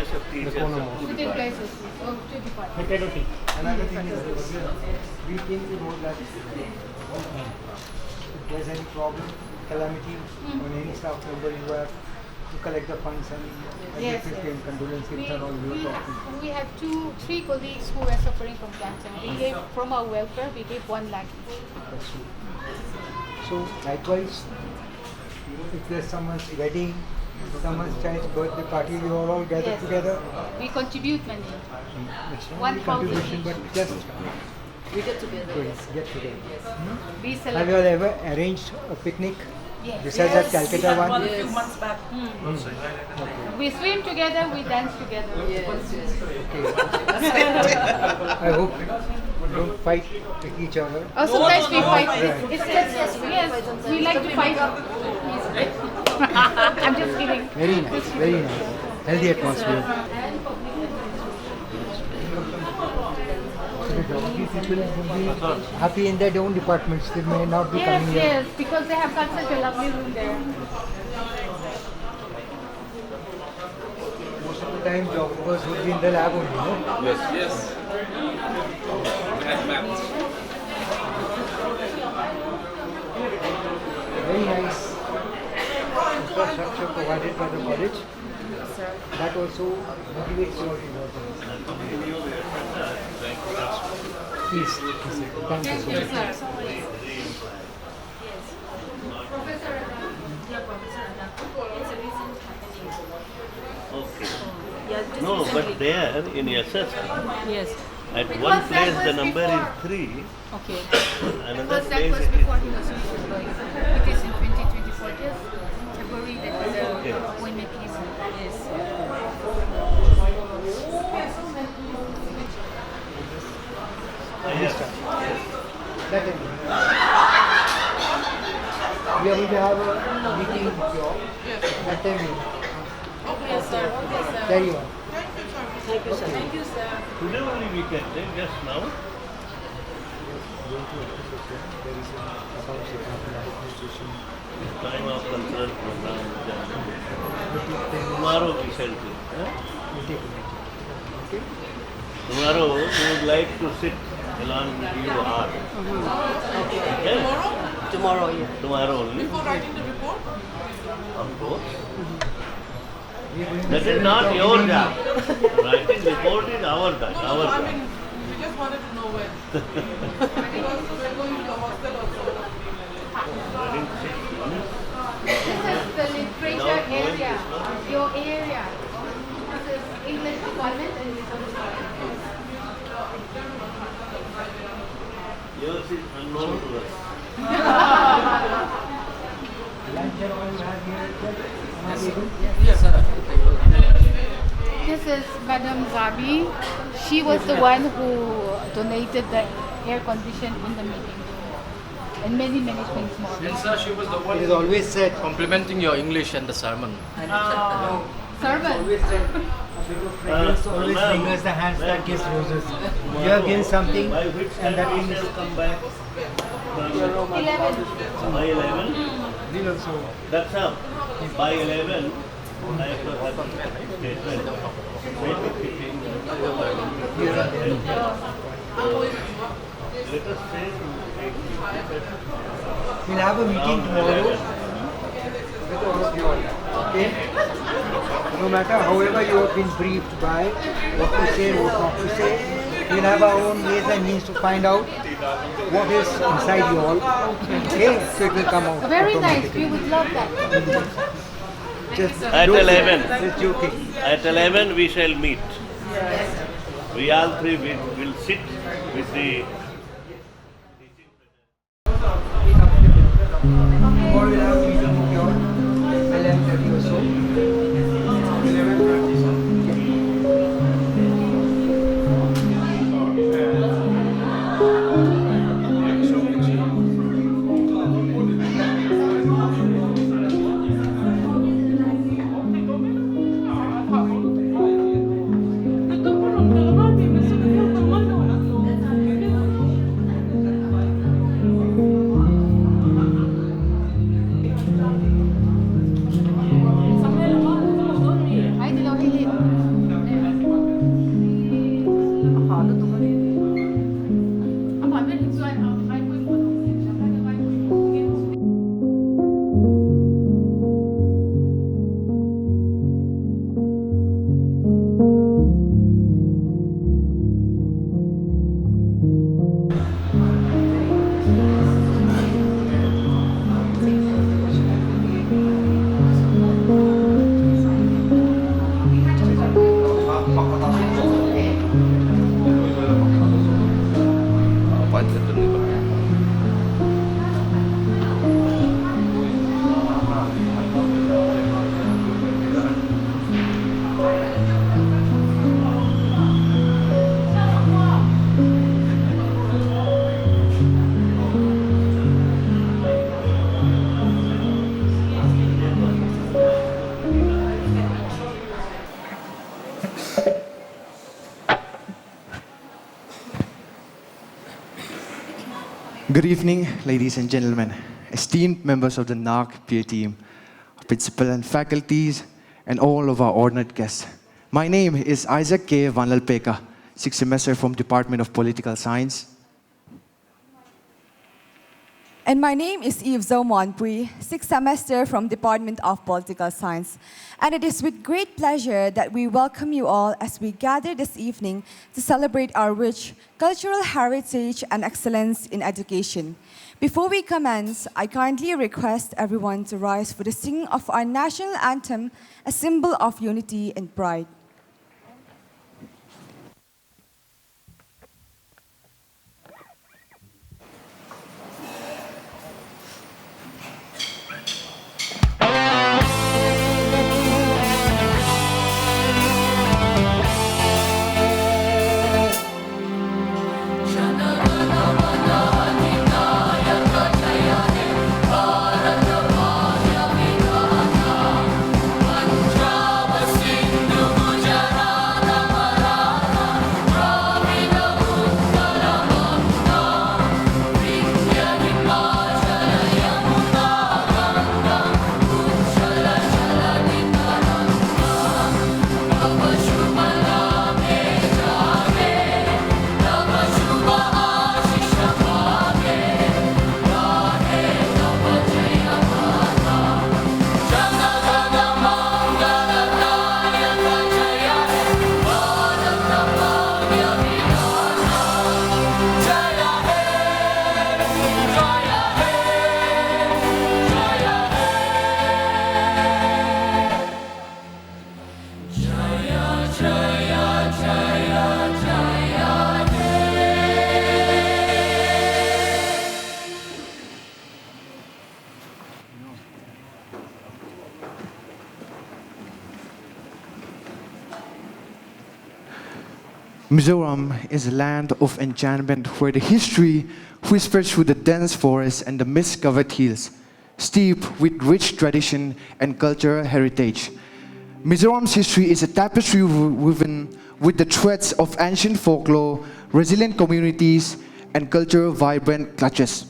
place of teachers. Within places of two departments. Another thing is we came to know that if there's any problem, calamity on any staff member, you have to collect the funds and Yes, everything, condolence gifts and all you were talking. We have 3 colleagues who were suffering from cancer. We gave, from our welfare, we gave 1 lakh each. That's true. So likewise, if there's someone's wedding, someone's child's birthday party, you are all gathered together. We contribute money. It's not 1,000 only contribution, each. but just We get together. yes, get together. We Have celebrate. you all ever arranged a picnic? Yes. Besides that Calcutta we had one? a few months back. We swim together, we dance together. I hope you don't fight with each other. Oh, sometimes we fight. Right. It's just, yes, we like to fight. I'm just kidding. Very nice, very nice. Healthy atmosphere. The geography people will be happy in their own departments. They may not be Yes, coming here. yes, because they have got such a lovely room there. Most of the time, geographers would be in the lab only, no? Yes, yes. We had maths. Very nice infrastructure provided by the college. That also motivates your development. Please, thank you so much. Okay. No, but there in SS, Yes. at Because one that place was the number before. is 3. Okay. Another Because that place was it is before he was employed. It is in 2024, yes. February, that is Okay. the appointment came. Yes. That is. We are going to have a meeting with you all. That time we Okay, sir. Okay, sir. carry on. Thank you, sir. Thank you, sir. Today only we can take just now. Going to association, there is an account statement administration. Time of cultural program. Tomorrow we shall do. We'll take a meeting. Okay? Tomorrow we would like to sit along with you all. Okay? Tomorrow, yeah. Tomorrow only. Before writing the report? Of course. That is not your job. Writing report is our job. Our job. we just wanted to know when. Because we're going to the hostel also. This is the literature area, your area. This is English department and research department. Yours is unknown to us. Lunch and all you have here. Yes, sir. This is Madam Zabi. She was the one who donated the air condition in the meeting room. And many, many things more. And sir, she was the one It is always said. complimenting your English and the sermon. Servant. Always said. Fragrance always lingers the hands that kiss roses. You have given something By which and that time we thing is shall come back? 11. By 11? will also. That's up. By 11, I have to have a statement. Let us say We'll have a meeting tomorrow with all of you all. Okay? No matter however you have been briefed by what to say, what not to say, we'll have our own ways and means to find out what is inside you all. Okay? So it will come out. Very nice. automatically. We would love that. Just at joking. 11. Just joking. At 11 we shall meet. We all three will sit with the Tomorrow we'll have a meeting with you all. 11:30 or so. 11:30. Good evening, ladies and gentlemen, esteemed members of the Naac peer team, principal and faculties, and all of our honored guests. My name is Isaac K. Vanlalpeka, sixth semester from Department of Political Science. And my name is Eve Zomonpui, sixth semester from Department of Political Science. And it is with great pleasure that we welcome you all as we gather this evening to celebrate our rich cultural heritage and excellence in education. Before we commence, I kindly request everyone to rise for the singing of our national anthem, a symbol of unity and pride. Mizoram is a land of enchantment where the history whispers through the dense forests and the mist-covered hills, steeped with rich tradition and cultural heritage. Mizoram's history is a tapestry woven with the threads of ancient folklore, resilient communities, and cultural vibrant clutches.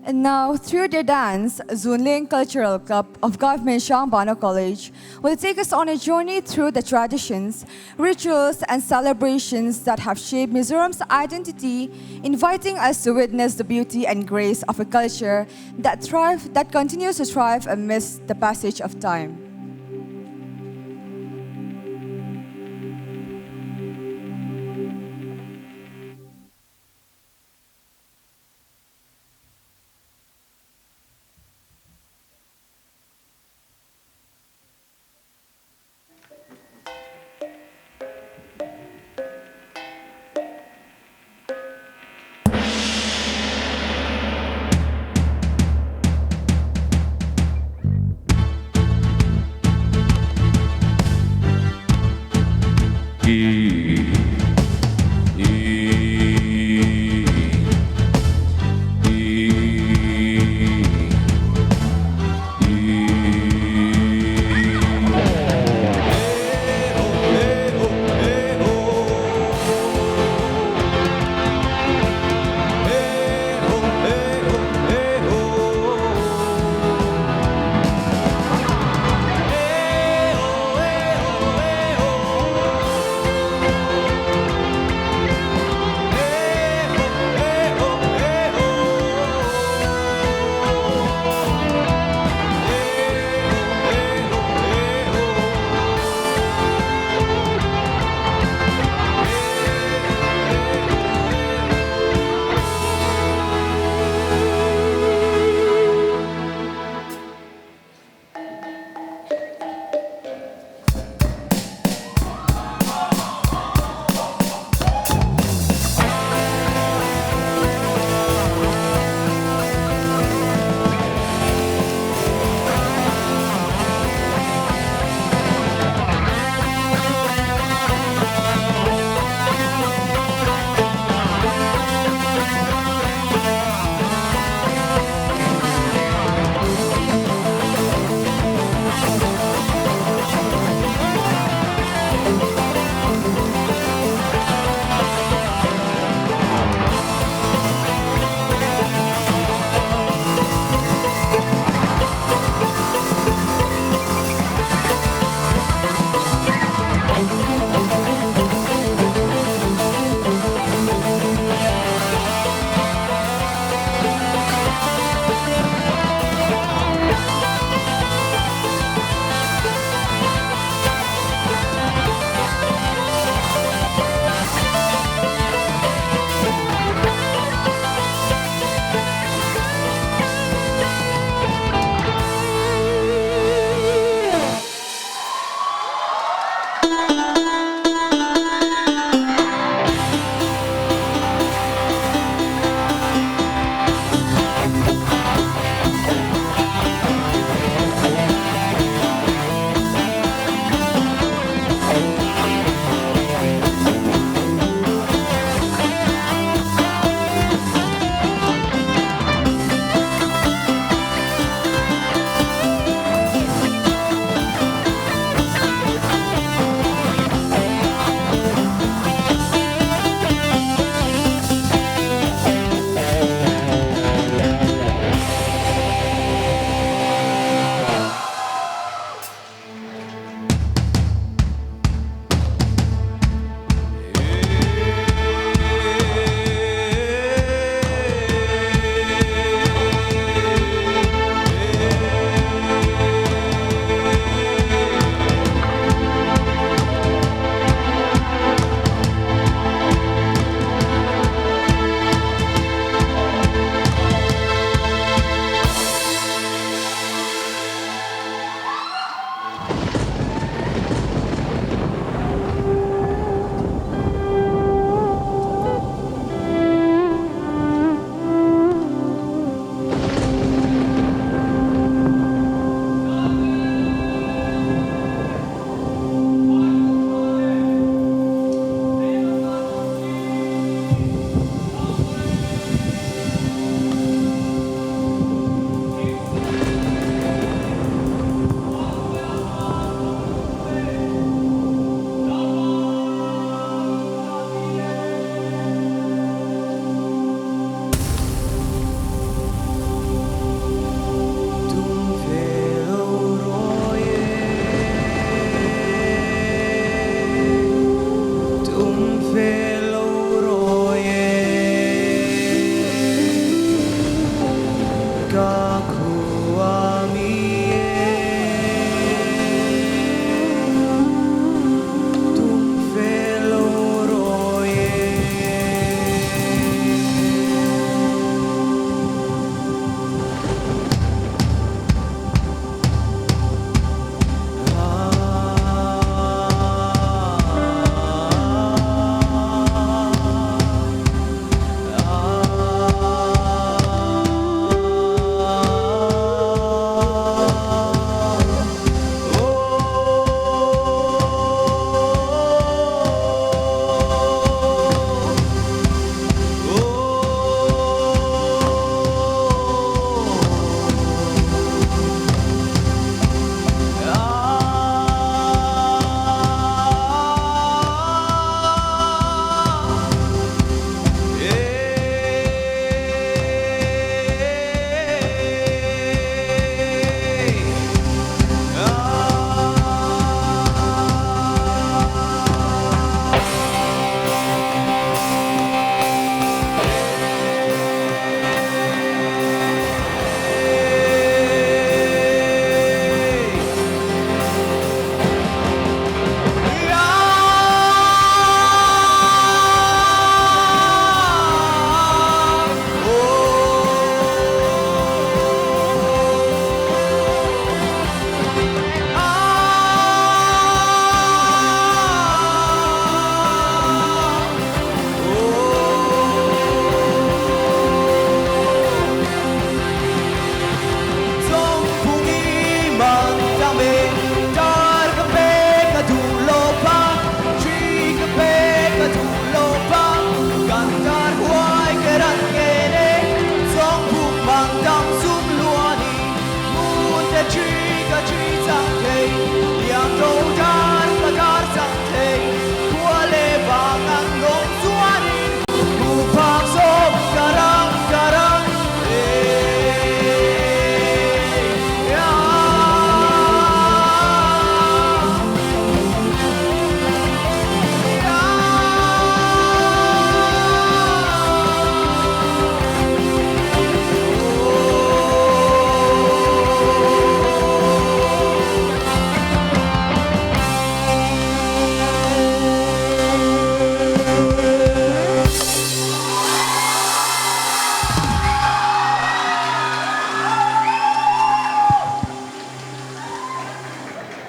And now, through their dance, Zunling Cultural Club of Government Shangbano College will take us on a journey through the traditions, rituals, and celebrations that have shaped Mizoram's identity, inviting us to witness the beauty and grace of a culture that continues to thrive amidst the passage of time.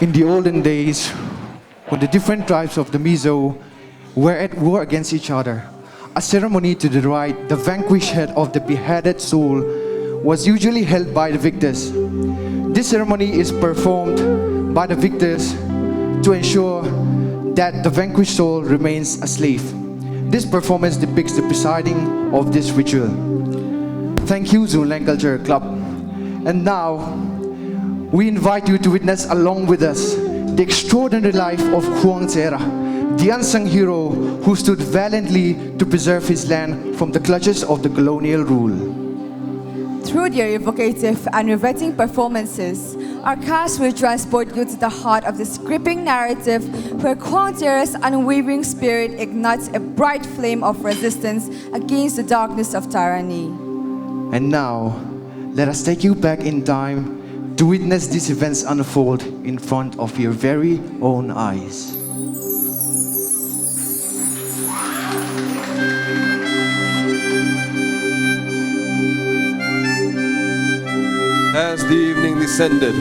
in the olden days, when the different tribes of the Mizo were at war against each other, a ceremony to deride the vanquished head of the beheaded soul was usually held by the victors. This ceremony is performed by the victors to ensure that the vanquished soul remains a slave. This performance depicts the presiding of this ritual. Thank you, Zunlang Culture Club. And now, we invite you to witness along with us the extraordinary life of Khuong Tsera, the unsung hero who stood valiantly to preserve his land from the clutches of the colonial rule. Through their evocative and riveting performances, our cast will transport you to the heart of this gripping narrative where Khuong Tsera's unwavering spirit ignites a bright flame of resistance against the darkness of tyranny. And now, let us take you back in time to witness these events unfold in front of your very own eyes. As the evening descended,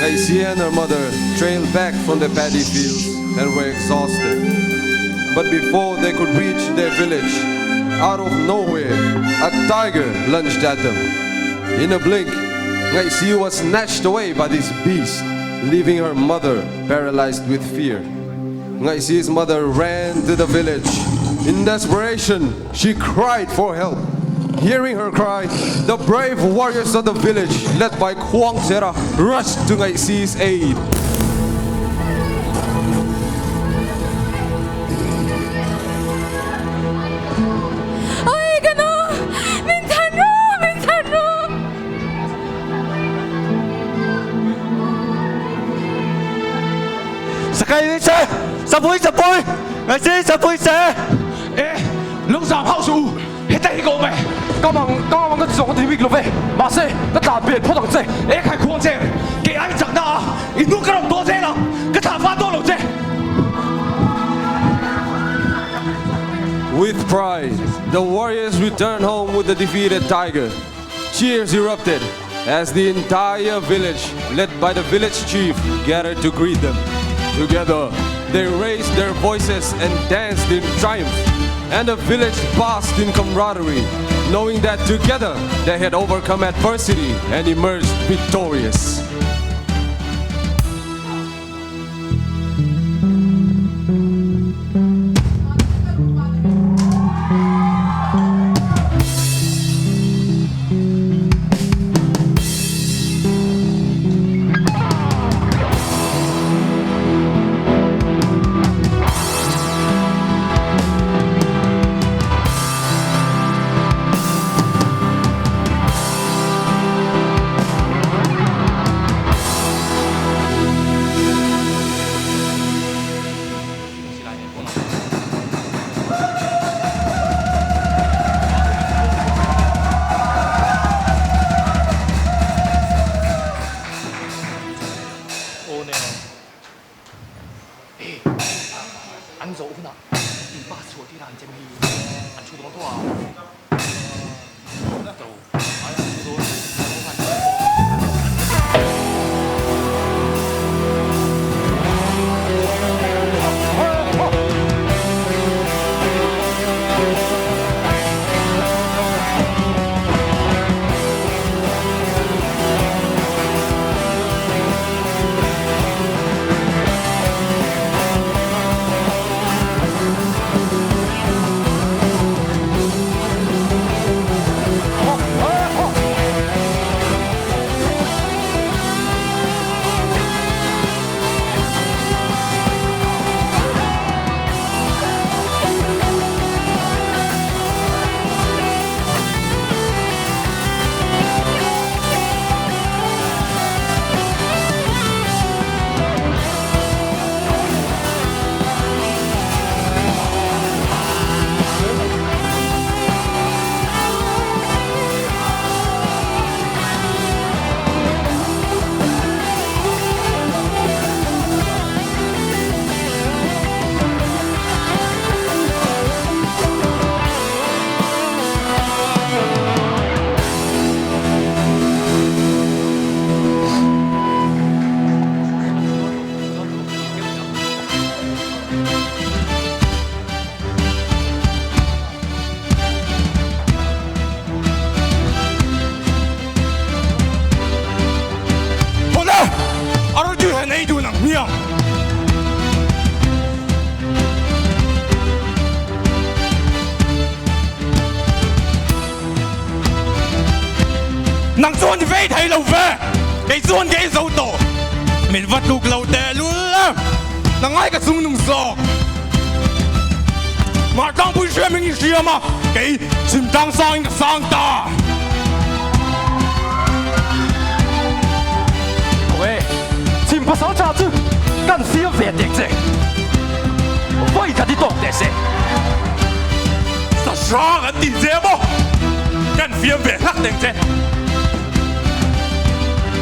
Ngaisia and her mother trailed back from the paddy fields and were exhausted. But before they could reach their village, out of nowhere, a tiger lunged at them. In a blink, Ngaisia was snatched away by this beast, leaving her mother paralyzed with fear. Ngaisia's mother ran to the village. In desperation, she cried for help. Hearing her cry, the brave warriors of the village, led by Khuong Tsera, rushed to Ngaisia's aid. Ay, gano! Mintano! Mintano! Sakay lên xe! Sa vui! Ngaisia sa vui xe! Ê, lúc giảm hậu chủ, hết tay go mày.剛啱個撞我哋 week 六飛，馬西一大別人鋪頭啫，一係礦啫，幾啱整得啊！而都咁多啫啦，個頭髮多路啫。With pride, the warriors returned home with the defeated tiger. Cheers erupted as the entire village, led by the village chief, gathered to greet them. Together, they raised their voices and danced in triumph, and the village basked in camaraderie, knowing that together they had overcome adversity and emerged victorious. 能做你飛睇路啡，你做幾數度，面屈路路地路啦，能挨個中農索，馬當不説明是什麼，給心當上一個上大。喂，前不手揸住，跟少肥點啫，可以睇啲多啲先。實耍緊啲啫麼？跟少肥黑點啫。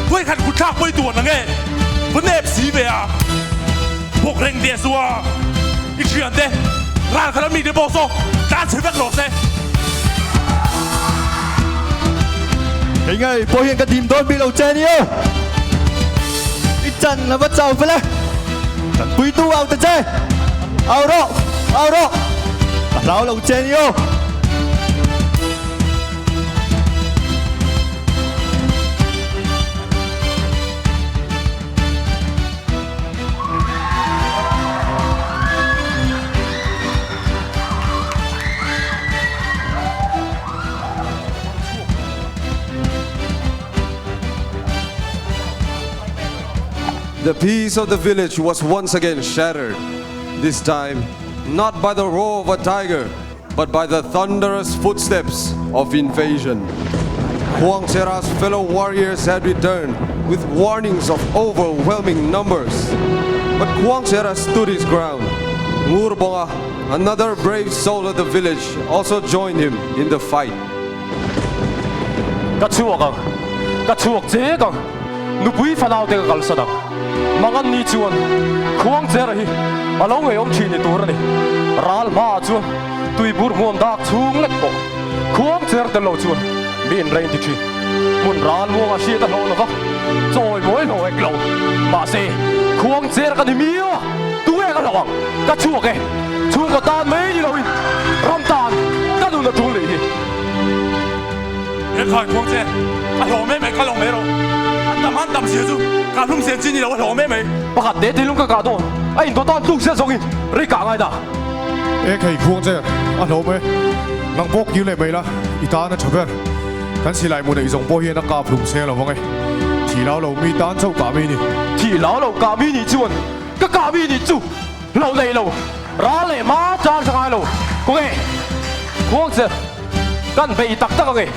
會看古差會多那個，不那皮的啊，不認得說，一群人的，讓他們面對暴走，單車不落噻。你ngay保險嘅店袋俾老正呀，一陣係乜就嘅咧？背都拗得啫，拗咯，老正呀。The peace of the village was once again shattered, this time not by the roar of a tiger, but by the thunderous footsteps of invasion. Huang Sera's fellow warriors had returned with warnings of overwhelming numbers. But Huang Sera stood his ground. Ngurbonga, another brave soul of the village, also joined him in the fight. Mangan ni chuan khuang cher hi alo ngai om thin ni tur ni ral ma chu tui bur muam dak chung lek bo khuang cher te lo chuan min rain ti thi mun ral mo a si ta lo na va choi moi lo ek lo ma se khuang cher ka ni mi wa tu e ka lawang ka chu ke chu ko tan mai ni lo in ram tan ka nu na tu li hi e khai khuang cher a lo me ka lo me ro tâm hắn tâm xíu chú, cả lung xíu chín như là hồ mẹ mày, bắt hạt để lung cái cả đó, anh tôi toàn lung xíu xong in, rồi cả ngay đó. Em thấy khuôn chứ, anh hồ mẹ, ngang bốc như này mày là, ít ta nó chụp về, hắn chỉ lại một đại dùng bao nhiêu nó cả lung xíu là vâng ấy, thì lão lầu mi tan châu cả mi đi, thì lão lầu cả mi đi chú, cái cả mi đi chú, lầu này lầu, ra này má cha sang ai lầu, cô nghe, khuôn chứ, cần bị tắc tắc cái,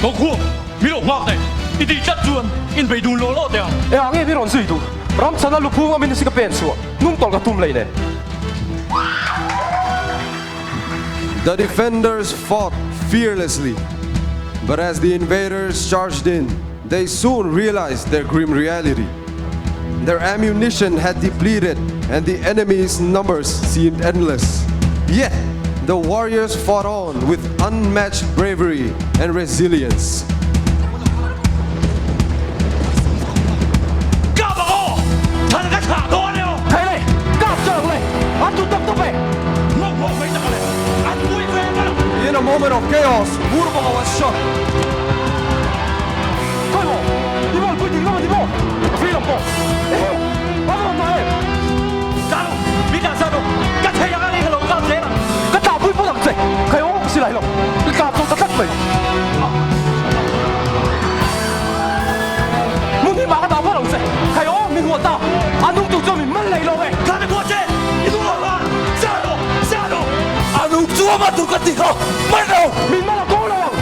tôi khuôn, mi lầu hoa này. Iti chat chuan in bei dun lo lo te e ange bi ron sui tu ram chana lu phung amin sika pen su nung tol ka tum lei ne. The defenders fought fearlessly, but as the invaders charged in, they soon realized their grim reality. Their ammunition had depleted and the enemy's numbers seemed endless. Yet the warriors fought on with unmatched bravery and resilience. In a moment of chaos, Ngurbonga was shot. Mà tụi con thì không bắt đầu mình mà là cố lòng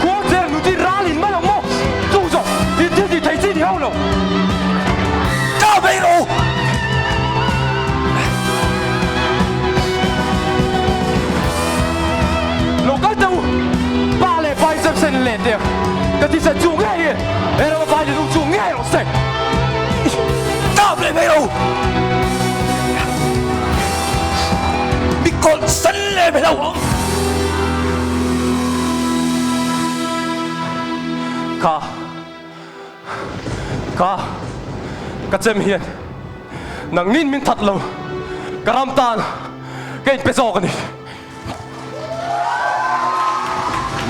cố tiền người ta ra liền mà lòng mô tu rồi thì thấy gì thì không lòng cao bây đồ lô cái đâu ba lệ bay xem sen lệ tiền cái thì sẽ chung ngay hiện đây là ba thì chung ngay rồi sẽ cao bây đồ bị con sân lệ bây đâu ka chem hian nang nin min that lo karam tan ke peso kan ni.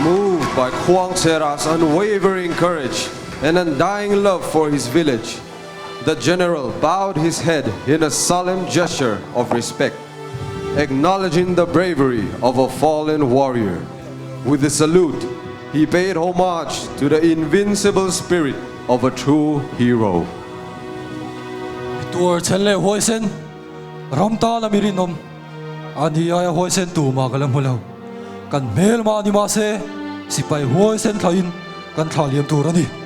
Moved by Huang Sera's unwavering courage and undying love for his village, the general bowed his head in a solemn gesture of respect, acknowledging the bravery of a fallen warrior. With a salute, he paid homage to the invincible spirit of a true hero. Tour Chenle Hoisen, Ramta Lamirinom, Ania Hoisen to Magalam Holo. Can Mel Manimase, Sipai Hoisen Tain, Can Talium Turani.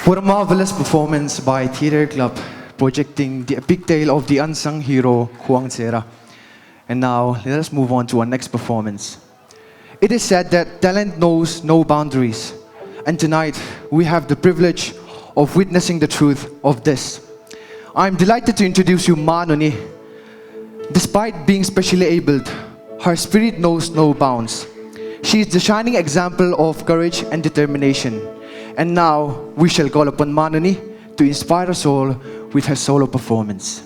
What a marvelous performance by Theatre Club, projecting the epic tale of the unsung hero, Huang Tsera. And now, let us move on to our next performance. It is said that talent knows no boundaries. And tonight, we have the privilege of witnessing the truth of this. I'm delighted to introduce you Ma Noni. Despite being specially abled, her spirit knows no bounds. She is the shining example of courage and determination. And now, we shall call upon Ma Noni to inspire us all with her solo performance.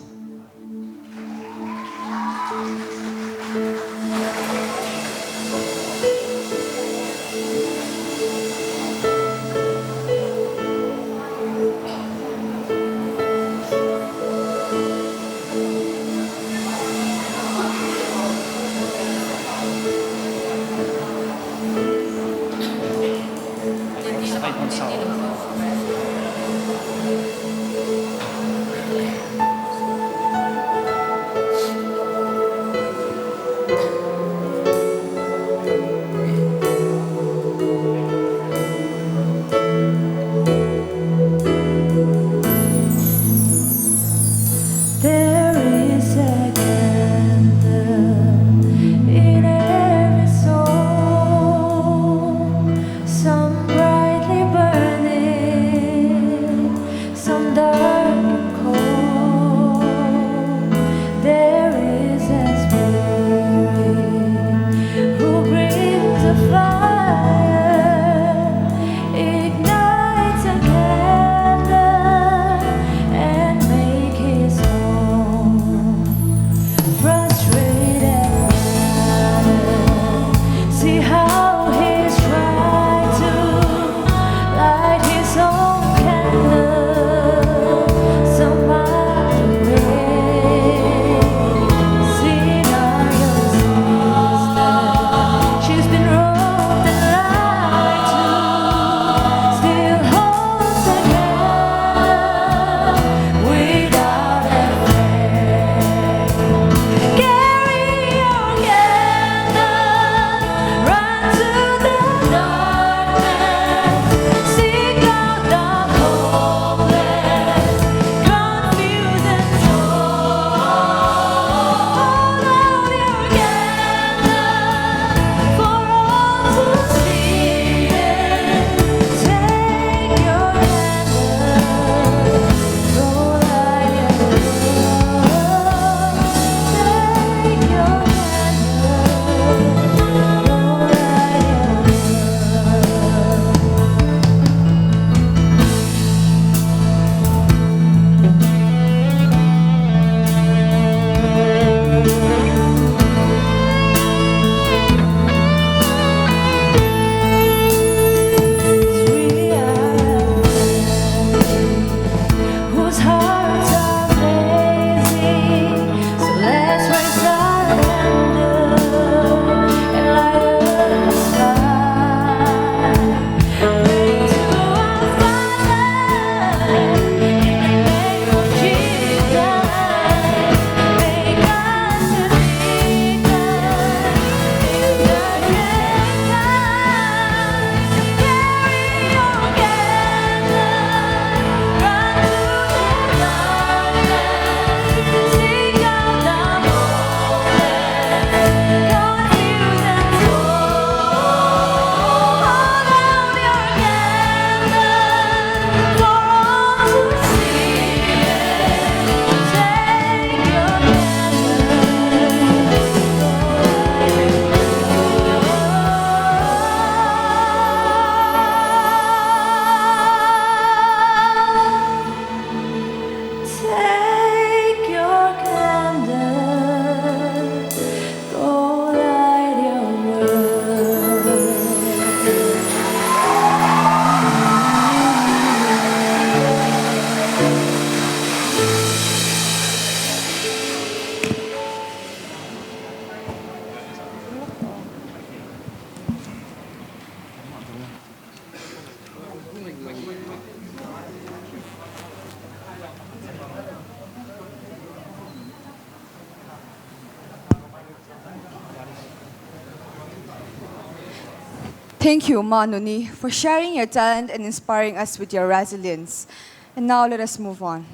Thank you, Manuni, for sharing your talent and inspiring us with your resilience. And now let us move on.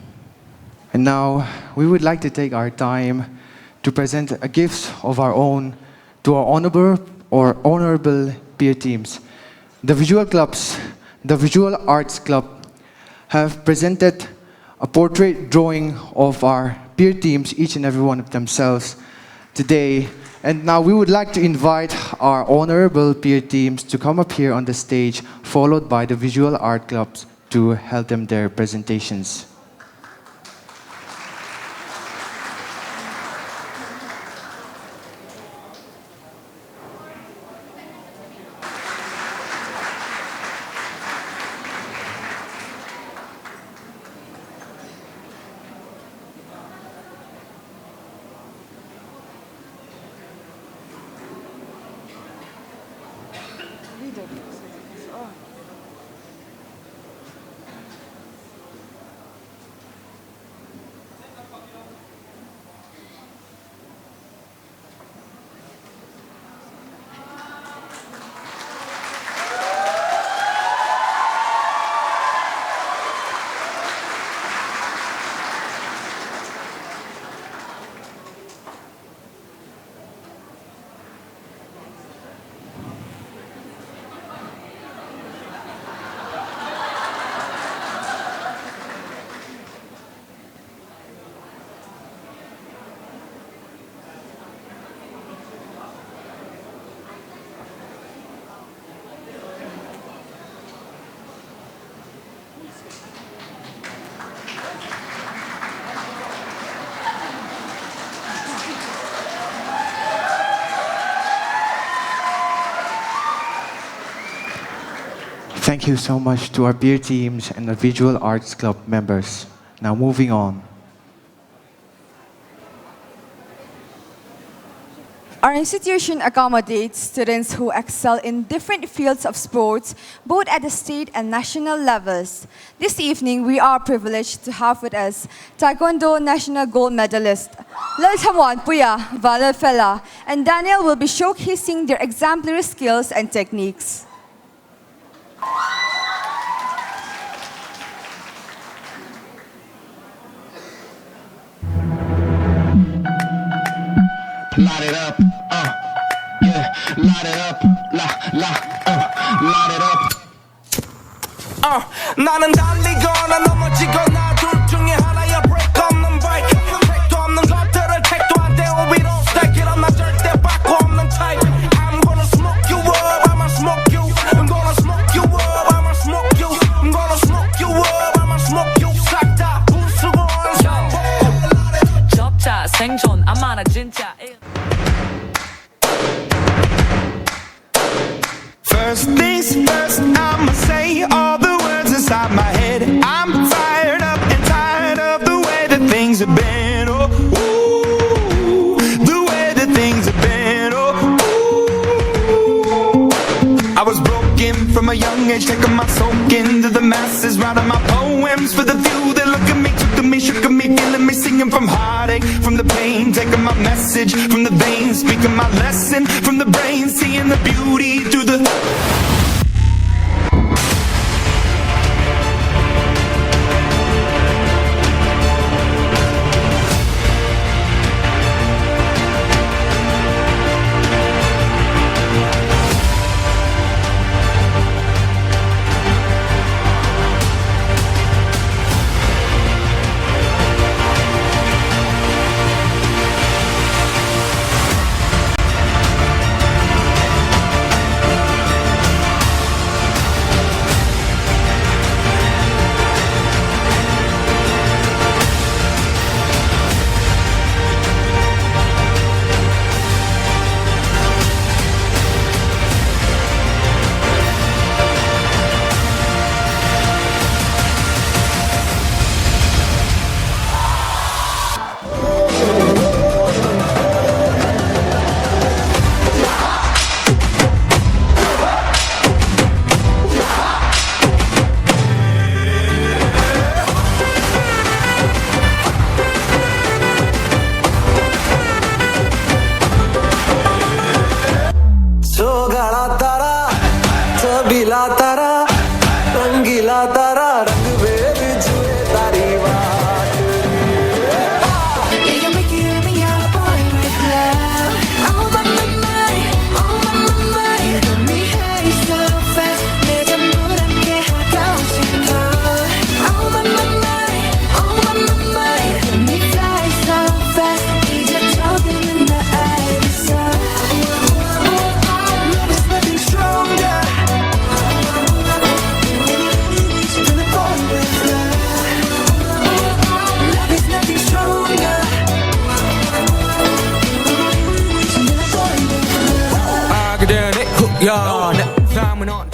And now we would like to take our time to present a gift of our own to our honorable peer teams. The Visual Arts Club have presented a portrait drawing of our peer teams, each and every one of themselves, today. And now we would like to invite our honorable peer teams to come up here on the stage, followed by the Visual Art Clubs to help them their presentations. Thank you so much to our peer teams and the Visual Arts Club members. Now moving on. Our institution accommodates students who excel in different fields of sports, both at the state and national levels. This evening, we are privileged to have with us Taekwondo national gold medalist Lalthamwan Puya Valalfela and Daniel will be showcasing their exemplary skills and techniques. Light it up, yeah, light it up, light it up. 나는 달리거나 넘어지거나 둘 중에 하나야 break 없는 bike. 택도 없는 것들을 택도 안 되고 위로 stack it up 나 절대 바꿔 없는 type. I'm gonna smoke you up, I'ma smoke you. I'm gonna smoke you up, I'ma smoke you. I'm gonna smoke you up, I'ma smoke you. 싹 다 부수고 적자 생존 아마나 진짜. First things first, I'ma say all the words inside my head. I'm fired up and tired of the way that things have been. Oh, ooh, the way that things have been. Oh, ooh. I was broken from a young age, taking my soak into the masses, writing my poems for the few that look at me, took to me, shook at me, feeling me, singing from heartache, from the pain, taking my message from the veins, speaking my lesson from the brain, seeing the beauty through the. छबीला तारा रंगीला तारा रंग वेद जुए तारी बात You're making me a boy with love. Oh my mind, you got me high so fast. 내 전부 함께 하고 싶어. Oh my mind, you got me fly so fast. 이제 조금은 더 알겠어. Love is nothing stronger than a boy with love. Love is nothing stronger than a boy with love. I could do it, hook ya, time on.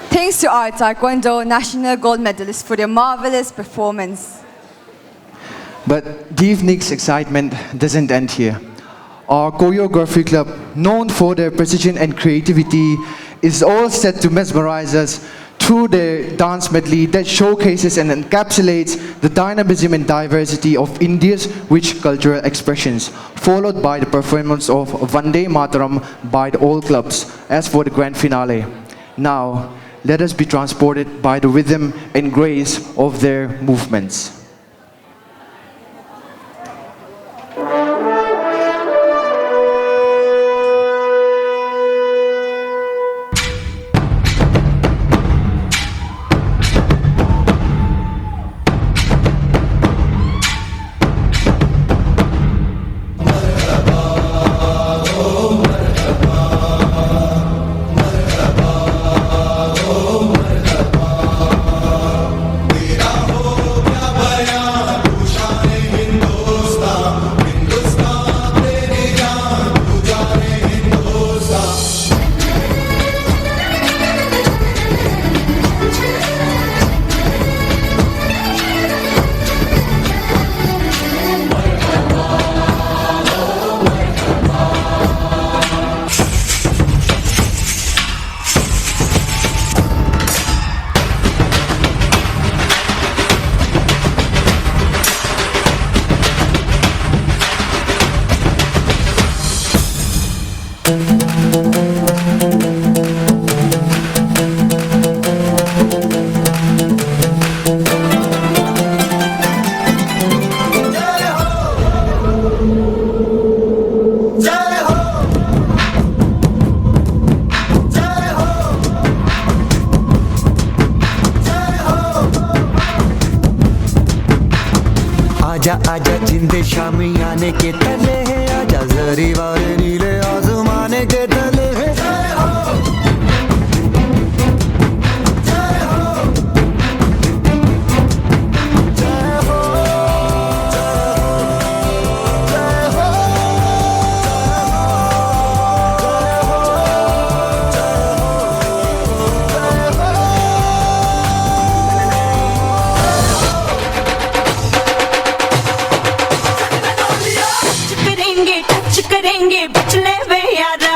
Thanks to our Taekwondo national gold medalists for their marvelous performance. But the evening's excitement doesn't end here. Our choreography club, known for their precision and creativity, is all set to mesmerize us through their dance medley that showcases and encapsulates the dynamism and diversity of India's rich cultural expressions, followed by the performance of Vande Mataram by the all clubs as for the grand finale. Now, let us be transported by the rhythm and grace of their movements. आजा आजा जिंदे शामी आने के तले है आजा जरी वाले नीले आसमाने के तले है जय हो करेंगे टच करेंगे बच ले वे यारा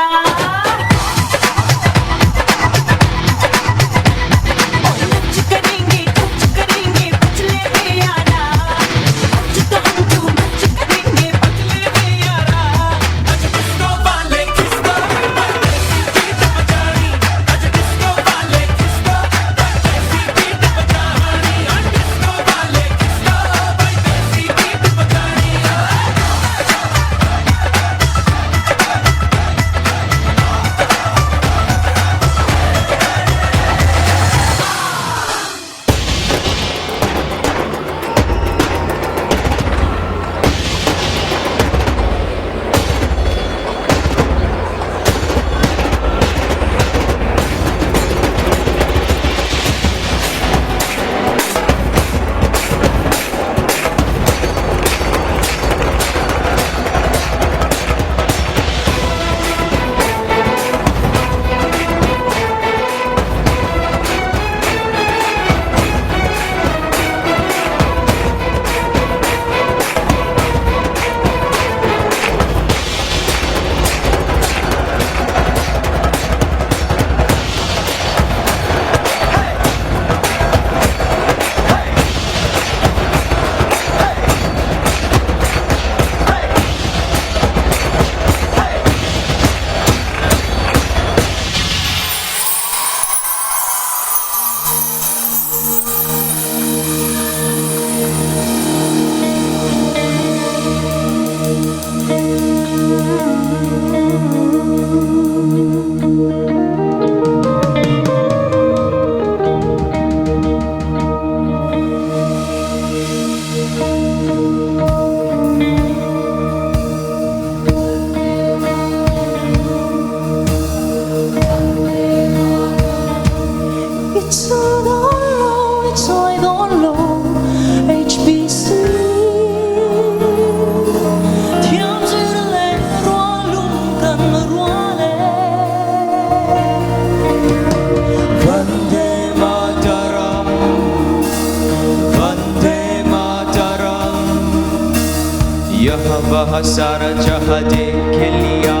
वह सारा जहां देख लिया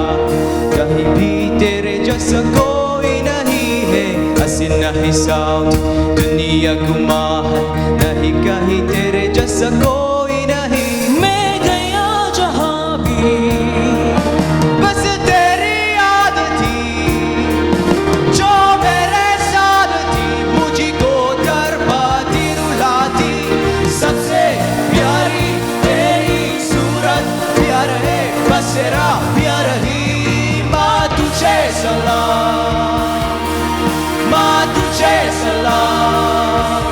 कहीं भी तेरे जैसा कोई नहीं है हंसी नहीं साउंड दुनिया घुमा है नहीं कहीं तेरे जैसा कोई नहीं मैं गया जहां भी बस तेरी याद थी जो मेरे साथ थी मुझको दरबाती रुलाती सबसे प्यारी प्यार है बसेरा प्यार ही माँ तुझे सलाम माँ तुझे सलाम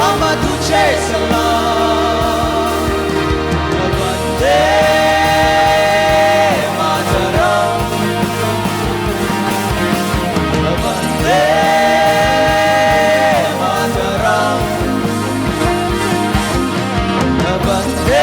अम्मा तुझे सलाम वंदे मातरम वंदे मातरम वंदे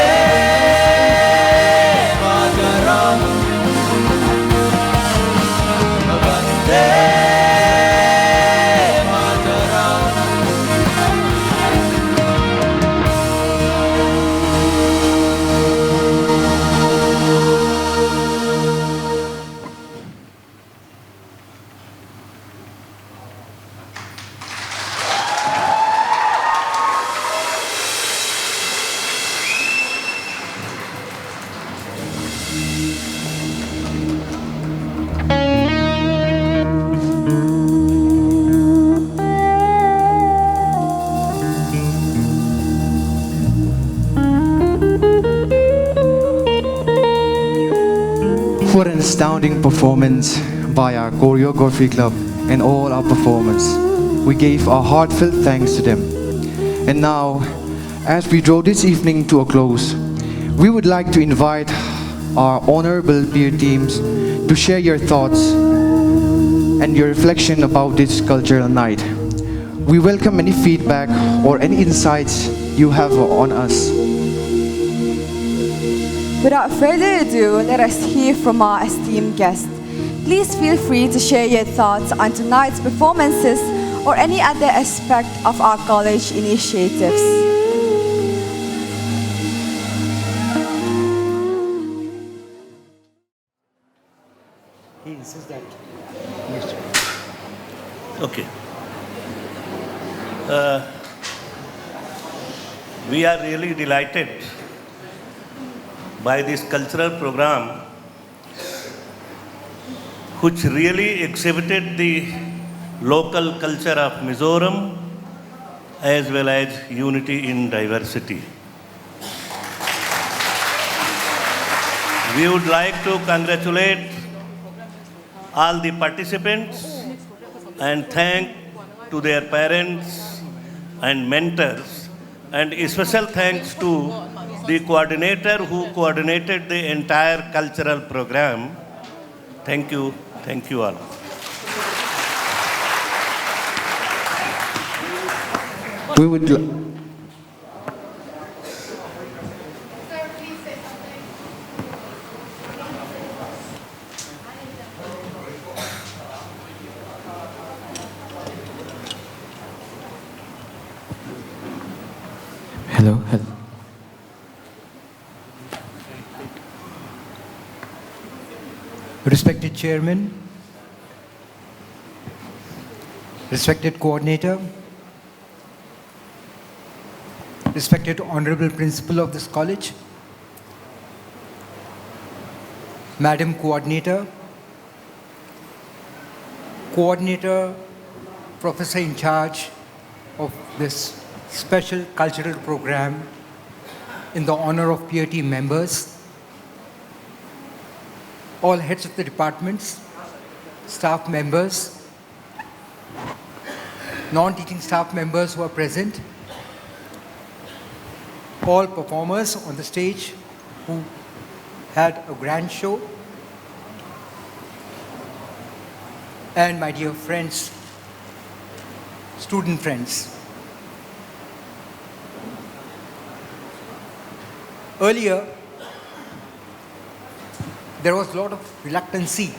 For an astounding performance by our choreography club and all our performers. We gave our heartfelt thanks to them. And now, as we draw this evening to a close, we would like to invite our honorable peer teams to share your thoughts and your reflection about this cultural night. We welcome any feedback or any insights you have on us. Without further ado, let us hear from our esteemed guest. Please feel free to share your thoughts on tonight's performances or any other aspect of our college initiatives. instances that. Okay. We are really delighted by this cultural program, which really exhibited the local culture of Mizoram as well as unity in diversity. We would like to congratulate all the participants and thank to their parents and mentors, and a special thanks to the coordinator who coordinated the entire cultural program. Thank you all. We would. Hello. Respected Chairman, respected Coordinator, respected Honorable Principal of this college, Madam Coordinator, Coordinator, Professor in charge of this special cultural program in the honor of PAT members, all heads of the departments, staff members, non-teaching staff members who are present, all performers on the stage who had a grand show, and my dear friends, student friends. Earlier, there was a lot of reluctancy,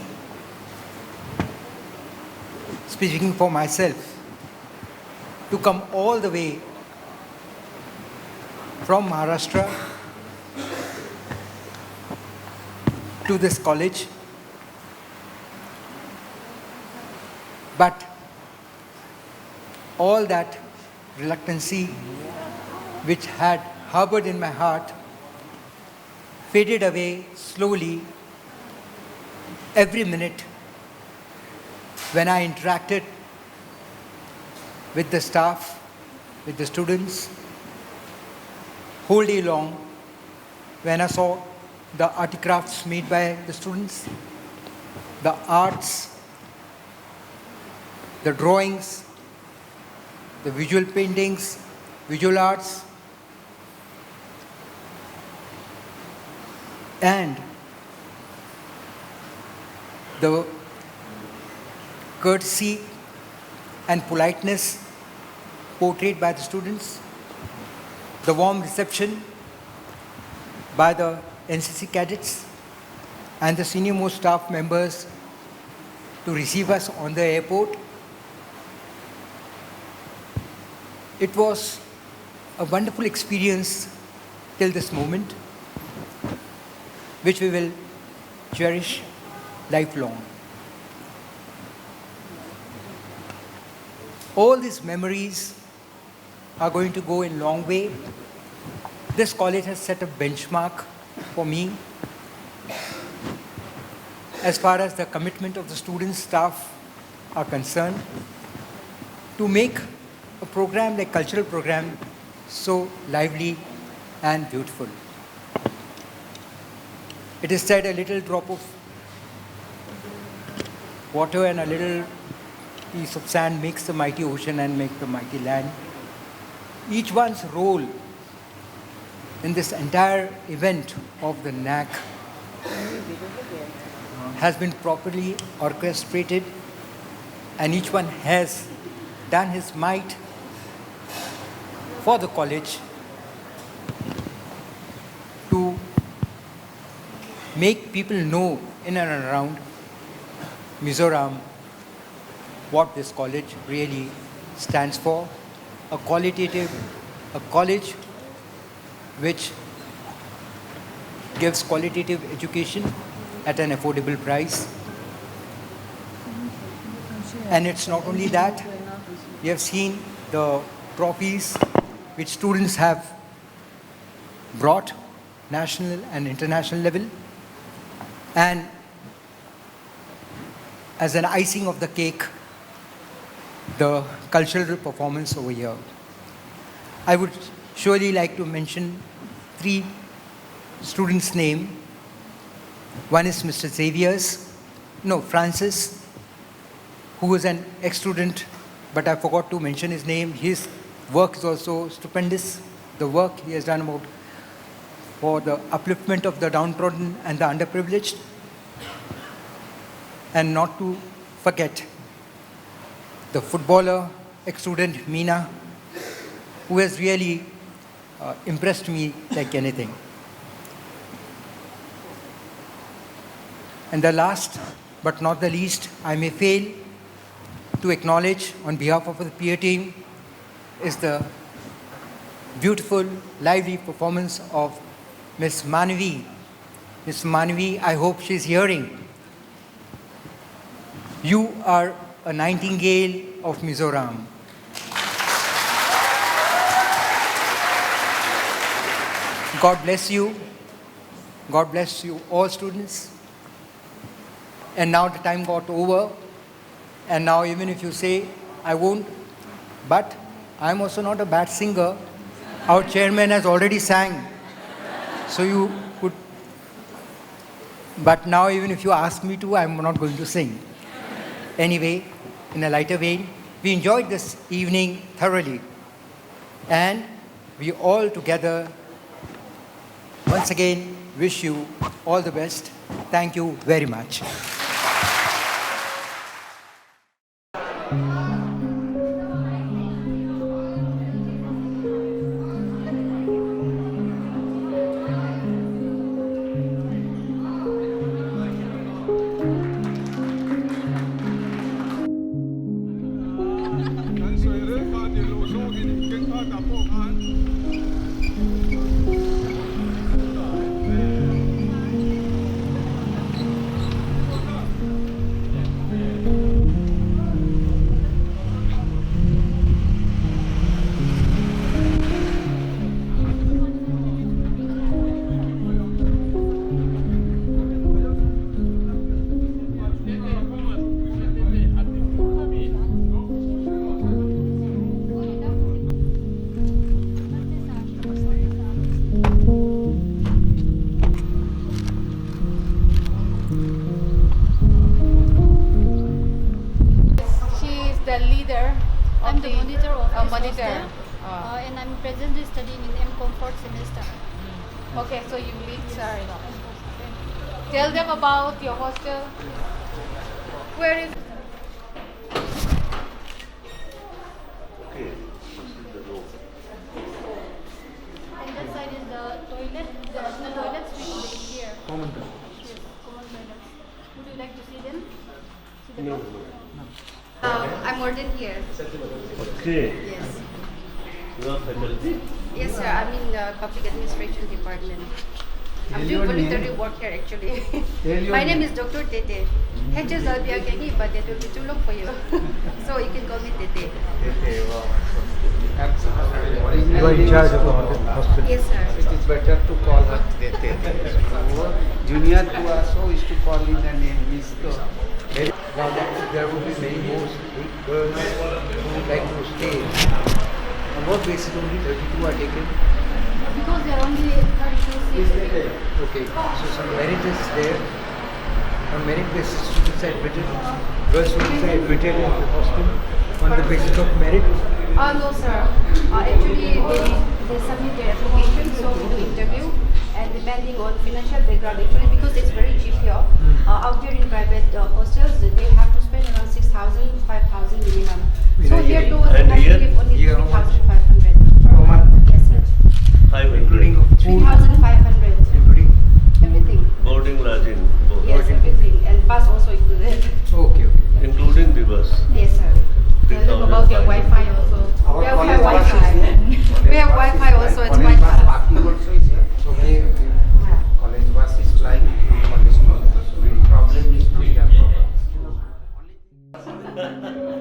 speaking for myself, to come all the way from Maharashtra to this college. But all that reluctancy which had harbored in my heart faded away slowly every minute when I interacted with the staff, with the students, whole day long, when I saw the articrafts made by the students, the arts, the drawings, the visual paintings, visual arts, and the courtesy and politeness portrayed by the students, the warm reception by the NCC cadets and the senior most staff members to receive us on the airport. It was a wonderful experience till this moment, which we will cherish lifelong. All these memories are going to go a long way. This college has set a benchmark for me as far as the commitment of the students, staff are concerned, to make a program like cultural program so lively and beautiful. It is said a little drop of water and a little piece of sand makes the mighty ocean and make the mighty land. Each one's role in this entire event of the Naac has been properly orchestrated, and each one has done his might for the college to make people know in and around Mizoram what this college really stands for. A college which gives qualitative education at an affordable price, And it's not only that, we have seen the trophies which students have brought, national and international level. And as an icing of the cake, the cultural performance over here. I would surely like to mention 3 students' names. One is Mr. Francis, who was an ex-student, but I forgot to mention his name. His work is also stupendous. The work he has done for the upliftment of the downtrodden and the underprivileged. And not to forget the footballer, ex-student Meena, who has really impressed me like anything. And the last but not the least, I may fail to acknowledge on behalf of the peer team is the beautiful, lively performance of Miss Manavi. Miss Manavi, I hope she's hearing. You are a nightingale of Mizoram. God bless you. God bless you all students. And now the time got over. And now even if you say, I won't, but I'm also not a bad singer. Our chairman has already sang. So you could, but now even if you ask me to, I'm not going to sing. Anyway, in a lighter vein, we enjoyed this evening thoroughly. And we all together, once again, wish you all the best. Thank you very much. And I'm presently studying in M.Com 4th semester. Okay, so you lead, sorry. Tell them about your hostel. Where is Okay, this is the room. and that side is the toilet. There are 2 toilets which will be here. Common Yes, common toilets. Would you like to see them? See the No, box? no. I'm warden here. Okay. Yes. You are faculty. Yes, sir. I'm in the public administration department. I'm doing voluntary work here actually. My name is Dr. Tete. HS I'll be again, but that will be too long for you. So you can call me Tete. You are in charge of the hospital. Yes, sir. It is better to call her Tete. Junior to also is to call in the name Misto. There would be many more girls who would like to stay. On what basis only 32 are taken? Because there are only 32 seats. Okay, so some merit is there. On merit basis, students are admitted. Girls students are admitted in the hostel on the basis of merit. No, sir. Actually, they submit their application, so we do interview. And depending on financial background, actually, because it's very cheap here, out there in private hostels, they have to spend around 6,000, 5,000 minimum. So here too, they have to give only 3,500. Yes, sir. 500. 3,500. Everything. Boarding lodging. both. Yes, everything. And bus also included. Okay. Including the bus. Yes, sir. Tell them about your Wi-Fi also. We have Wi-Fi. We have Wi-Fi also. It's quite fast. Parking also is here. So college bus is flying to college. The problem is not their problem.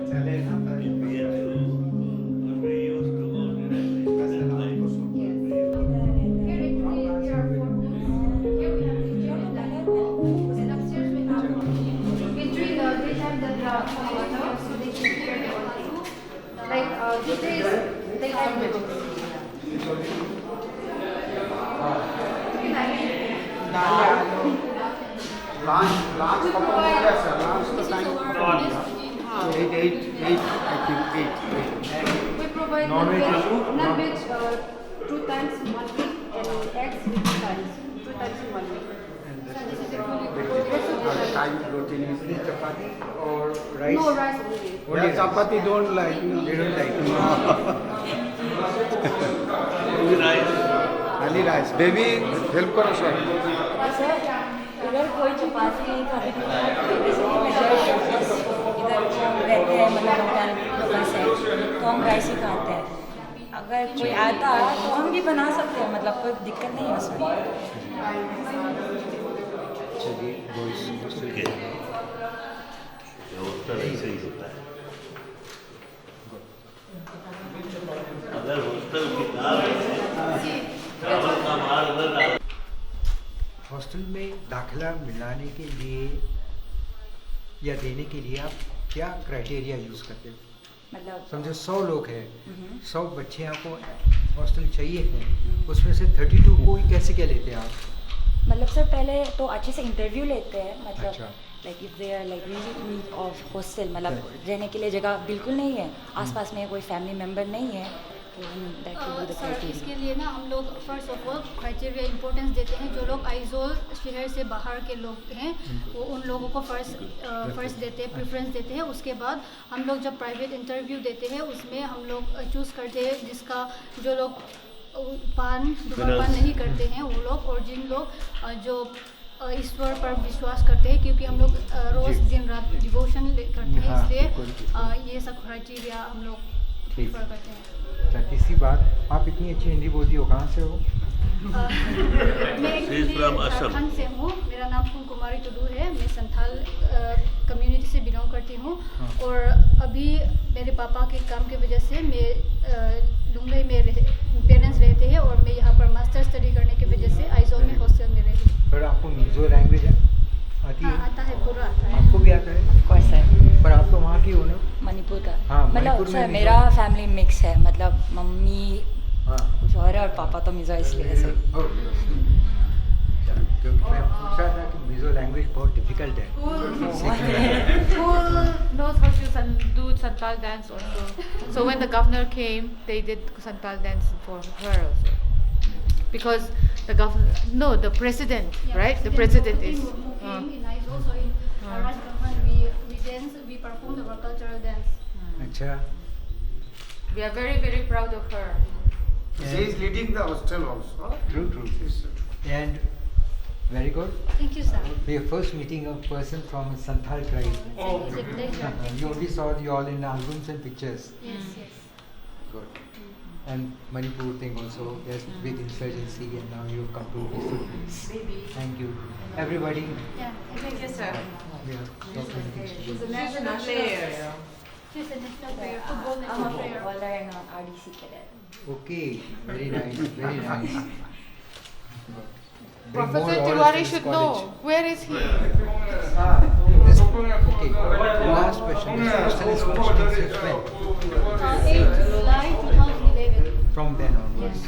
Lunch, yes, sir. Lunch the time. 8, I think 8. We provide non-veg 2 times in 1 week and eggs 2 times in 1 week. Time protein is it chapati or rice? No rice only. Yeah, chapati don't like, they don't like. Only rice. Only rice. Baby, help karo sir. इधर कोई चपाती नहीं खाते इधर रहते हैं मतलब local से तो हम राइस ही खाते हैं अगर कोई आता है तो हम भी बना सकते हैं मतलब कोई दिक्कत नहीं है उसमें हॉस्टल ऐसे ही होता है अगर हॉस्टल की चावल का माल अगर डाल हॉस्टल में दाखिला मिलाने के लिए या देने के लिए आप क्या क्राइटेरिया यूज़ करते हो? मतलब समझो 100 लोग हैं, 100 बच्चे आपको हॉस्टल चाहिए हैं, उसमें से 32 को कैसे क्या लेते हैं आप? मतलब सर पहले तो अच्छे से इंटरव्यू लेते हैं मतलब अच्छा। Like if they are like really need of hostel मतलब रहने के लिए जगह बिल्कुल नहीं है आसपास में कोई फैमिली मेम्बर नहीं है तो सर इसके लिए ना हम लोग first of all criteria importance देते हैं जो लोग आइजोल शहर से बाहर के लोग हैं वो उन लोगों को फर्स्ट देते हैं प्रेफरेंस देते हैं उसके बाद हम लोग जब प्राइवेट इंटरव्यू देते हैं उसमें हम लोग चूज़ करते हैं जिसका जो लोग धूम्रपान नहीं करते हैं वो लोग और जिन लोग जो ईश्वर पर विश्वास करते हैं क्योंकि हम लोग रोज़ दिन रात डिवोशन करते हैं इसलिए ये सब क्राइटेरिया हम लोग प्रेफर करते हैं। अच्छा तीसरी बात आप इतनी अच्छी हिंदी बोलती हो कहाँ से हो? मैं झारखंड से हूँ मेरा नाम कुमारी टुडू है मैं संथाल कम्युनिटी से बिलोंग करती हूँ और अभी मेरे पापा के काम की वजह से मैं लुंगई में पेरेंट्स रहते हैं और मैं यहाँ पर मास्टर स्टडी करने की वजह से आइजोल में हॉस्टल में रही हूँ। पर आपको मिजो लैंग्वेज आती है? आता है पूरा आता है। आपको भी आता है? ऑफ है पर आप तो वहाँ की हो ना? मणिपुर का हाँ, मतलब सर मेरा फैमिली मिक्स है मतलब मम्मी कुछ और है और पापा तो मिजो इसलिए सर क्योंकि मैं पूछ रहा था कि मिजो लैंग्वेज बहुत डिफिकल्ट है Who knows how to do Santal dance also. So when the governor came, they did Santal dance for her also. Because the governor, no, the president, right? The president is. In Aizawl, so in Rajasthan, we dance, we perform our cultural dance. अच्छा We are very, very proud of her. She is leading the hostel also. True. And very good. Thank you, sir. We are first meeting a person from a Santhal tribe. It's a pleasure. You only saw you all in albums and pictures. Yes. Good. And Manipur thing also, there's big insurgency and now you've come to peaceful place. Thank you. Everybody. Yeah, thank you, sir. We have so many things to do. She's a national player. She's a national player, football I'm national a player. footballer and an RDC cadet. Okay, very nice, very nice. Professor Tiwari should know. Where is he? Okay, last question. This hostel is functioning since when? 8 July 2011. From then onwards.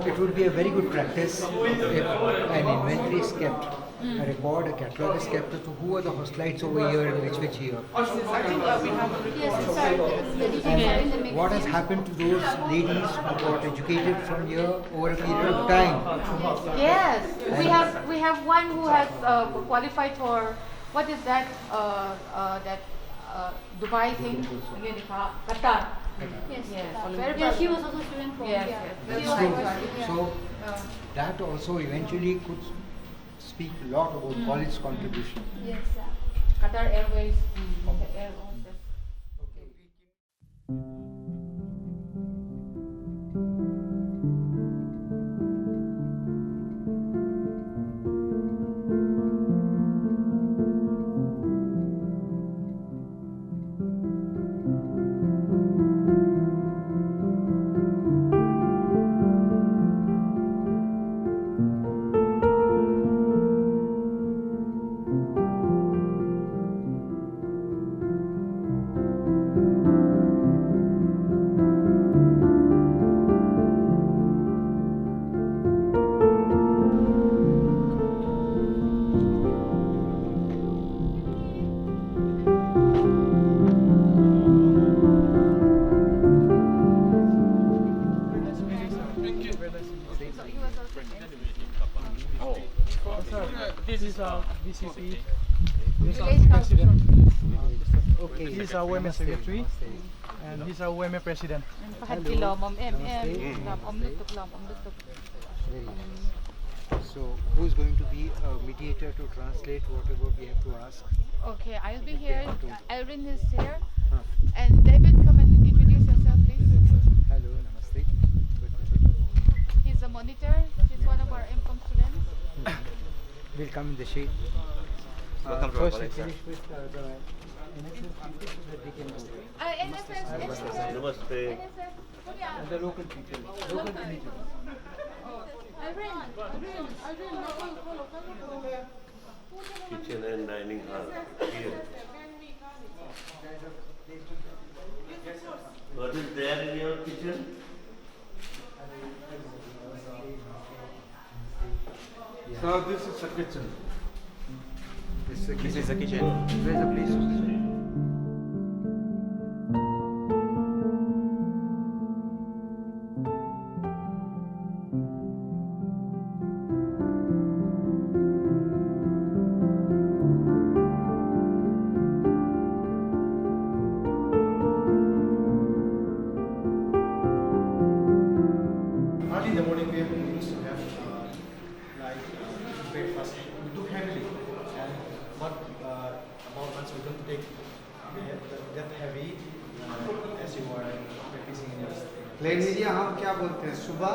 It would be a very good practice if an inventory is kept, a record, a catalogue is kept as to who are the hostelites over here and which year. Yes, sir. And what has happened to those ladies who got educated from here over a period of time? Yes, we have one who has qualified for what is that Dubai thing? Qatar. Yes. Very Yeah, she was also a student from Yes, here. yes. She was True. also- So that also eventually could speak a lot about college contribution. Yes, sir. Qatar Airways. Air Hostess. This is BCP. Village council. Okay. This is our women's secretary, and he's our women president. So, who's going to be a mediator to translate whatever we have to ask? Okay, I'll be here. Alvin is here. And David, come and introduce yourself, please. Hello, namaste. He's a monitor. He's one of our MCOM students. We'll come in the shade. Welcome to our First, we college, sir. finish with the NSS people so that we can go. NSS. Namaste. And the local people. Local people. Kitchen and dining hall here. What is there in your kitchen? So this is a kitchen. This is the kitchen. Where's the place to sit? Early in the morning, we used to have breakfast. We took heavily, but about once we don't take that heavy as you are practicing in your. Plain हम क्या बोलते हैं सुबह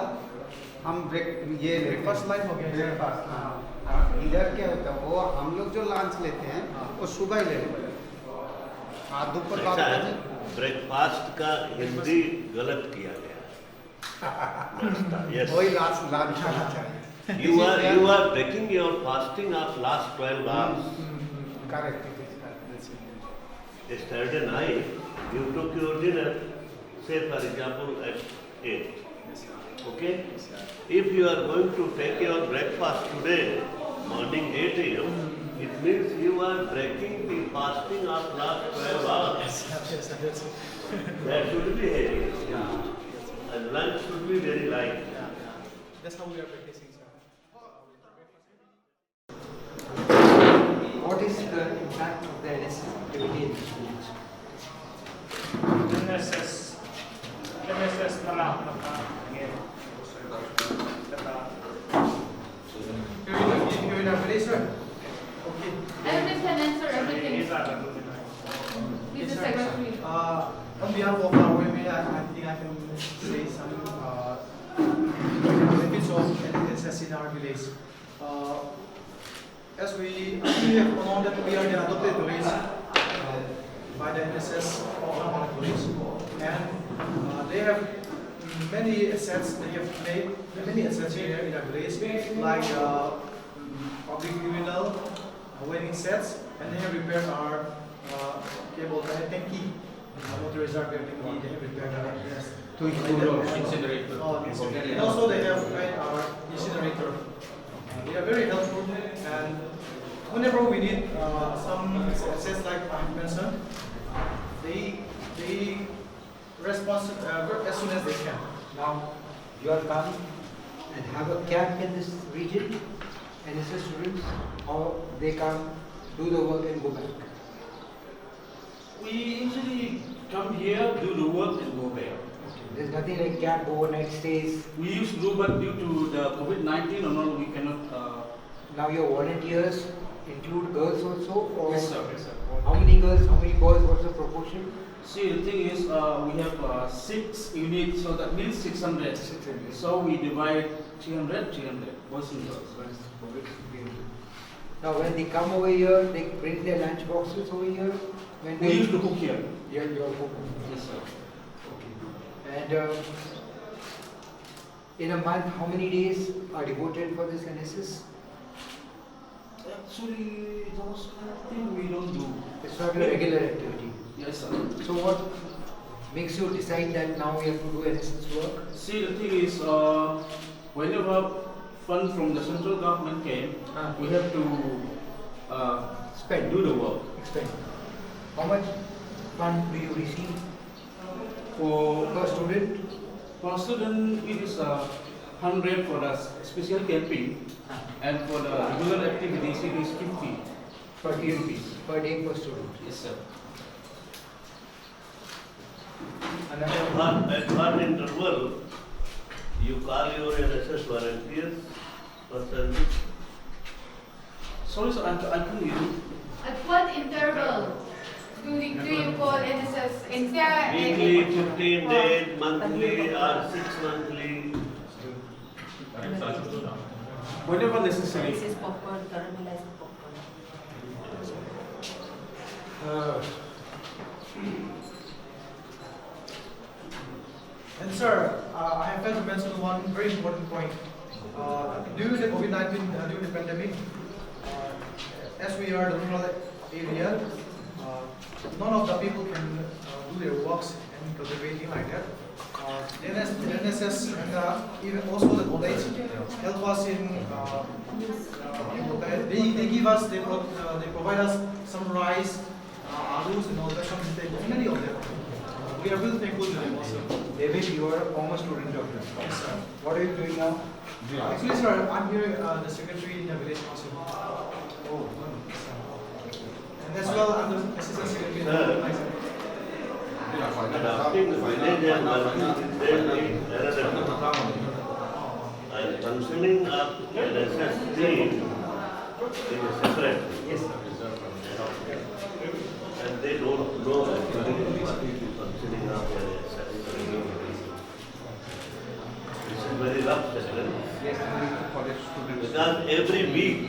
हम breakfast line हो गया breakfast इधर क्या होता है वो हम लोग जो लंच लेते हैं वो सुबह ही लेते हैं दोपहर ऐसा है ब्रेकफास्ट का हिंदी गलत किया गया yes वही लंच खाना चाहिए you are breaking your fasting of last 12 hours correct yesterday night you took your dinner say for example at 8 okay if you are going to take your breakfast today morning 8 a.m. it means you are breaking the fasting of last 12 hours that should be heavy and lunch should be very light That's how we are practicing, sir. What is the impact of the NSS activity in the schools? NSS Naac. You're in a place, sir? Okay. Alvin can answer everything. He's the secretary. On behalf of our women, I think I can say some benefits of NSS in our village. As we have known that we are the adopted village by the NSS of our village, and they have many assets. They have made many assets here in our village, like public urinal, wedding sets, and they have repaired our cable tanki. Water reservoir tanki. They have repaired our incinerator. And also they have made our incinerator. They are very helpful, and whenever we need some assets like I mentioned, they respond as soon as they can. Now, you are come and have a camp in this region, NSS students, or they come do the work and go back? We usually come here, do the work and go back. There's nothing like camp, overnight stays. We used to do, but due to the COVID-19 and all, we cannot. Now your volunteers include girls also? Or Yes, sir. Yes, sir. How many girls, how many boys, what's the proportion? See, the thing is, we have 6 units, so that means 600. So we divide 300, boys and girls. Now when they come over here, they bring their lunch boxes over here? When We used to cook here. Yeah, you are cooking. Yes, sir. And in a month, how many days are devoted for this NSS? Actually, those kind of things we don't do. It's not a regular activity. Yes, sir. So what makes you decide that now we have to do NSS work? See, the thing is, whenever funds from the central government came, we have to do the work. Expend. How much fund do you receive for per student? Per student, it is 100 for the special camping, and for the regular activities it is 50 per day, rupees. per day per student. Yes, sir. At one interval, you call your NSS volunteers for service. Sorry, sir, I couldn't hear you. At what interval do you call NSS? Is there Weekly, 15 days, monthly, or 6 monthly. Whenever necessary. This is popcorn, caramelized popcorn. And sir, I have failed to mention one very important point. During the COVID-19, during the pandemic, as we are the rural area, none of the people can do their works and cultivating like that. The NSS and even also the college help us in, they give us, they provide us some rice, alus and all that, some many of them. We are really thankful to them also. David, you are a former student of this. Yes, sir. What are you doing now? Actually, sir, I'm here the secretary in the village council. Oh. And as well, I'm the assistant secretary in the village council. Adopting the village and working with them is another. And functioning of NSS team is separate. Yes, sir. And they don't know actually what is the functioning of NSS. This is very rough section. Because every week,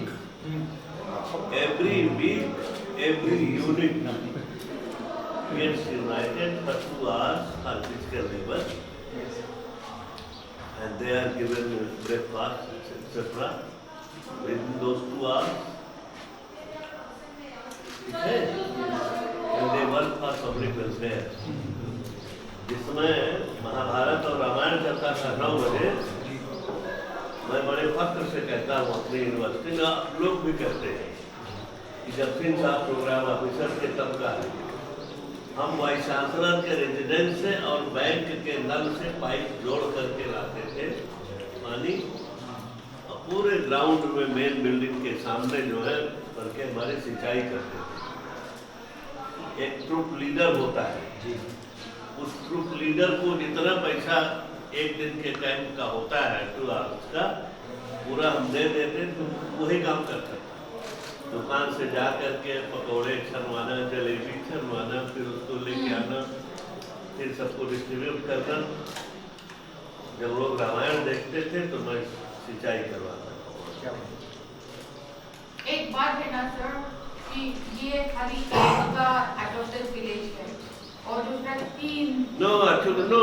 every unit gets united for 2 hours for physical labor. And they are given breakfast, etc. Within those 2 hours. Okay. And they work for public welfare. जिसमें महाभारत और रामायण चलता था 9 बजे, मैं बड़े फख्र से कहता हूँ अपनी यूनिवर्सिटी में, आप लोग भी कहते हैं कि जब सिंह साहब प्रोग्राम ऑफिसर के तब का है, हम वाइस चांसलर के रेजिडेंस से और बैंक के नल से पाइप जोड़ करके लाते थे पानी, और पूरे ग्राउंड में मेन बिल्डिंग के सामने जो है करके हमारी सिंचाई करते थे। एक ट्रुप लीडर होता है, उस ट्रुप लीडर को जितना पैसा एक दिन के कैंप का होता है 2 आवर्स का, पूरा हम दे देते तो वही काम करता था। दुकान से जा करके पकौड़े छनवाना, जलेबी छनवाना, फिर उसको लेके आना, फिर सबको डिस्ट्रीब्यूट करना। जब लोग रामायण देखते थे तो मैं सिंचाई करवाता था। एक बात है ना सर कि ये खाली एक का एडोप्टेड विलेज है और दूसरा 3 No, actually, no.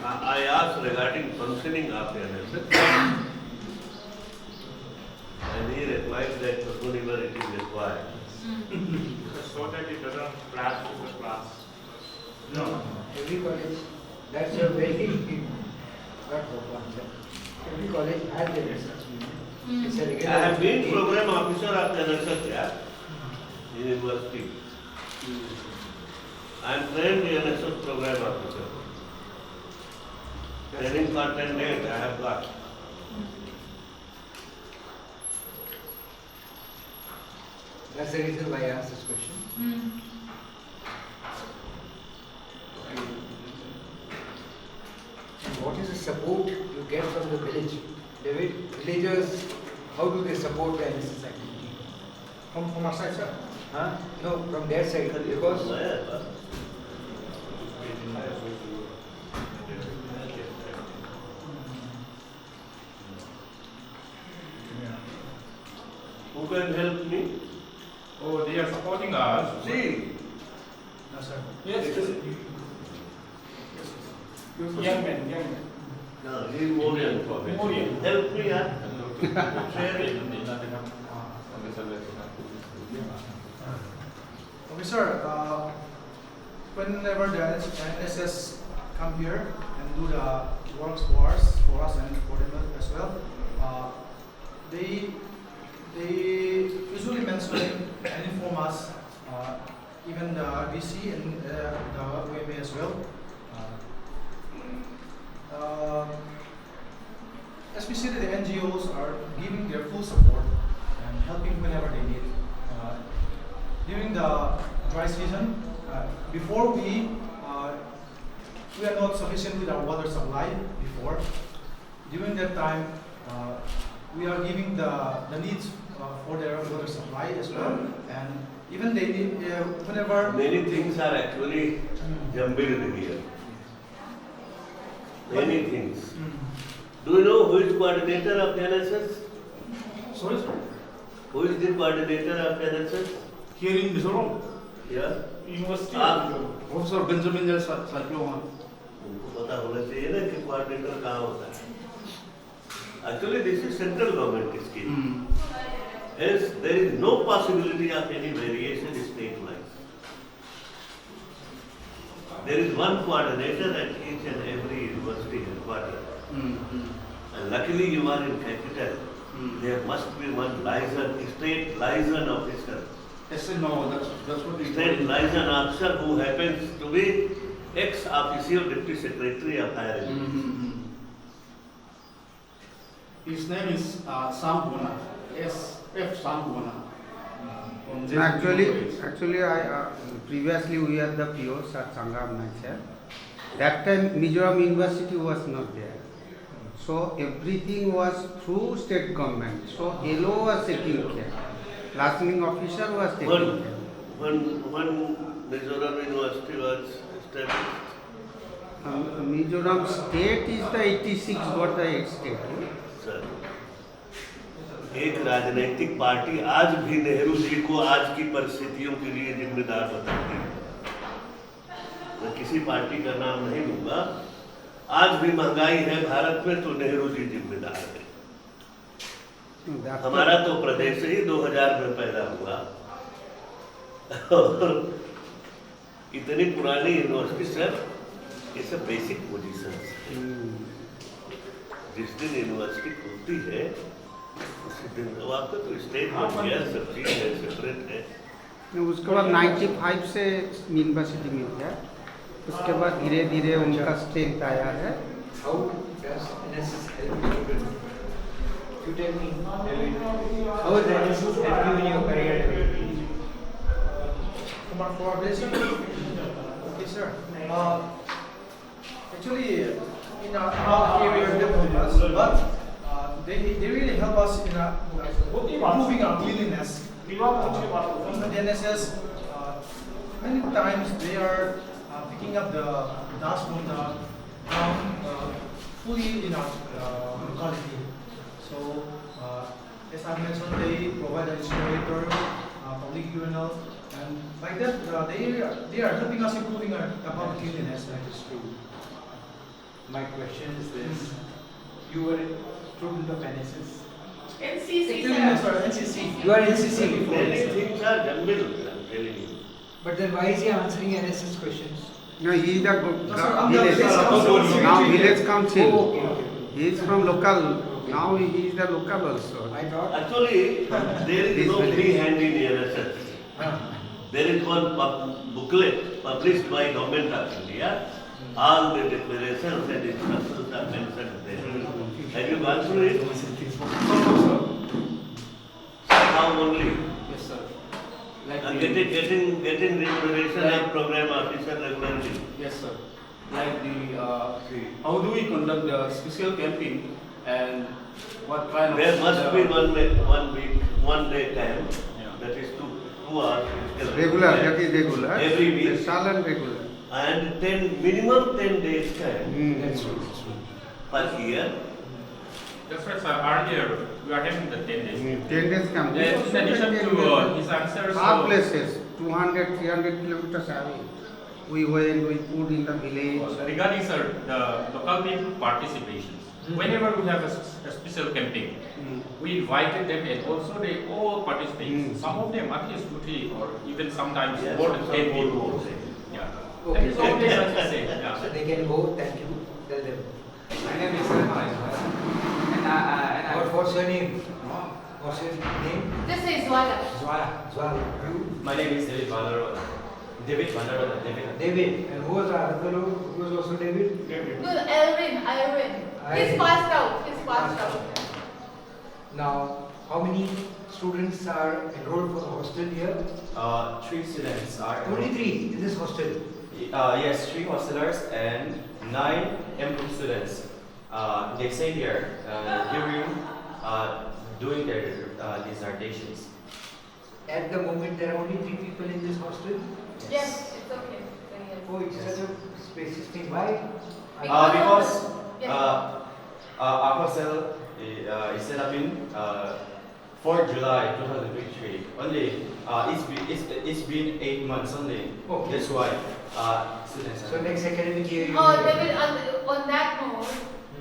I asked regarding functioning of the NSS. And he replied that whenever it is required. So that it doesn't clash with the class. No, every college, that's a very big concept. Every college has their NSS. It's a I regular. have been program officer of the NSS in university. I am trained NSS program officer. Training for 10 days I have got. That's the reason why I asked this question. And what is the support you get from the village? David, villagers, how do they support the NSS activity? From our side, sir? Huh? No, from their side, because Who can help me? Oh, they are supporting us. See. No, sir. Yes. Young man. No, he is more young for me. More young. Help me, share it. Okay, sir. Whenever the NSS come here and do the works for us and for them as well, they usually mention and inform us, even the RBC and the OMA as well. especially the NGOs are giving their full support and helping whenever they need. During the dry season, before we are not sufficient with our water supply before. During that time, we are giving the needs for their water supply as well, and even they need whenever many things are actually jumbled here. Many things. Do you know who is coordinator of NSS? Sorry, sir. Who is the coordinator of NSS? Here in Mizoram? Yeah. University. Professor Benjamin L. Salpiohan. उनको पता होना चाहिए ना कि coordinator कहाँ होता है. Actually, this is central government scheme. Hence, there is no possibility of any variation state-wise. There is one coordinator at each and every university headquarters. And luckily, you are in capital. There must be one state liaison officer. Yes, no, that's what we State liaison officer who happens to be ex-officio deputy secretary of higher education. His name is Sam Bona. S.F. Sam Bona. Actually, I previously we had the POs at Sangam Nacha. That time Mizoram University was not there. So everything was through state government. So LO was taking care. Listening officer was taking care. When Mizoram University was established? Mizoram state is the 86 got the state. Sir, एक राजनीतिक party आज भी नेहरू जी को आज की परिस्थितियों के लिए जिम्मेदार बताती है. मैं किसी पार्टी का नाम नहीं लूंगा. आज भी महंगाई है भारत में तो नेहरू जी जिम्मेदार है. हमारा तो प्रदेश ही 2000 में पैदा हुआ और इतनी पुरानी यूनिवर्सिटी सर, ये सब बेसिक पोजीशंस है. जिस दिन यूनिवर्सिटी खुलती है उसी दिन तो आपका तो स्टेट बन गया, सब चीज है, सेपरेट है. उसके बाद 95 से यूनिवर्सिटी मिल गया. उसके बाद धीरे धीरे उनका स्ट्रेंथ आया है. How does NSS help children? You tell me, David, how does NSS help you in your career? For basic, okay, sir. Actually, in our area, they help us, but they really help us in improving our cleanliness. The NSS, many times they are picking up the dust from the ground fully in our locality. So, as I mentioned, they provide an incinerator, public urinal, and like that, they are helping us improving our public cleanliness. That is true. My question is this: you were a student of NSS. NCC, sir. NCC. You are NCC before. Many things are jumbled, I'm telling you. But then why is he answering NSS questions? No, he is the village council. Now village council. Oh, okay. He is from local. Now he is the local also. I thought. Actually, there is no free hand in NSS. There is one booklet published by Government of India. All the declarations and instructions are mentioned there. Have you gone through it? How only? Yes, sir. Getting remuneration of program officer regularly. Yes, sir. Like how do we conduct the special camping and what kind of... There must be one day camp, that is 2 hours. Regular, that is regular. Every week. Special and regular. And minimum 10 days camp. That's true. Per year. That's right, sir. Earlier, we are having the 10 days. 10 days camp. Yes, in addition to his answers. Our places, 200, 300 kilometers away. We went, we put in the village. Regarding, sir, the local people participations. Whenever we have a special camping, we invited them and also they all participate. Some of them at least 2, 3 or even sometimes more than 10 people. Yeah. That is always such a say. Yeah. So they can go. Thank you. Tell them. My name is Alumni. What's your name? What's your name? This is Zwala. Zwala. You? My name is David Vandarwala. David. David. And who was the other fellow? Who was also David? Good, Irwin. He's passed out. He's passed out. Now, how many students are enrolled for the hostel here? 3 students are Only 3 in this hostel. Yes, 3 hostelers and 9 MProom students. They stay here during doing their dissertations. At the moment, there are only 3 people in this hostel. Yes, it's okay. Oh, it's such a spacious thing. Why? Because our hostel is set up in 4 July 2023. Only it's been 8 months only. Okay. That's why students. So next academic year. Oh, they will, on that note,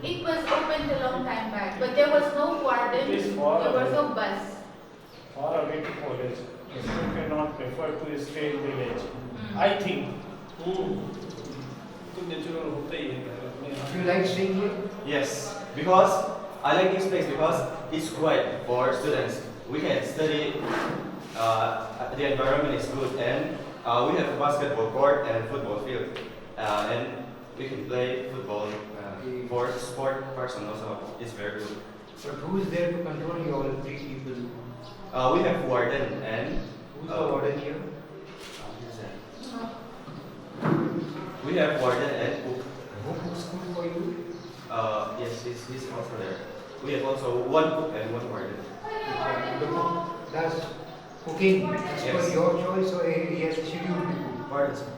it was opened a long time back, but there was no warden, It is there far was away. no bus. Far away to college. You cannot prefer to stay in village. I think. तो natural होता ही है घर में. You like staying here? Yes, because I like this place because it's quiet for students. We can study. The environment is good, and we have a basketball court and football field, and we can play football for sport person also. It's very good. But who is there to control you all 3 people? We have warden and Who's the warden here? We have warden and cook. Who cooks food for you? Yes, he's also there. We have also 1 cook and 1 warden. The cook does cooking as per Yes. your choice, or he has scheduled to cook? Pardon, sir?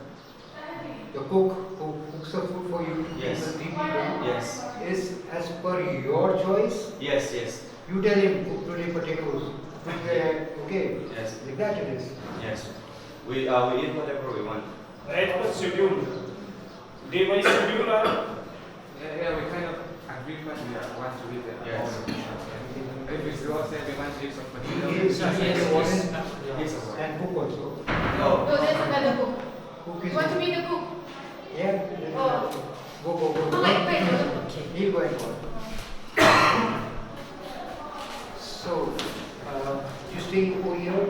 The cook who cooks the food for you, Yes. the 3 people, Yes. is as per your choice. Yes, yes. You tell him cook today potatoes. Okay. Yes. Like that it is. Yes. We eat whatever we want. Right, but schedule. Day by schedule or? Yeah, we kind of agree that we are once a week. Yes. If we still say we want to use of material. He is a warden Yes. and cook also. No. No, there's another cook. Cook You is. want to be the cook? Yeah. Oh. Go. Oh, wait. He'll go and go. So, you stay over here?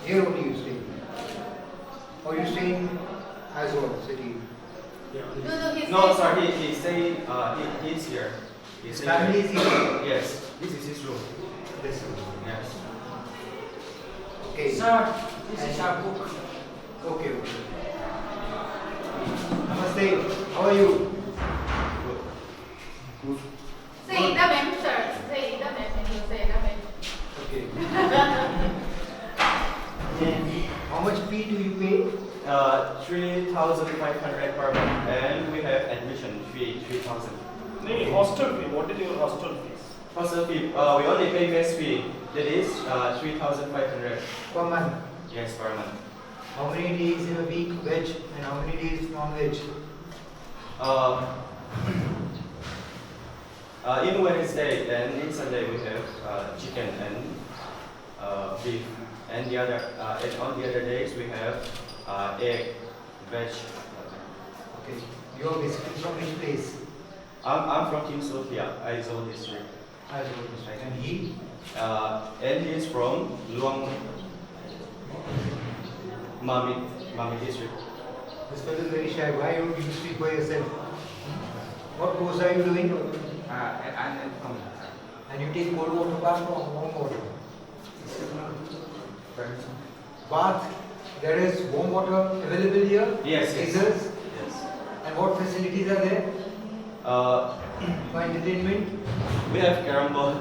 Here only you stay? Or you stay in Azor city? No, sir. He's staying. He's here. His family is here? Yes. This is his room. This room. Yes. Okay. Sir, this is our book. Okay. Namaste. How are you? Good. Say Idamem, sir. Say Idamem, and you say Idamem. Okay. And how much fee do you pay? 3,500 per month, and we have admission fee 3,000. No, hostel fee. What is your hostel fees? Hostel fee. We only pay mess fee. That is 3,500 Per month. Yes, per month. How many days in a week veg and how many days non-veg? In Wednesday and in Sunday we have chicken and beef, and on the other days we have egg, veg. Okay. You are basically from which place? I'm from King Sofia, Aizawl district. Aizawl district. And he? And he is from Luang Mami district. This fellow is very shy. Why don't you speak by yourself? What course are you doing? And you take cold water bath or warm water? Bath. There is warm water available here? Yes. Geysers? Yes. And what facilities are there? For entertainment? We have carom ball.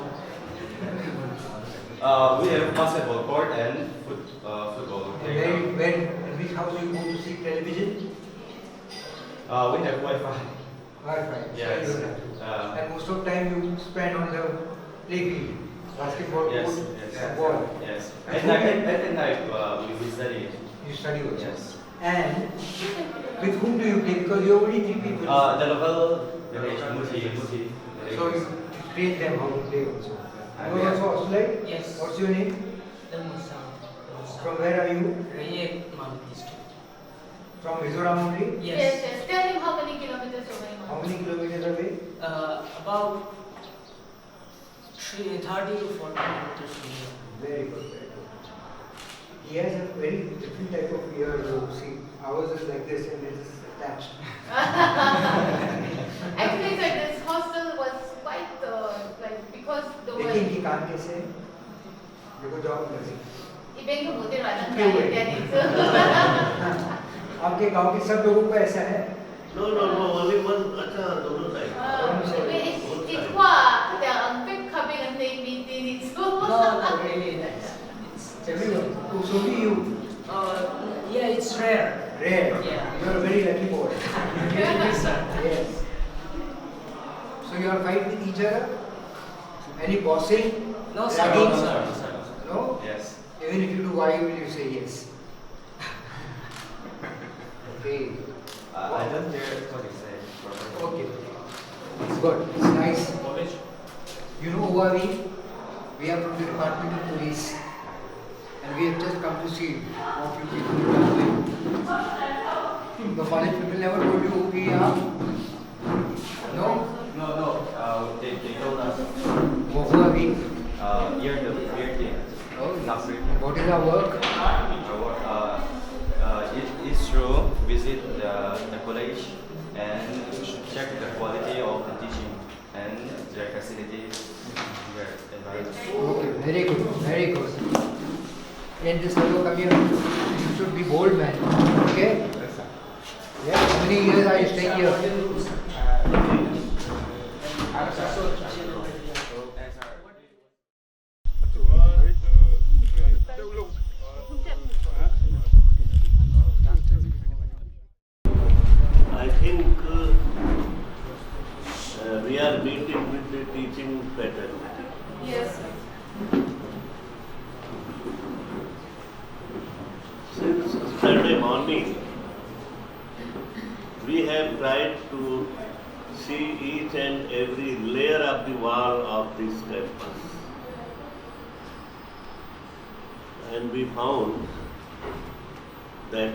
We have basketball court and football. And in which house you go to see television? We have Wi-Fi. Wi-Fi. Yes. So you don't have to. And most of the time you spend on the playfield, basketball Yes. court, Yes. ball. Yes. And At night we study. you study also. Yes. And with whom do you play? Because you are only 3 people. The local village, Muti. So you train them how to play also. You are also Hostel? Yes. What's your name? From where are you? From Mizoram only? Yes. Tell him how many kilometers away. How many kilometers away? About 30 to 40 kilometers from here. Very good, very good. He has a very different type of ear. See, ours is like this and it is attached. कि इनकी कान कैसे है? देखो जाओ अंदर से। Ibang kemudian orang क्यों है? dan itu. आपके गांव के सब लोगों को ऐसा है? No, only one. अच्छा, दोनों side. It's what the unpick coming and they meeting it. No, really, it's everyone. So only you. Yeah, it's rare. Rare. Yeah. You are a very lucky boy. Yes, sir. Yes. So you are fight with each other? Any bossing? No, sir. Ragging? No, sir. No? Yes. Even if you do, why will you say yes? Okay. I don't hear what you say. Okay. It's good. It's nice. You know who are we? We are from the Department of Police. And we have just come to see what you people are doing. The college people never told you who we are? No? No. They told us. Who are we? Year team. Oh, Last week. What is our work? It's true. Visit the college and check the quality of the teaching and their facilities, their environment. Okay, very good, very good. And this fellow, come here. You should be bold man. Okay? Yeah. How many years are you staying here? I think we are meeting with the teaching fraternity. Yes. Since Saturday morning, we have tried to see each and every layer of the wall of this campus. And we found that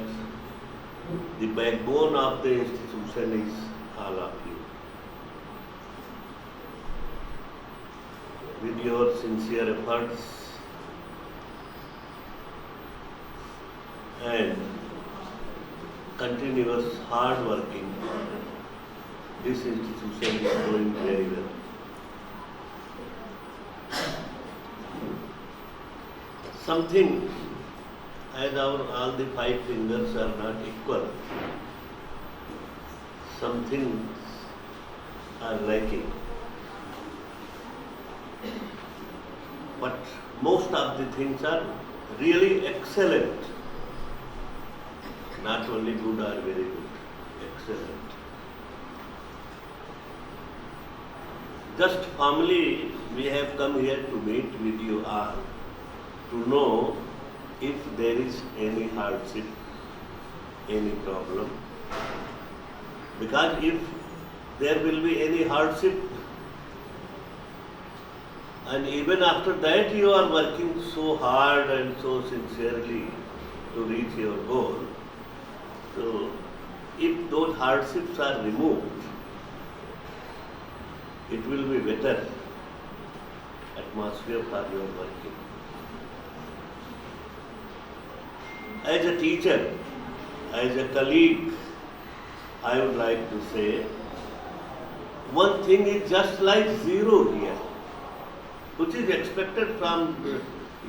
the backbone of the institution is all of you. With your sincere efforts and continuous hard working, this institution is doing very well. Something, as all the five fingers are not equal, some things are lacking. But most of the things are really excellent. Not only good or very good, excellent. Just formally, we have come here to meet with you all to know if there is any hardship, any problem. Because if there will be any hardship, and even after that you are working so hard and so sincerely to reach your goal, so if those hardships are removed, it will be better atmosphere for your working. As a teacher, as a colleague, I would like to say, one thing is just like zero here, which is expected from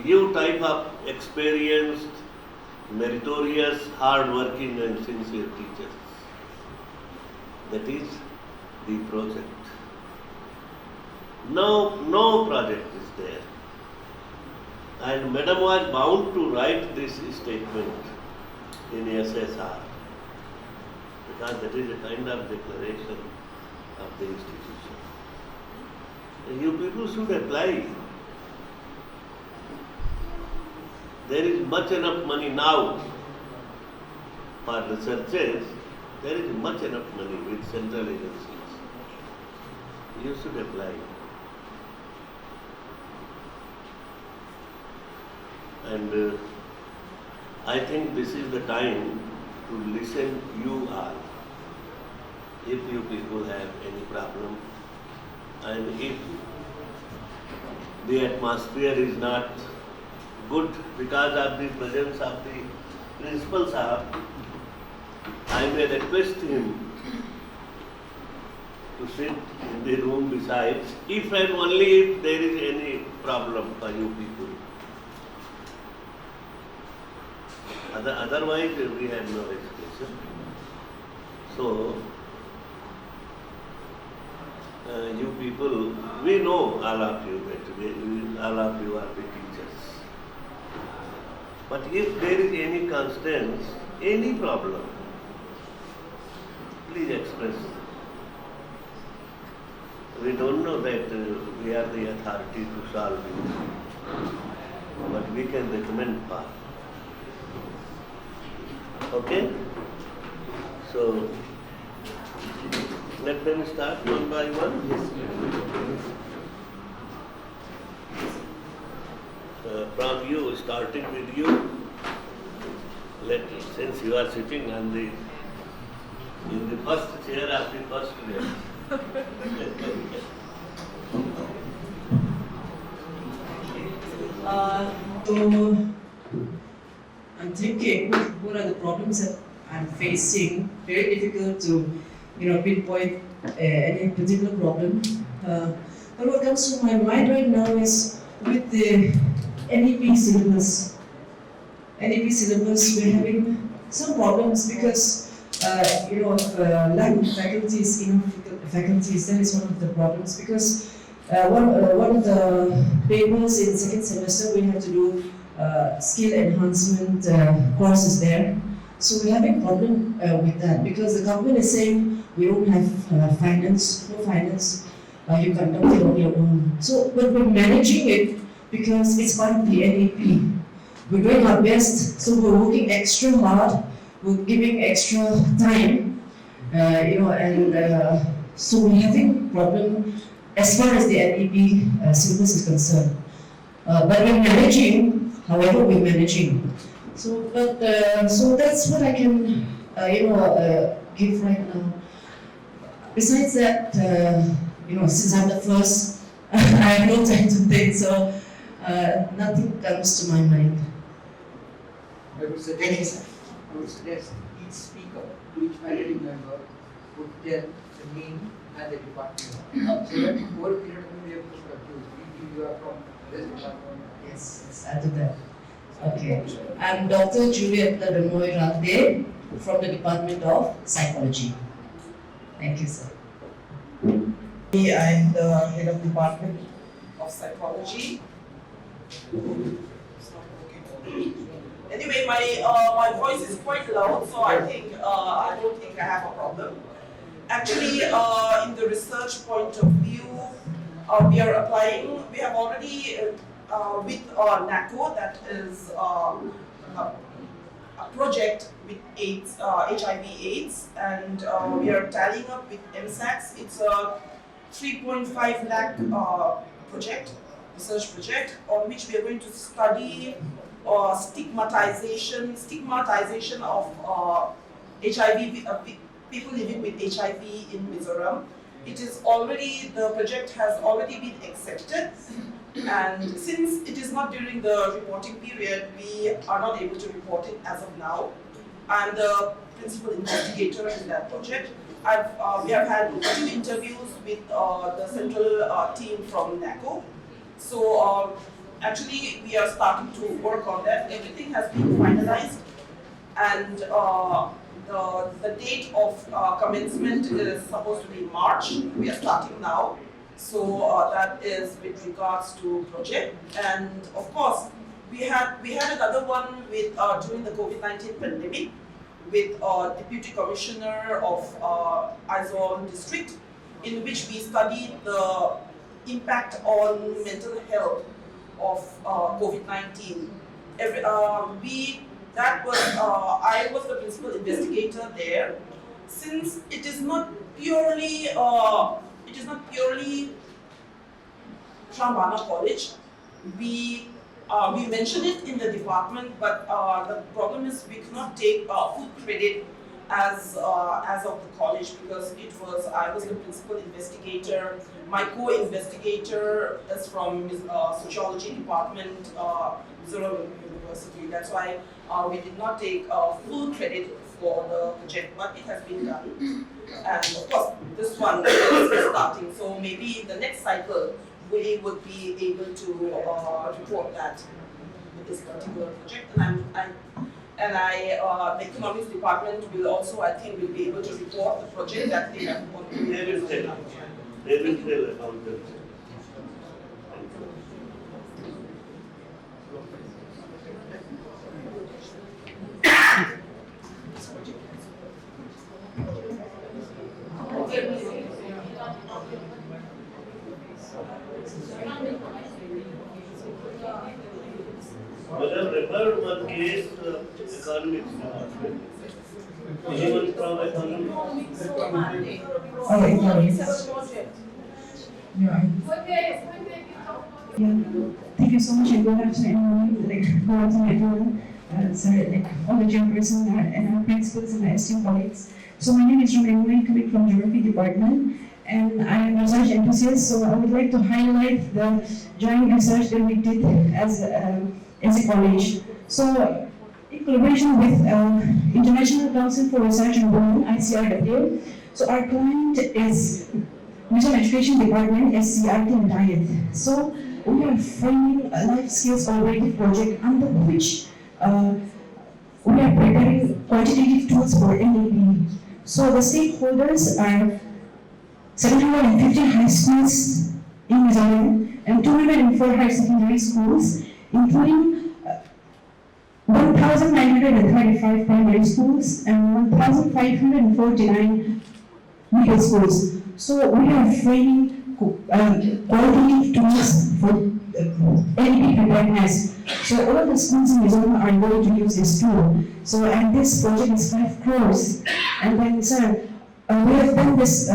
you type of experienced, meritorious, hard-working and sincere teachers. That is the project. No project is there. And Madam was bound to write this statement in SSR because that is a kind of declaration of the institution. And you people should apply. There is much enough money now for researchers. There is much enough money with central agencies. You should apply. And I think this is the time to listen you all. If you people have any problem, and if the atmosphere is not good because of the presence of the principal sahab, I may request him to sit in the room besides, if and only if there is any problem for you people. Otherwise, we have no expression. So, you people, we know all of you that all of you are the teachers. But if there is any constraints, any problem, please express. We don't know that we are the authority to solve it, but we can recommend path. Okay? So, let them start one by one. From you, starting with you, since you are sitting on in the first chair of the first bench. So I'm thinking, what are the problems that I'm facing? Very difficult to, pinpoint any particular problem. But what comes to my mind right now is with the NEP syllabus. NEP syllabus, we're having some problems because, lack of faculties, enough faculties. That is one of the problems because one of the papers in second semester we have to do skill enhancement courses there. So we're having a problem with that because the government is saying we don't have finance, no finance, you conduct it on your own. So but we're managing it because it's part of the NEP. We're doing our best, so we're working extra hard, we're giving extra time, so we're having a problem as far as the NEP syllabus is concerned. But we're managing, however we're managing. So that's what I can, give right now. Besides that, since I'm the first, I have no time to think, so nothing comes to my mind. I would suggest each speaker, each faculty member would tell the name and the department. So that over a period of time we have perspectives. If you are from this department. Yes, I'll do that. Okay. I'm Dr. Juliet Rate from the Department of Psychology. Thank you, sir. I'm the head of Department of Psychology. Anyway, my voice is quite loud, so I don't think I have a problem. Actually, in the research point of view, we are applying. We have already with NACO, that is a project with AIDS, HIV/AIDS, and we are tallying up with MSACs. It's a 3.5 lakh research project, on which we are going to study stigmatization of HIV, people living with HIV in Mizoram. The project has already been accepted, and since it is not during the reporting period, we are not able to report it as of now. I'm the principal investigator in that project. We have had 2 interviews with the central team from NACO. So actually we are starting to work on that. Everything has been finalized, and the date of commencement is supposed to be March. We are starting now. So that is with regards to project. And of course, we had another one with during the COVID-19 pandemic with Deputy Commissioner of Aizawl District, in which we studied the impact on mental health of COVID-19. I was the principal investigator there. Since it is not purely Shambhana College, we mentioned it in the department, but the problem is we cannot take full credit as of the college, because I was the principal investigator. My co-investigator is from sociology department, Mizoram University. That's why we did not take full credit for the project, but it has been done. And of course, this one is just starting, so maybe in the next cycle, we would be able to report that with this particular project. And the economics department will also, I think, will be able to report the project that they have completed. They will tell accountants. Madam, refer one case economics department. Anyone from economics? Oh, economics. Yeah. Yeah. Thank you so much, and good afternoon, good afternoon, everyone. Sir, all the chairperson and our principals and our esteemed colleagues. So my name is Alumni, coming from Geography Department, and I am a research enthusiast. So I would like to highlight the joint research that we did as a college. So in collaboration with International Council for Research and Women, ICRW. So our client is Mission Education Department, SCRT and DIET. So we are framing a life skills oriented project under which we are preparing quantitative tools for NAB. So the stakeholders are 750 high schools in Mizoram and 204 higher secondary schools, including 1,935 primary schools and 1,549 middle schools. So we are framing qualitative tools for NAB preparedness. So all the schools in Mizoram are going to use this tool. So and this project is 5 crores. And then, sir, we have done this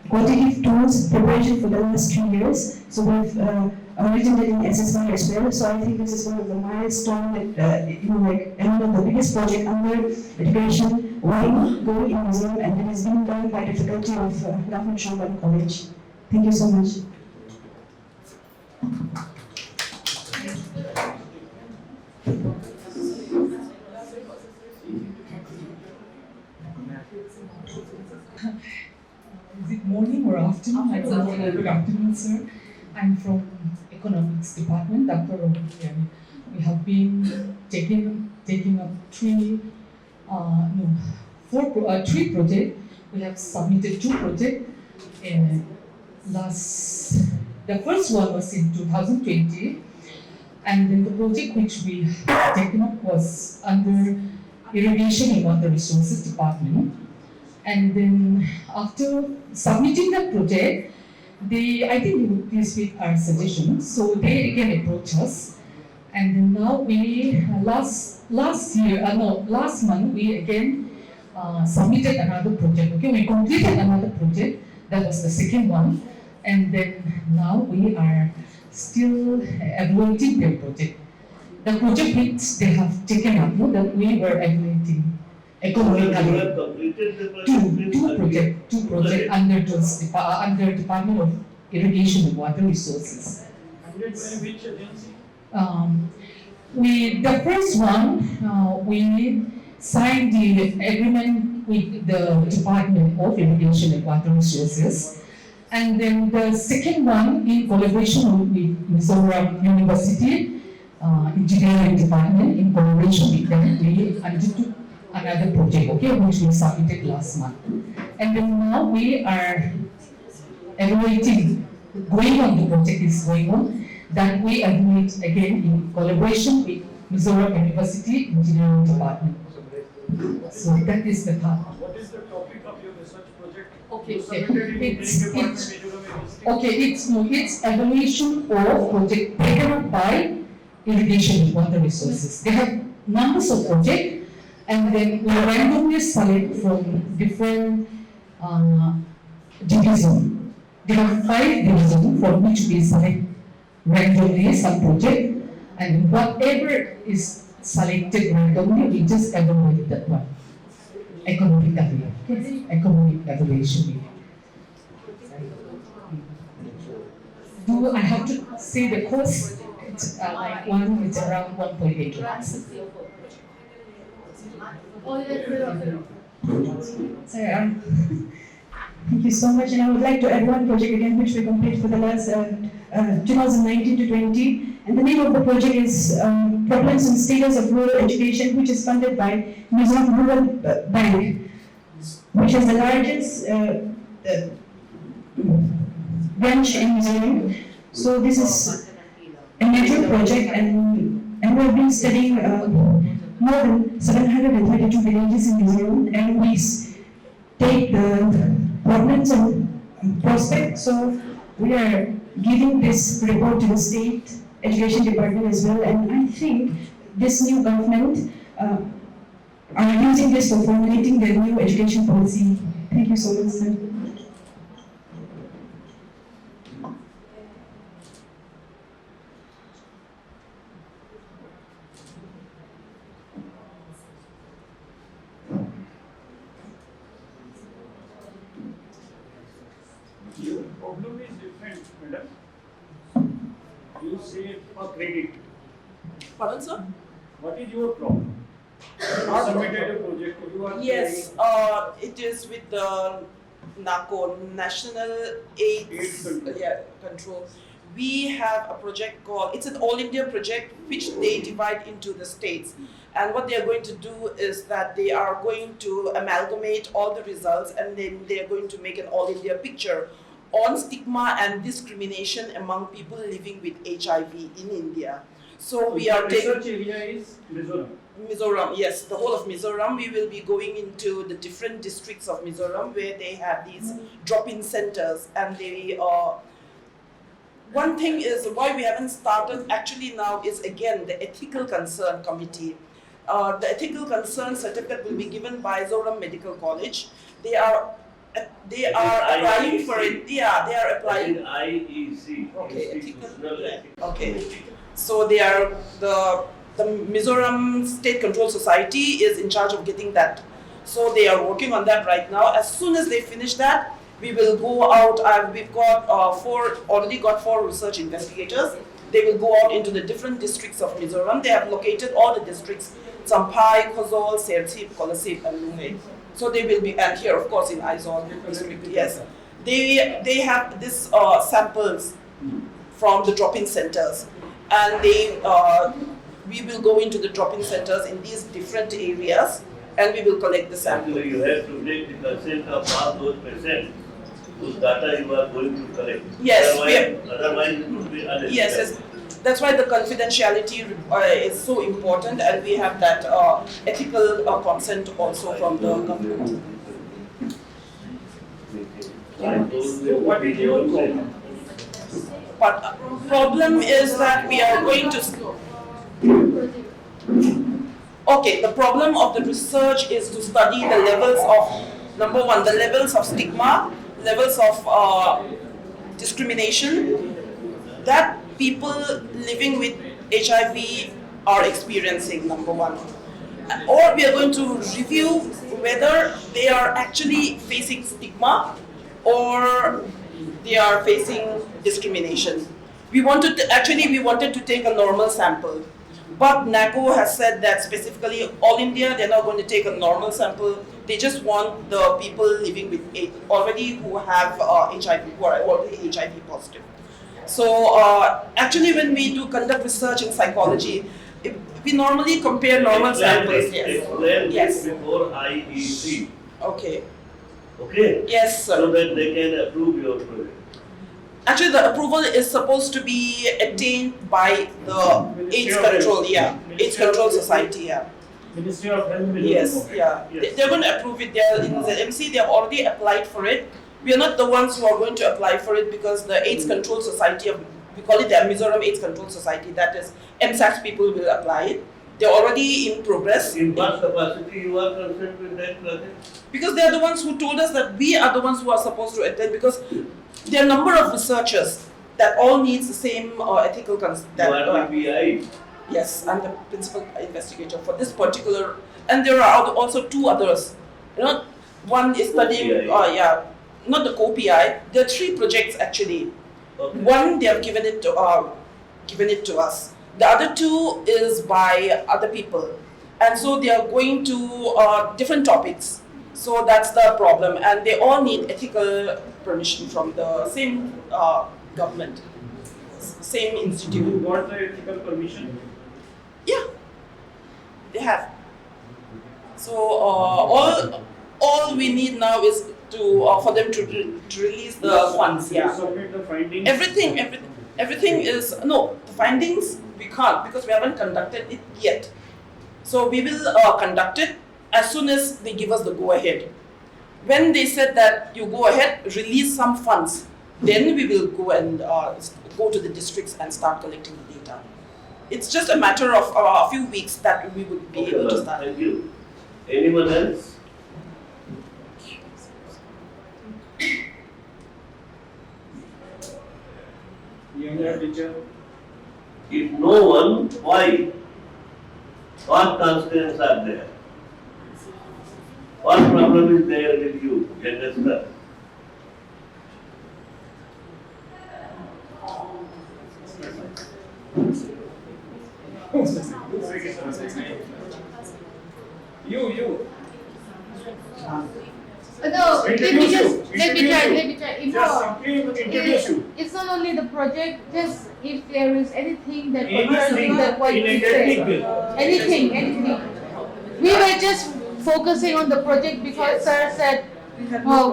quantitative tools preparation for the last 3 years. So we've written it in SSI as well. So I think this is one of the milestones that, and one of the biggest project under education going in Mizoram, and it is being done by the faculty of Government Shambhala College. Thank you so much. Is it morning or afternoon? I don't know. Good afternoon, sir. I'm from Economics Department, Dr. Rohit. We have been taking up three projects. We have submitted 2 projects. The first one was in 2020, and then the project which we have taken up was under Irrigation and Water Resources Department. And then after submitting the project, I think they would please with our suggestions. So they again approached us, and then now we last month we again submitted another project. Okay, we completed another project. That was the second one, and then now we are still evaluating their project. The project which they have taken up, that we were evaluating economically. Two projects under Department of Irrigation and Water Resources. Which agency? The first one, we signed the agreement with the Department of Irrigation and Water Resources. And then the second one, in collaboration with Mizoram University Engineering Department, in collaboration with them, we undertook another project, okay, which we submitted last month. And then now we are evaluating, the project is going on, that we evaluate again in collaboration with Mizoram University Engineering Department. So that is the part. What is the topic of your research project? It's evaluation of project taken up by Irrigation and Water Resources. They have numbers of projects, and then we randomly select from different divisions. They have 5 divisions from which we select randomly some project, and whatever is selected randomly, we just evaluate that one economically. Economic evaluation. Do I have to say the cost? It's around 1.8 lakhs. Sorry, thank you so much. And I would like to add one project again, which we completed for the last 2019 to 20. And the name of the project is Problems and Status of Rural Education, which is funded by Mizoram Rural Bank, which is the largest branch in Mizoram. So this is a major project, and we have been studying more than 732 villages in Mizoram, and we take the problems and prospects. So we are giving this report to the state education department as well, and I think this new government are using this for formulating their new education policy. Thank you so much, sir. Your problem is different, madam. You say for credit. Pardon, sir? What is your problem? You submitted a project. You are Yes, it is with the NACO, National AIDS Control. We have a project called, it's an all India project which they divide into the states. And what they are going to do is that they are going to amalgamate all the results, and then they are going to make an all India picture on stigma and discrimination among people living with HIV in India. So we are taking... research area is Mizoram. Mizoram, yes, the whole of Mizoram. We will be going into the different districts of Mizoram where they have these drop-in centers, and they one thing is why we haven't started actually now is again the ethical concern committee. The ethical concern certificate will be given by Zoram Medical College. They are applying for it. Yeah, they are applying. IEC. Okay, okay. So they are the Mizoram State Control Society is in charge of getting that. So they are working on that right now. As soon as they finish that, we will go out. We've got already got 4 research investigators. They will go out into the different districts of Mizoram. They have located all the districts: Champhai, Khozol, Sersip, Kolasip, and Lungai. So they will be, and here of course in Aizol district. Yes, they have this samples from the drop-in centers, and we will go into the drop-in centers in these different areas, and we will collect the samples. Actually, you have to take the consent of all those patients whose data you are going to collect. Yes, otherwise it will be unethical. Yes, that's why the confidentiality is so important, and we have that ethical consent also from the government. What is your problem? But problem is that we are going to... Okay, the problem of the research is to study the levels of, number one, the levels of stigma, levels of discrimination that people living with HIV are experiencing, number one. Or we are going to review whether they are actually facing stigma or they are facing discrimination. We wanted to take a normal sample, but NACO has said that specifically all India, they're not going to take a normal sample. They just want the people living with already who have HIV, who are already HIV positive. So actually when we do conduct research in psychology, we normally compare normal samples. Yes. Before IEC. Okay. Okay? Yes, sir. So that they can approve your project. Actually, the approval is supposed to be attained by the AIDS Control, AIDS Control Society, Ministry of Health. Yes, They're going to approve it. They're in the MC. They have already applied for it. We are not the ones who are going to apply for it because the AIDS Control Society, we call it the Mizoram AIDS Control Society, that is, MSACS people will apply it. They're already in progress. In what capacity you are concerned with that project? Because they are the ones who told us that we are the ones who are supposed to attend, because there are a number of researchers that all needs the same ethical consent. You are the PI? Yes, I'm the principal investigator for this particular, and there are also 2 others. You know, one is studying, not the co-PI. There are 3 projects actually. Okay. One they have given it to us. The other 2 is by other people. And so they are going to different topics. So that's the problem. And they all need ethical permission from the same government, same institute. You got the ethical permission? Yeah, they have. So all we need now is to for them to release the funds. Yeah. Submit the findings. Everything is no. The findings we can't because we haven't conducted it yet. So we will conduct it as soon as they give us the go ahead. When they said that you go ahead, release some funds, then we will go and go to the districts and start collecting the data. It's just a matter of a few weeks that we would be able to start. Thank you. Anyone else? Younger teacher. If no one, why? What constraints are there? What problem is there with you, youngster? You. No, let me try. It's not only the project, just if there is anything that Anything that what in we a say. technical. Anything. We were just focusing on the project because sir said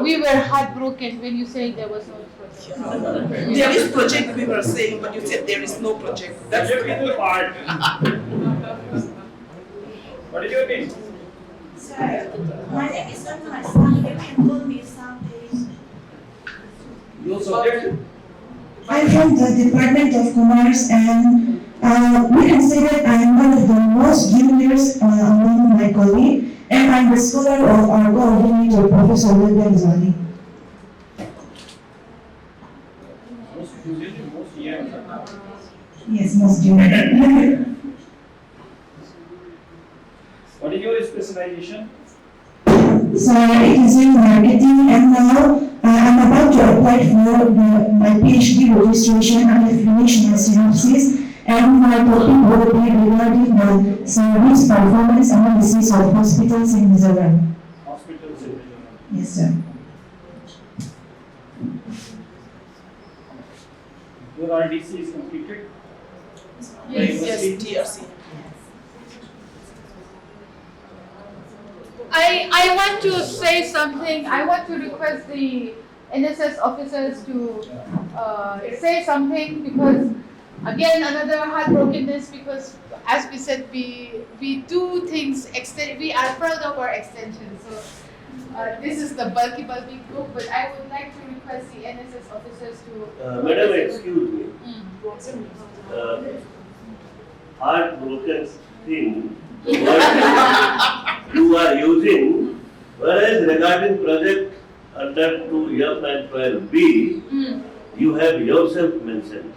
we were heartbroken when you said there was no project. There is project we were saying, but you said there is no project. That's the part. What is your name? Sir, my name is Alumni. You can call me someday. Your subject? I'm from the Department of Commerce, and we can say that I'm one of the most juniors among my colleagues, and I'm the scholar of our coordinator, Professor William Zani. Most young. Yes, most junior. What is your specialization? So it is in marketing, and now I'm about to apply for my PhD registration and I finished my synopsis, and my topic will be regarding the service performance analysis of hospitals in Mizoram. Hospitals in Mizoram. Yes, sir. Your RDC is completed? Yes, TRC. I want to say something. I want to request the NSS officers to say something because again another heartbrokenness because as we said we do things we are proud of our extension. So this is the bulky group, but I would like to request the NSS officers to. Madam, excuse me. Heartbroken thing. What you are using, whereas regarding project under 2F and 12B, you have yourself mentioned.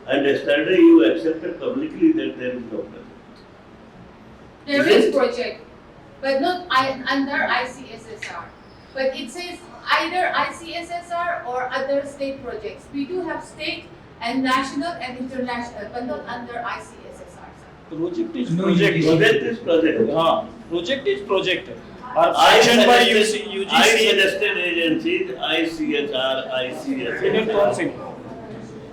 And yesterday you accepted publicly that there is no project. There is project, but not under ICSSR. But it says either ICSSR or other state projects. We do have state and national and international, but not under ICSSR. Project is No, project. project is project. Project is project. I Sanctioned by suggested agencies, ICHR, ICSR. Indian Council.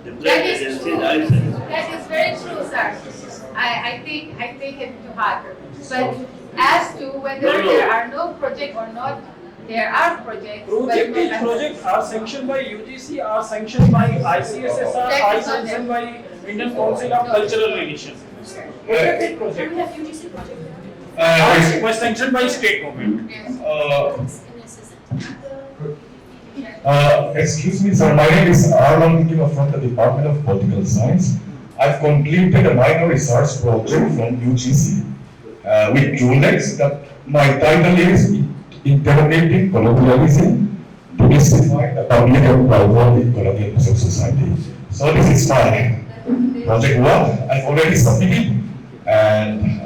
Different agencies, I suggested. That is very true, sir. I take it to heart. But as to whether there are no project or not, there are projects. Project are sanctioned by UGC, are sanctioned by ICSSR, are sanctioned by Indian Council of Cultural Relations. Project. Was sanctioned by state government. Excuse me, sir. My name is Arlan from the Department of Political Science. I've completed a minor research project from UGC with JULEX. My title is Interrogating Colonialism, Demystifying the Public and Private in Colonial Society. So this is my project one. I've already submitted, and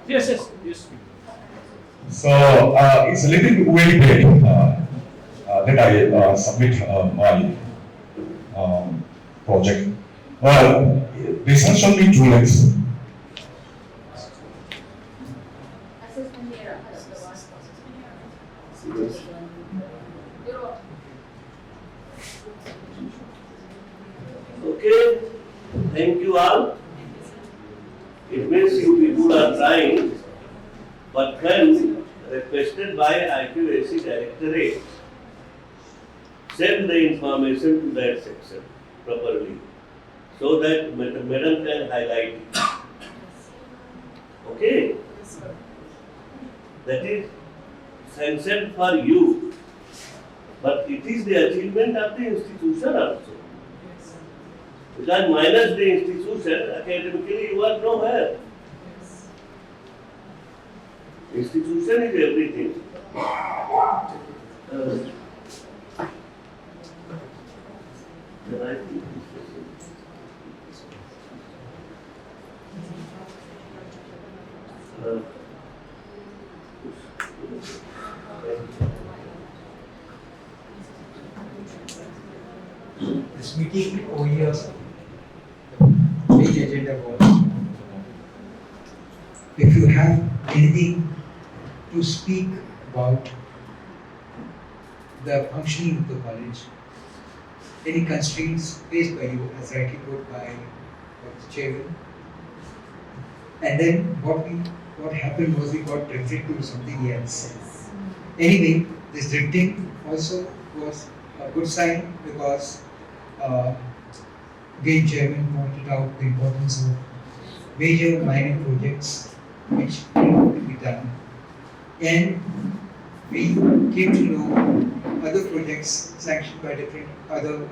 Yes. so it's a little bit very vague. that I submit my project. Well, research only 2 legs. Okay, thank you all. It means you people are trying, but when requested by IQAC Directorate, send the information to that section properly, so that Madam can highlight it. Okay? That is sanctioned for you, but it is the achievement of the institution also. Because minus the institution, academically you are nowhere. Institution is everything. This meeting over here, the main agenda was, if you have anything to speak about the functioning of the college, any constraints faced by you, as rightly put by the chairman, and then what happened was we got drifted to something else. Anyway, this drifting also was a good sign because again chairman pointed out the importance of major minor projects which need to be done, and we came to know other projects sanctioned by different other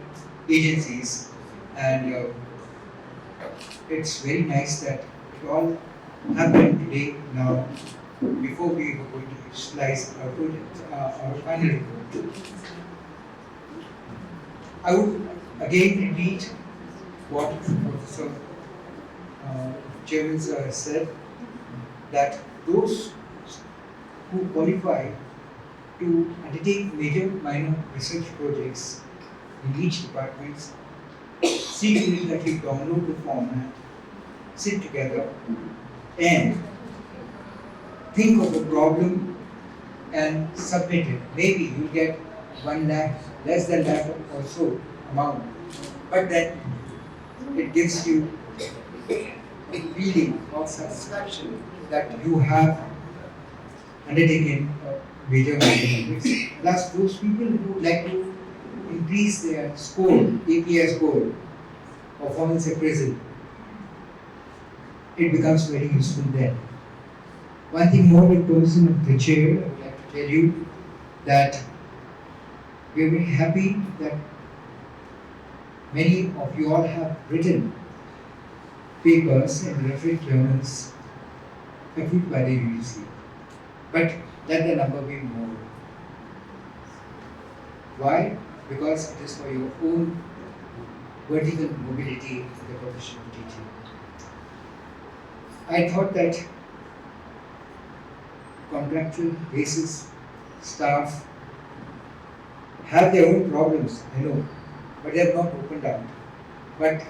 agencies, and it's very nice that it all happened today now before we were going to slice our project, our final report. I would again repeat what Professor Chairman has said, that those who qualify to undertake major minor research projects in each department, see to it that you download the format, sit together and think of a problem and submit it. Maybe you get 1 lakh, less than that or so amount, but then it gives you a feeling of satisfaction that you have undertaken a major project. Plus, those people who like to increase their score, API score, performance appraisal, it becomes very useful then. One thing more in person of the chair, I would like to tell you that we are very happy that many of you all have written papers and reference journals approved by the UGC. But let the number be more. Why? Because it is for your own vertical mobility in the profession of teaching. I thought that contractual basis staff have their own problems, I know, but they have not opened up. But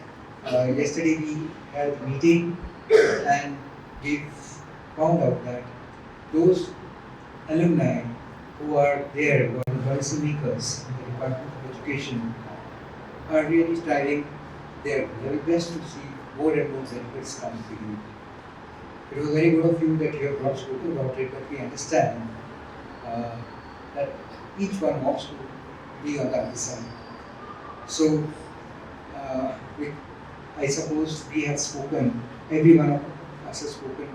yesterday we had a meeting and we found out that those alumni who are there, who are the policy makers in the Department of Education, are really striving their level best to see more and more benefits come to you. It was very good of you that you have not spoken about it, but we understand that each one wants to be on the other side. So, I suppose we have spoken, every one of us has spoken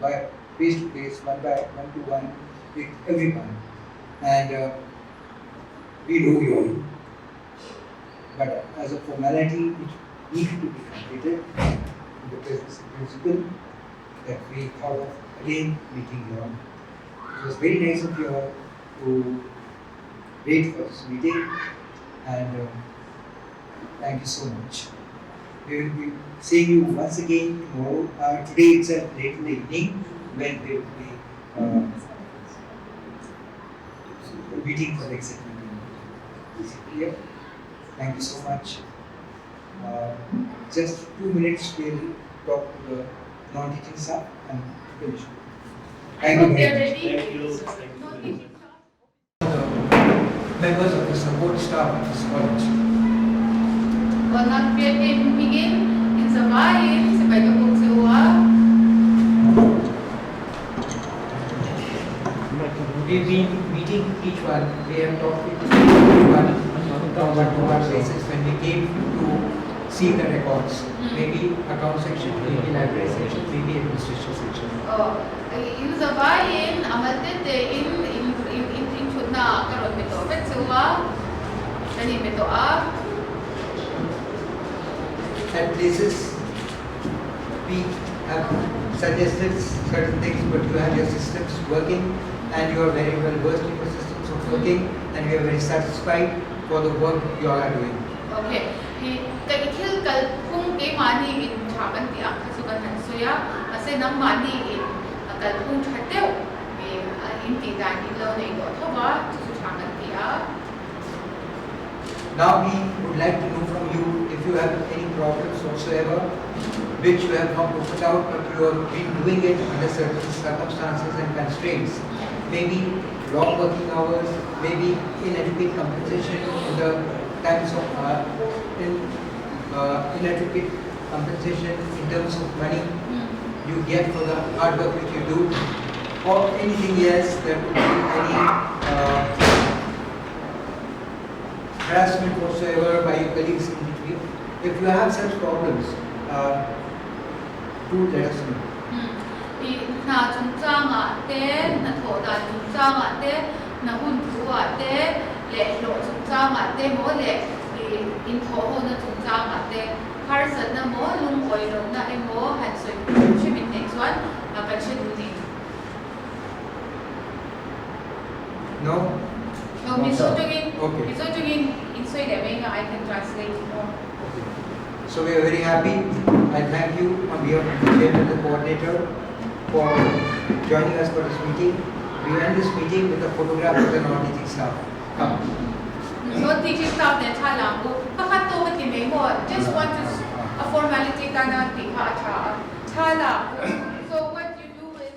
by face to face, one to one, with everyone. And we know you all. But as a formality, it needs to be completed in the presence of principal, that we thought of again meeting you all. It was very nice of you all to wait for this meeting, and thank you so much. We will be seeing you once again tomorrow, today itself, late in the evening, when we will be meeting for the executive meeting. Is it clear? Thank you so much. Just 2 minutes we'll talk to the non-teaching staff and finish. Thank you very much. Thank you. Members of the support staff of this college. Not begin in Savain, sebagai pengsewa. We've been meeting each one. We have talked with everyone on one-to-one basis when we came to see the records. Maybe account section, maybe library section, maybe administration section. In Savain, amal tete in chutna karon beto pengsewa. Kani beto At places, we have suggested certain things, but you have your systems working and you are very well versed in your systems of working and you are very satisfied for the work you all are doing. Okay. Kikil kal kung ke mani in chakan ti ang kasukan hansuya kasi nang mani in kal kung chateo inti dan ilo na ito thoba su chakan ti Now we would like to know from you if you have any problems whatsoever which you have not opened out but you have been doing it under certain circumstances and constraints. Maybe long working hours, maybe inadequate compensation in the times of inadequate compensation in terms of money you get for the hard work which you do, or anything else. There could be any harassment whatsoever by your colleagues in between. If you have such problems, do let us know. Na chungchanga te na thoda chungchanga te na hun thua te le lo chungchanga te mo le in tho na chungchanga te harsan na mo lung oi lo na e mo han soi chimin next one na kan chen ni No? no miso jogin Okay. miso jogin inside the way I can translate more. So we are very happy. I thank you on behalf of the chairman and the coordinator for joining us for this meeting. We end this meeting with a photograph of the non-teaching staff. Come. Non-teaching staff ne chala ko pakat to ti me mo just want to a formality kana ti ha chala. So what you do is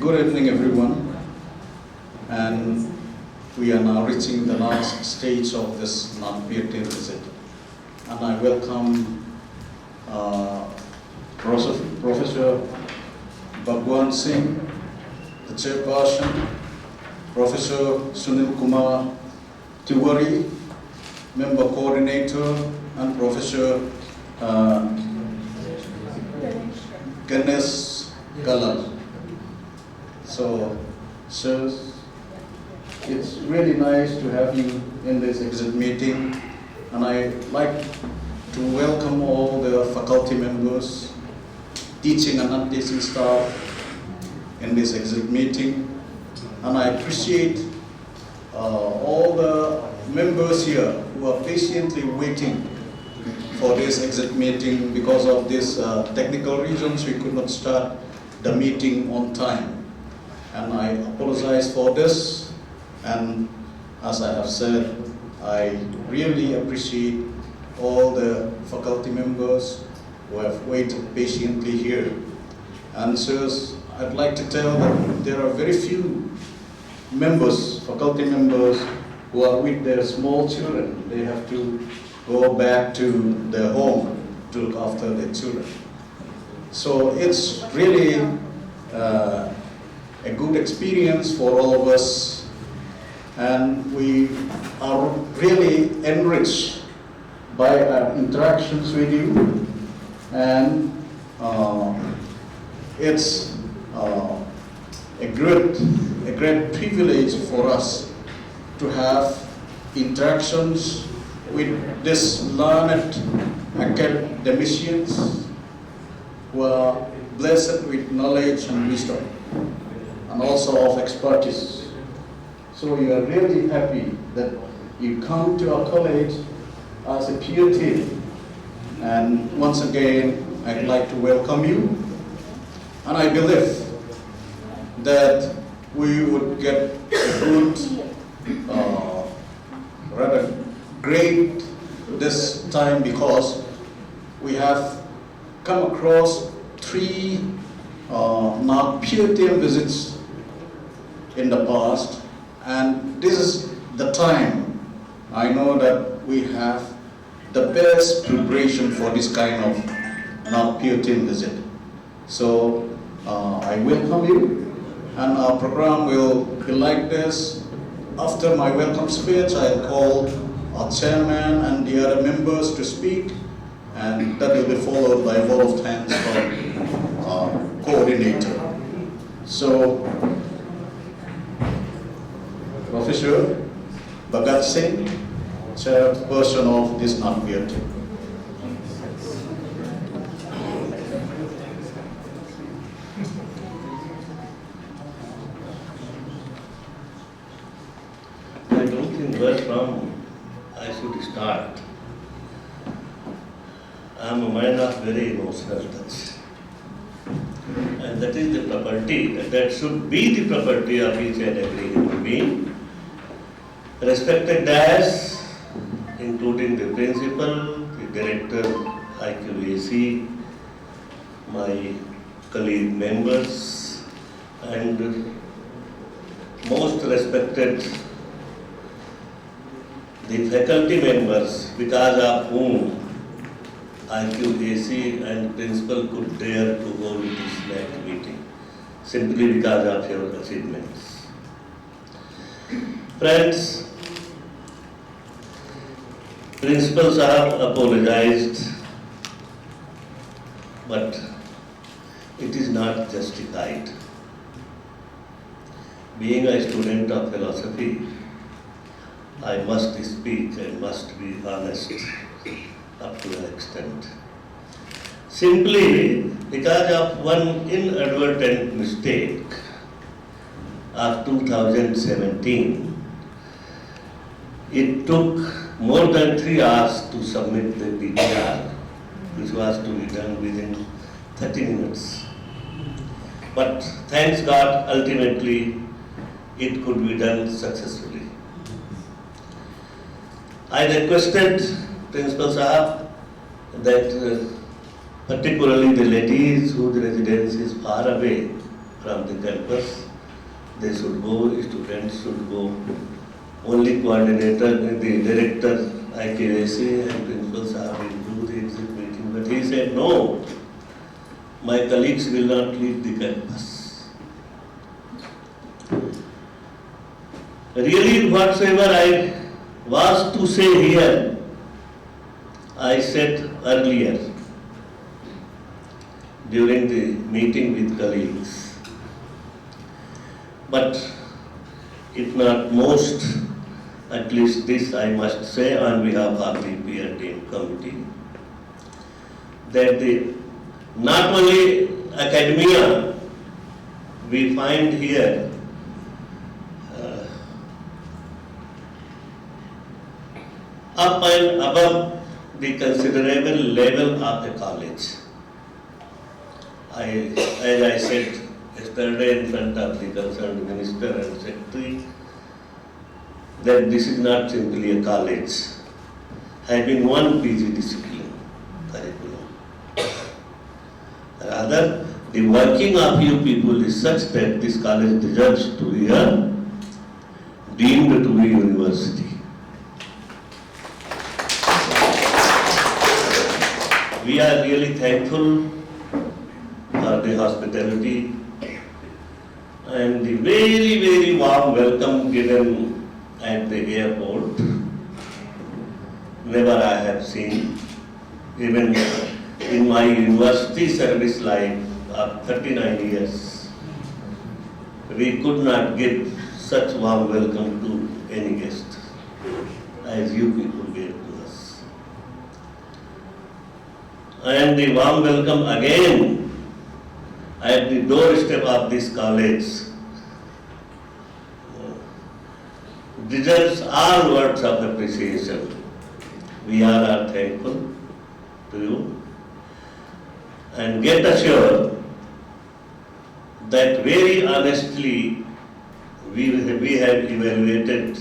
Good evening, everyone. And we are now reaching the last stage of this non-PhD visit. And I welcome Professor Bhagwan Singh, the chairperson, Professor Sunil Kumar Tiwari, member coordinator, and Professor Ganesh Galal. So, sirs, it's really nice to have you in this exit meeting, and I'd like to welcome all the faculty members, teaching and non-teaching staff in this exit meeting, and I appreciate all the members here who are patiently waiting for this exit meeting. Because of these technical reasons, we could not start the meeting on time, and I apologize for this. And as I have said, I really appreciate all the faculty members who have waited patiently here. And sirs, I'd like to tell that there are very few members, faculty members, who are with their small children. They have to go back to their home to look after their children. So it's really a good experience for all of us, and we are really enriched by our interactions with you, and it's a great privilege for us to have interactions with these learned academicians who are blessed with knowledge and wisdom, and also of expertise. So we are really happy that you come to our college as a peer team. And once again, I'd like to welcome you. And I believe that we would get a good, rather great this time, because we have come across 3 Naac peer team visits in the past, and this is the time I know that we have the best preparation for this kind of Naac peer team visit. So I welcome you, and our program will be like this. After my welcome speech, I'll call our chairman and the other members to speak, and that will be followed by a vote of thanks from our coordinator. So, Professor Bhagat Singh, chairperson of this Naac peer team. I don't think where from I should start. I am a man of very emotional touch. And that is the property, that should be the property of each and every human being. Respected dash, including the principal, the director, IQAC, my colleague members, and most respected the faculty members, because of whom IQAC and principal could dare to hold this Naac meeting, simply because of your achievements. Friends, principals have apologized, but it is not justified. Being a student of philosophy, I must speak and must be honest up to an extent. Simply because of one inadvertent mistake of 2017, it took more than 3 hours to submit the PTR, which was to be done within 30 minutes. But thanks God, ultimately it could be done successfully. I requested Principal Sahab that particularly the ladies whose residence is far away from the campus, they should go, students should go only coordinator, the director, IKSA and principal sir will do the exit meeting. But he said, no, my colleagues will not leave the campus. Really, whatsoever I was to say here, I said earlier during the meeting with colleagues. But if not most, at least this I must say on behalf of the peer team committee, that not only academia we find here up and above the considerable level of the college. As I said yesterday in front of the concerned minister and secretary, that this is not simply a college having one PG discipline curriculum. Rather, the working of you people is such that this college deserves to be deemed to be university. We are really thankful for the hospitality and the very, very warm welcome given at the airport. Never I have seen, even in my university service life of 39 years, we could not give such warm welcome to any guest as you people gave to us. And the warm welcome again at the doorstep of this college deserves all words of appreciation. We are thankful to you and get assured that very honestly we have evaluated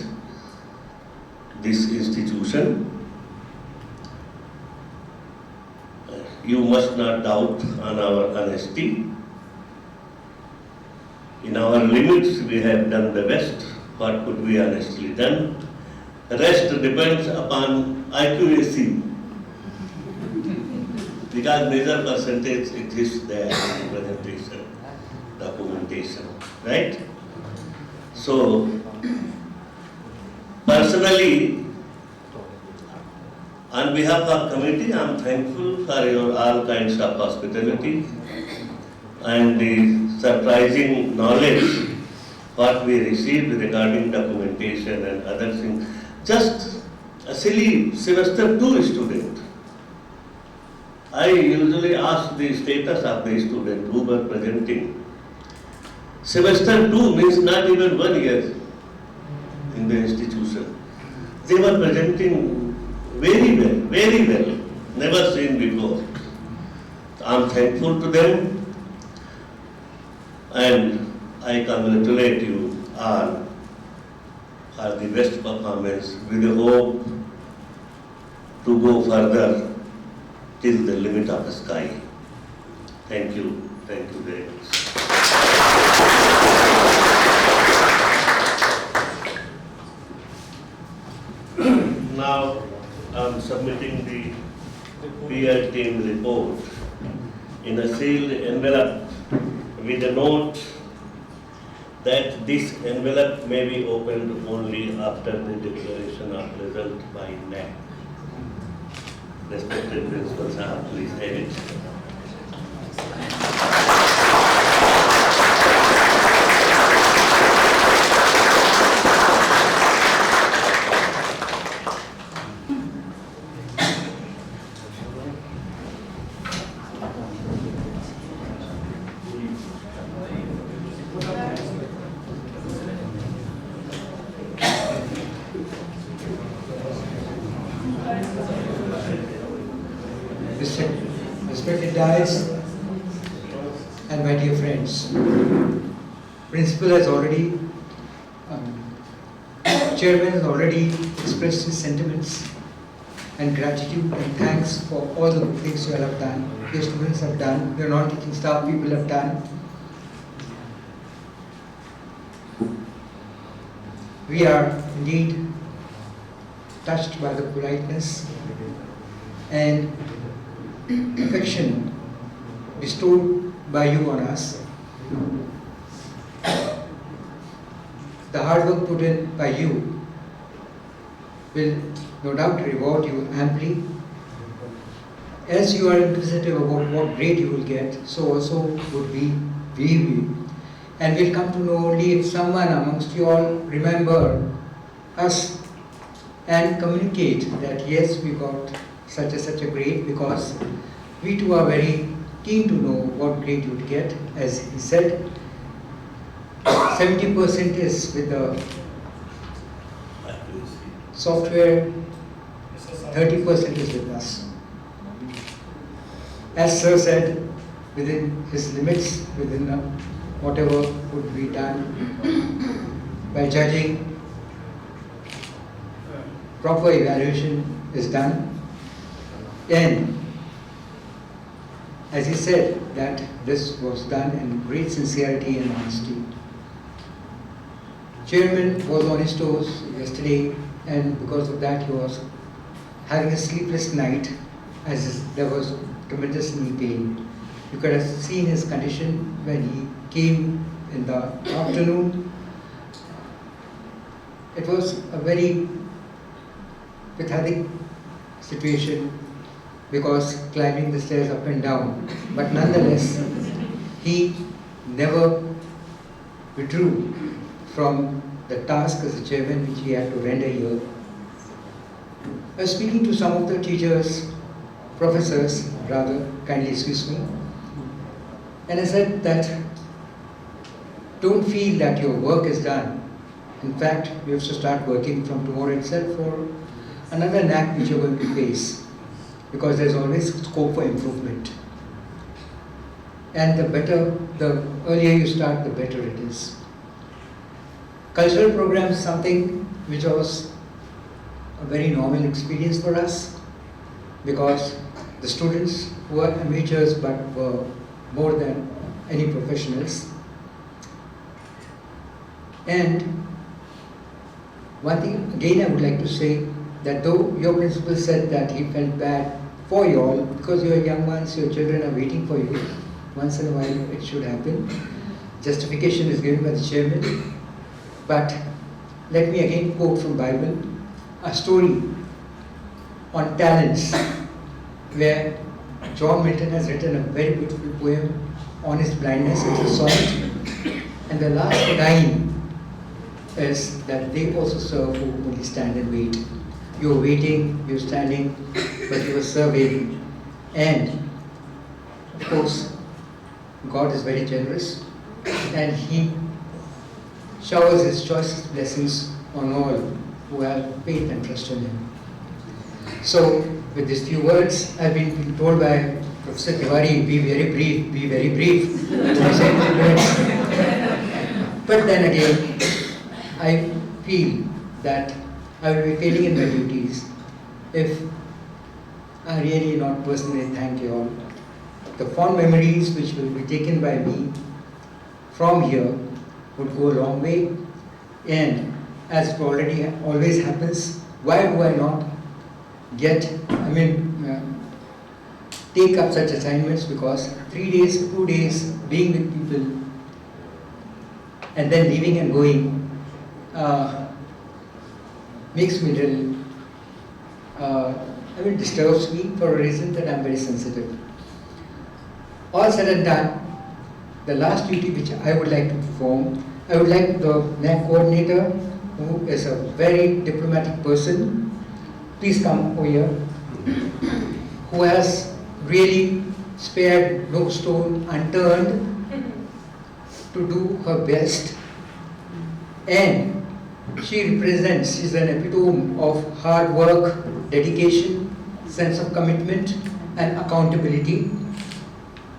this institution. You must not doubt on our honesty. In our limits, we have done the best. What could be honestly done? The rest depends upon accuracy. Because major percentage exists there in the presentation, documentation, right? So, personally, on behalf of committee, I am thankful for your all kinds of hospitality and the surprising knowledge what we received regarding documentation and other things. Just a silly semester 2 student. I usually ask the status of the student who were presenting. Semester 2 means not even 1 year in the institution. They were presenting very well, never seen before. I am thankful to them and I congratulate you all for the best performance with the hope to go further till the limit of the sky. Thank you very much. Now I am submitting the peer team report in a sealed envelope with a note that this envelope may be opened only after the declaration of result by Naac. Respected principal sir, please have it. Respected dais and my dear friends, Principal has already, Chairman has already expressed his sentiments and gratitude and thanks for all the good things you all have done, your students have done, your non-teaching staff people have done. We are indeed touched by the politeness and affection bestowed by you on us. The hard work put in by you will no doubt reward you amply. As you are inquisitive about what grade you will get, so also would we, and we'll come to know only if someone amongst you all remember us and communicate that yes, we got such a grade, because we too are very keen to know what grade you would get. As he said, 70% is with the software, 30% is with us. As Sir said, within his limits, within whatever would be done by judging, proper evaluation is done. And as he said, that this was done in great sincerity and honesty. Chairman was on his toes yesterday, and because of that he was having a sleepless night, as there was tremendous knee pain. You could have seen his condition when he came in the afternoon. It was a very pathetic situation, because climbing the stairs up and down, but nonetheless he never withdrew from the task as a chairman which he had to render here. I was speaking to some of the teachers, professors rather, kindly excuse me, and I said that don't feel that your work is done. In fact, you have to start working from tomorrow itself for another Naac which you're going to face, because there's always scope for improvement. And the earlier you start, the better it is. Cultural programs is something which was a very normal experience for us, because the students were amateurs but were more than any professionals. And one thing again I would like to say, that though your principal said that he felt bad for you all, because you are young ones, your children are waiting for you, once in a while it should happen. Justification is given by the chairman. But let me again quote from Bible, a story on talents, where John Milton has written a very beautiful poem on his blindness. It's a sonnet, and the last line is that they also serve who only stand and wait. You're waiting, you're standing, but you are serving. And of course, God is very generous, and He showers His choicest blessings on all who have faith and trust in Him. So, with these few words, I've been told by Professor Tiwari, be very brief, be very brief. But then again, I feel that I will be failing in my duties if I really not personally thank you all. The fond memories which will be taken by me from here would go a long way, and as it already always happens, why do I not take up such assignments? Because 3 days, 2 days being with people and then leaving and going makes me little, disturbs me for a reason that I'm very sensitive. All said and done, the last duty which I would like to perform, I would like the NAC coordinator, who is a very diplomatic person, please come over here, who has really spared no stone unturned to do her best, and she represents, she's an epitome of hard work, dedication, sense of commitment and accountability,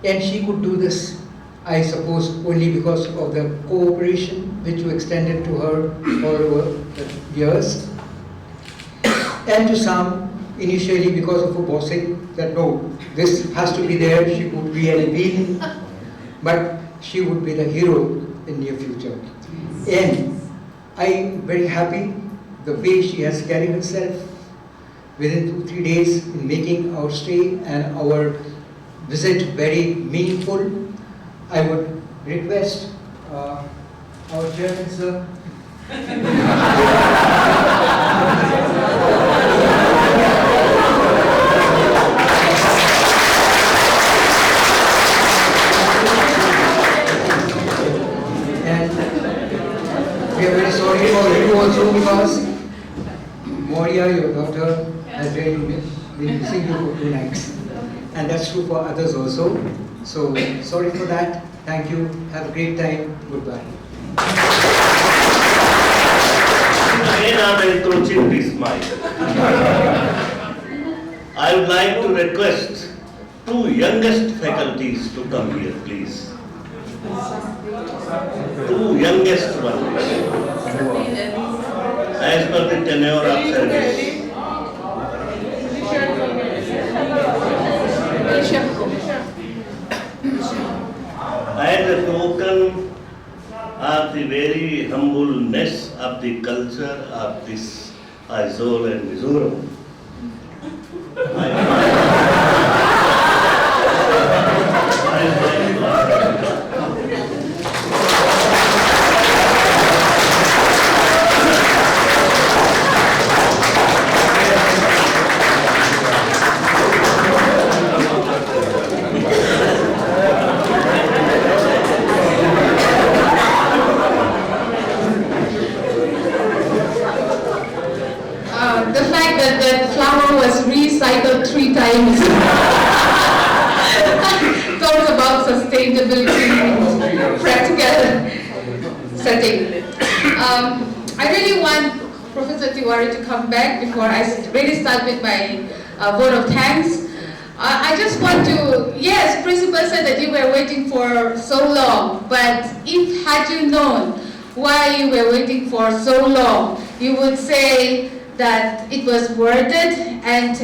and she could do this, I suppose, only because of the cooperation which you extended to her over the years, and to some initially because of her bossing, that no, this has to be there, she could really be, but she would be the hero in near future. And I'm very happy the way she has carried herself within 2-3 days in making our stay and our visit very meaningful. I would request our chairman, sir. And we are very sorry for you also, because Moria, your daughter, has really been missing you for 2 nights. And that's true for others also. So sorry for that. Thank you. Have a great time. Goodbye. Again, I'm encroaching this mic. I would like to request 2 youngest faculties to come here, please. 2 youngest ones, as per the tenure of service. As a token of the very humbleness of the culture of this Aizawl and Mizoram, The fact that that flower was recycled 3 times talks about sustainability, practical setting. I really want Professor Tiwari to come back before I really start with my vote of thanks. I just want to, yes, Principal said that you were waiting for so long, but if had you known why you were waiting for so long, you would say that it was worth it, and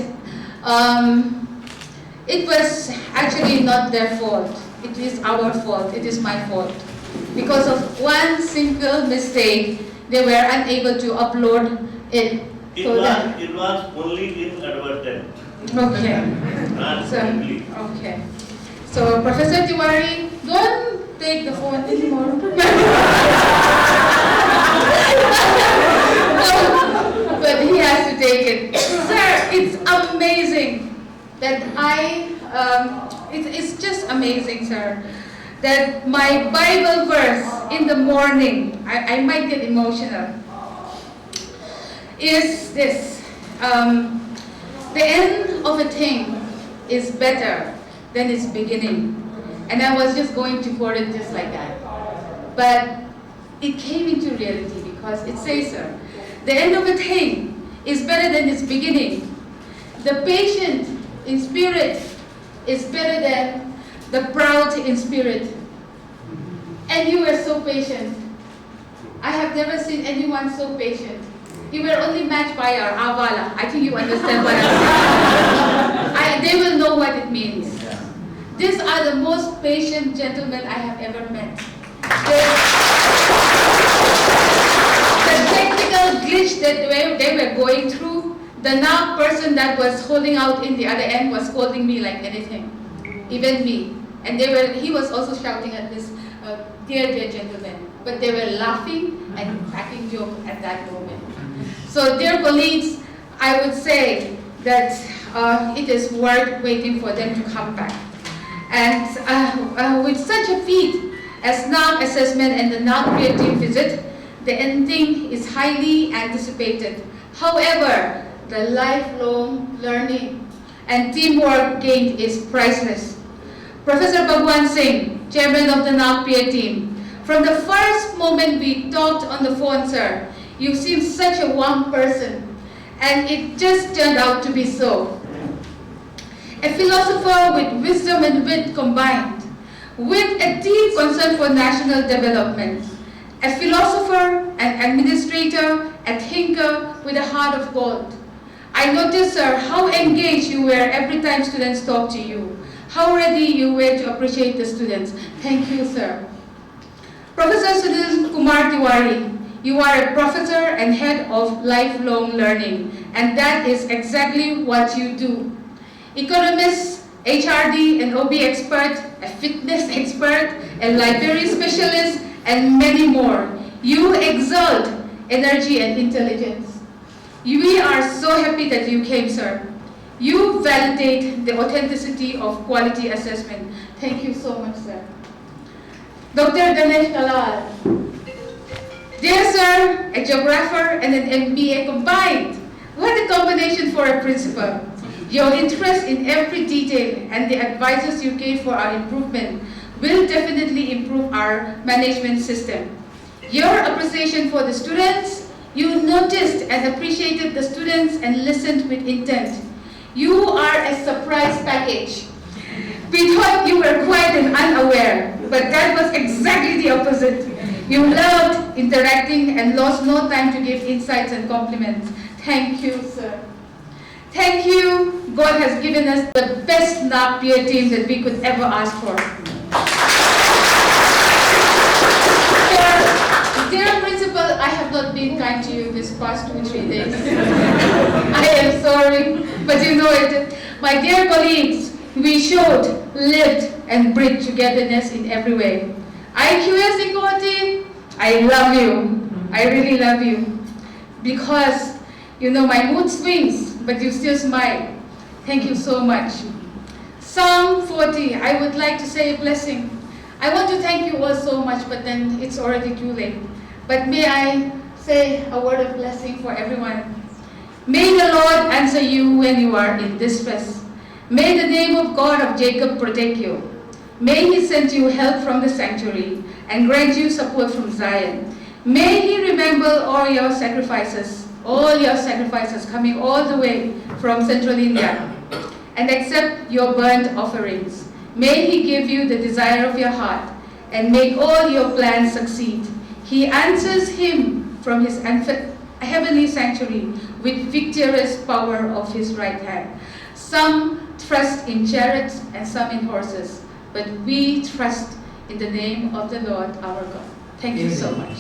it was actually not their fault. It is our fault. It is my fault. Because of one single mistake, they were unable to upload it. it was only inadvertent. Okay. Not So, simply. okay. So, Professor Tiwari, don't take the phone anymore. But he has to take it. Sir, it's amazing that it's just amazing, sir, that my Bible verse in the morning, I might get emotional, is this. The end of a thing is better than its beginning. And I was just going to quote it just like that. But it came into reality because it says, sir, the end of a thing is better than its beginning. The patient in spirit is better than the proud in spirit. And you were so patient. I have never seen anyone so patient. You were only matched by our avala. I think you understand what I'm saying. They will know what it means. These are the most patient gentlemen I have ever met. The technical glitch that they were going through, the Naac person that was holding out in the other end was scolding me like anything, even me. And he was also shouting at this dear gentleman. But they were laughing and cracking jokes at that moment. So dear colleagues, I would say that it is worth waiting for them to come back. And with such a feat as Naac assessment and the Naac creative visit, the ending is highly anticipated. However, the lifelong learning and teamwork gained is priceless. Professor Bhagwan Singh, chairman of the Naac PA team, from the first moment we talked on the phone, sir, you seem such a warm person, and it just turned out to be so. A philosopher with wisdom and wit combined, with a deep concern for national development. A philosopher, an administrator, a thinker with a heart of gold. I noticed, sir, how engaged you were every time students talked to you, how ready you were to appreciate the students. Thank you, sir. Professor Sunil Kumar Tiwari, You are a professor and head of lifelong learning, and that is exactly what you do. Economist, HRD and OB expert, a fitness expert, a library specialist, and many more. You exalt energy and intelligence. We are so happy that you came, sir. You validate the authenticity of quality assessment. Thank you so much, sir. Dr. Ganesh Kalal. Dear sir, a geographer and an MBA combined. What a combination for a principal. Your interest in every detail and the advices you gave for our improvement will definitely improve our management system. Your appreciation for the students, you noticed and appreciated the students and listened with intent. You are a surprise package. We thought you were quiet and unaware, but that was exactly the opposite. You loved interacting and lost no time to give insights and compliments. Thank you, sir. Thank you. God has given us the best Naac peer team that we could ever ask for. Dear principal, I have not been kind to you this past 2-3 days. I am sorry, but you know it. My dear colleagues, we showed, lived, and breathed togetherness in every way. IQS equality, I love you. I really love you. Because, you know, my mood swings, but you still smile. Thank you so much. Psalm 40, I would like to say a blessing. I want to thank you all so much, but then it's already too late. But may I say a word of blessing for everyone. May the Lord answer you when you are in distress. May the name of God of Jacob protect you. May he send you help from the sanctuary and grant you support from Zion. May he remember all your sacrifices coming all the way from Central India, and accept your burnt offerings. May he give you the desire of your heart and make all your plans succeed. He answers him from his heavenly sanctuary with victorious power of his right hand. Some trust in chariots and some in horses, but we trust in the name of the Lord our God. Thank you so much.